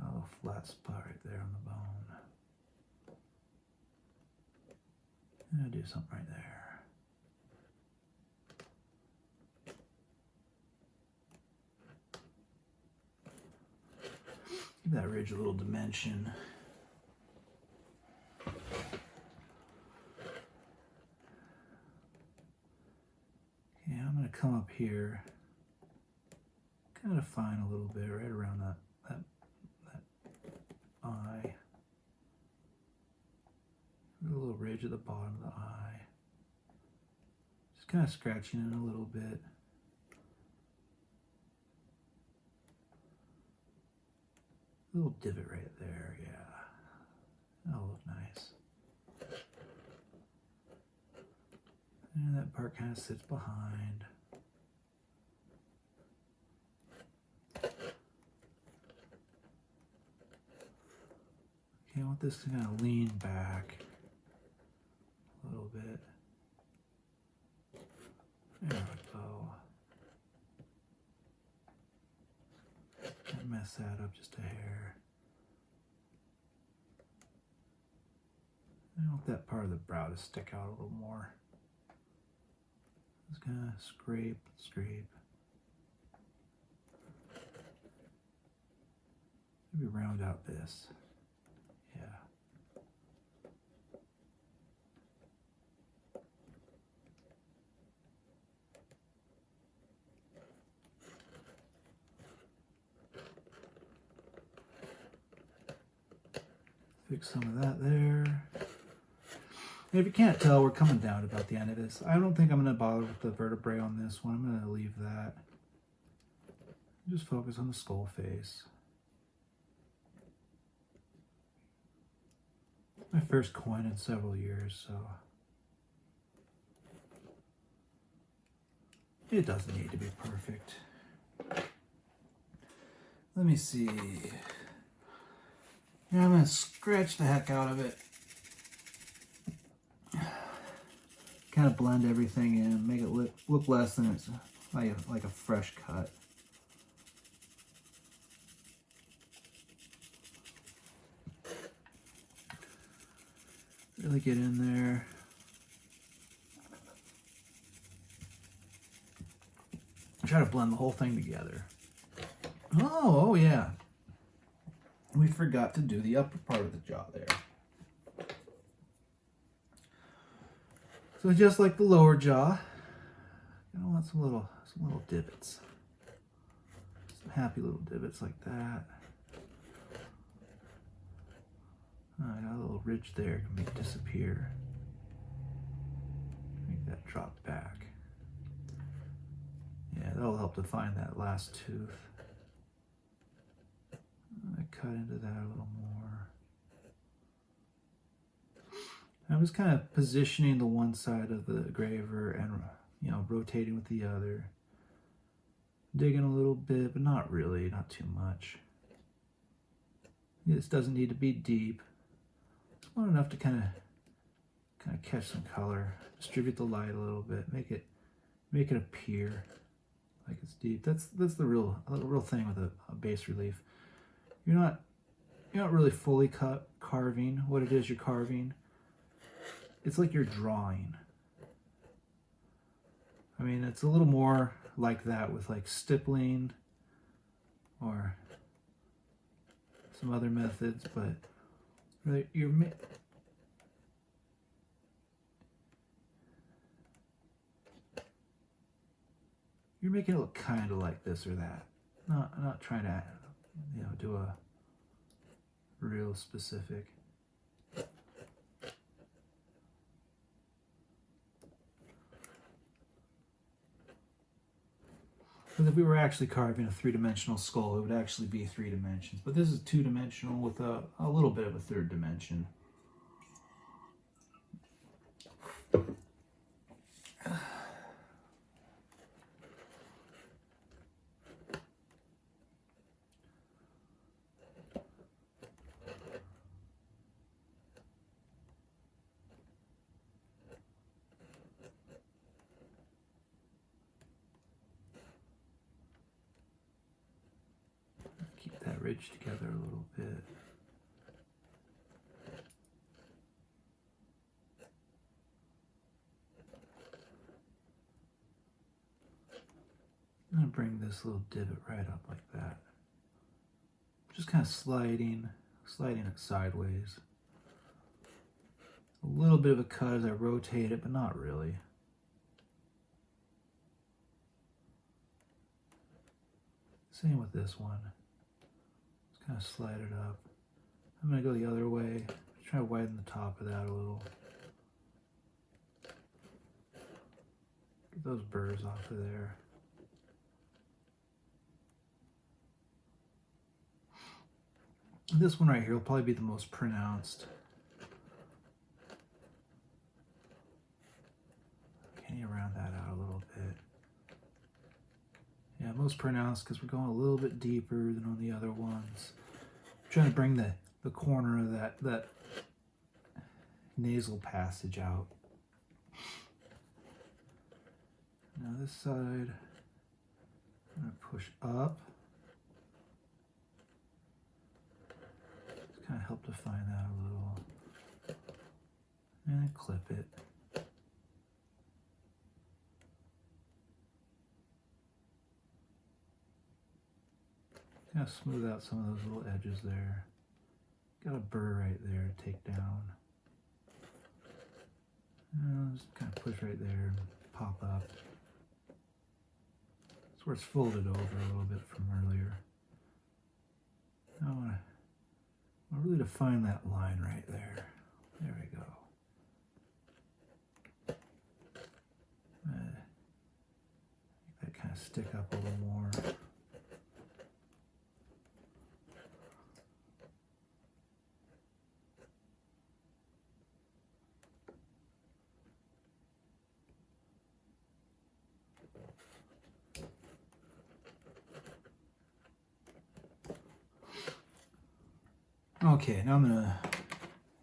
A little flat spot right there on the bone. And I'll do something right there. Give that ridge a little dimension. Okay, I'm going to come up here, kind of define a little bit right around that eye. A little ridge at the bottom of the eye. Just kind of scratching it a little bit. A little divot right there, yeah. That'll look nice. And that part kind of sits behind. Okay, I want this to kind of lean back a little bit. There we go. Can't mess that up just a hair. I want that part of the brow to stick out a little more. Just kind of scrape, scrape. Maybe round out this. Yeah. Fix some of that there. And if you can't tell, we're coming down about the end of this. I don't think I'm going to bother with the vertebrae on this one. I'm going to leave that. Just focus on the skull face. My first coin in several years, so it doesn't need to be perfect. Let me see. Yeah, I'm going to scratch the heck out of it. Kind of blend everything in, make it look less than it's like a fresh cut. Really get in there. Try to blend the whole thing together. Oh yeah. We forgot to do the upper part of the jaw there. So just like the lower jaw, I want some little divots. Some happy little divots like that. Oh, I got a little ridge there, can make it disappear. Make that drop back. Yeah, that'll help define that last tooth. I cut into that a little more. I was kind of positioning the one side of the engraver and, you know, rotating with the other. Digging a little bit, but not really, not too much. This doesn't need to be deep. Just want enough to kind of catch some color, distribute the light a little bit, make it appear like it's deep. That's the real thing with a bas relief. You're not really fully carving what it is you're carving. It's like you're drawing. I mean, it's a little more like that with like stippling or some other methods, but you're making it look kind of like this or that. Not trying to, you know, do a real specific. Because if we were actually carving a three-dimensional skull, it would actually be 3 dimensions. But this is 2-dimensional with a little bit of a third dimension. bridge together a little bit. I'm going to bring this little divot right up like that. Just kind of sliding it sideways. A little bit of a cut as I rotate it, but not really. Same with this one. Just kind of slide it up. I'm going to go the other way. Try to widen the top of that a little. Get those burrs off of there. This one right here will probably be the most pronounced. Can you round that out a little bit? Yeah, most pronounced because we're going a little bit deeper than on the other ones. I'm trying to bring the corner of that nasal passage out. Now this side, I'm going to push up. Kind of help define that a little, and then clip it. Kind of smooth out some of those little edges there. Got a burr right there to take down. And just kind of push right there and pop up. That's where it's folded over a little bit from earlier. Now I want to really define that line right there. There we go. Make that kind of stick up a little more. Okay, now I'm gonna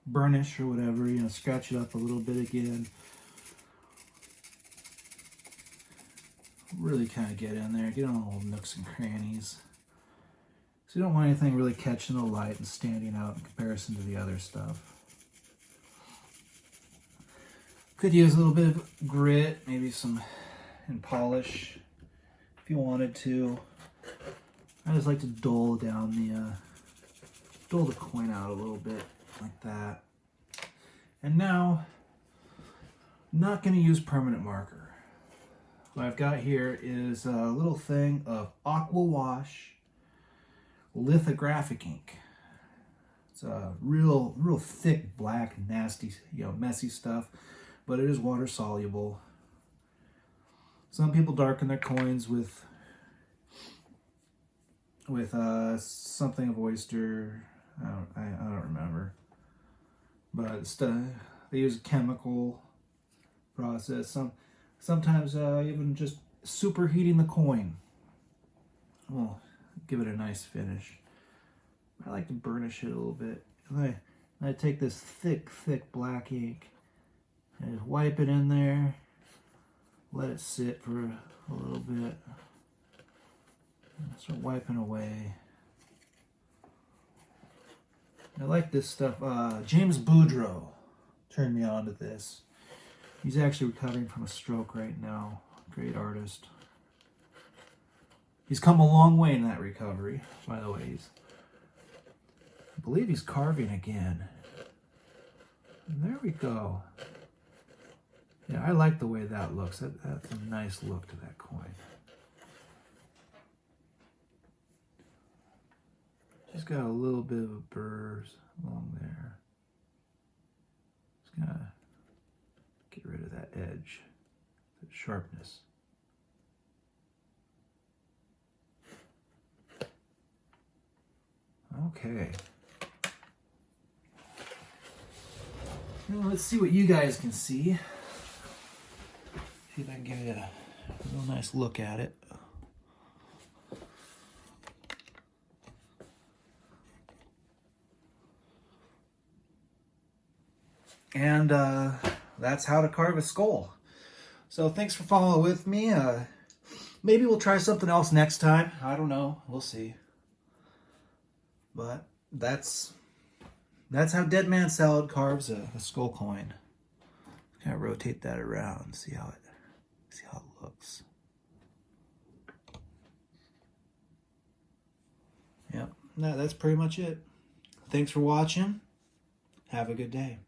burnish or whatever, scratch it up a little bit again. Really kind of get in there, get on all the nooks and crannies. So you don't want anything really catching the light and standing out in comparison to the other stuff. Could use a little bit of grit, maybe some and polish if you wanted to. I just like to dull down dull the coin out a little bit like that. And now, I'm not going to use permanent marker. What I've got here is a little thing of Aqua Wash lithographic ink. It's a real thick, black, nasty, messy stuff, but it is water soluble. Some people darken their coins with something of oyster. I don't remember, but they use a chemical process. Sometimes even just superheating the coin will give it a nice finish. I like to burnish it a little bit. I take this thick black ink and just wipe it in there. Let it sit for a little bit. Start wiping away. I like this stuff. James Boudreau turned me on to this. He's actually recovering from a stroke right now. Great artist. He's come a long way in that recovery, by the way. I believe he's carving again. And there we go. Yeah, I like the way that looks. That's a nice look to that coin. Just got a little bit of burrs along there. Just gotta get rid of that edge, that sharpness. Okay. Now let's see what you guys can see. See if I can give you a real nice look at it. And that's how to carve a skull. So thanks for following with me. Maybe we'll try something else next time. I don't know. We'll see. But that's how Dead Man Salad carves a skull coin. Kind of rotate that around, see how it looks. Yep, that's pretty much it. Thanks for watching. Have a good day.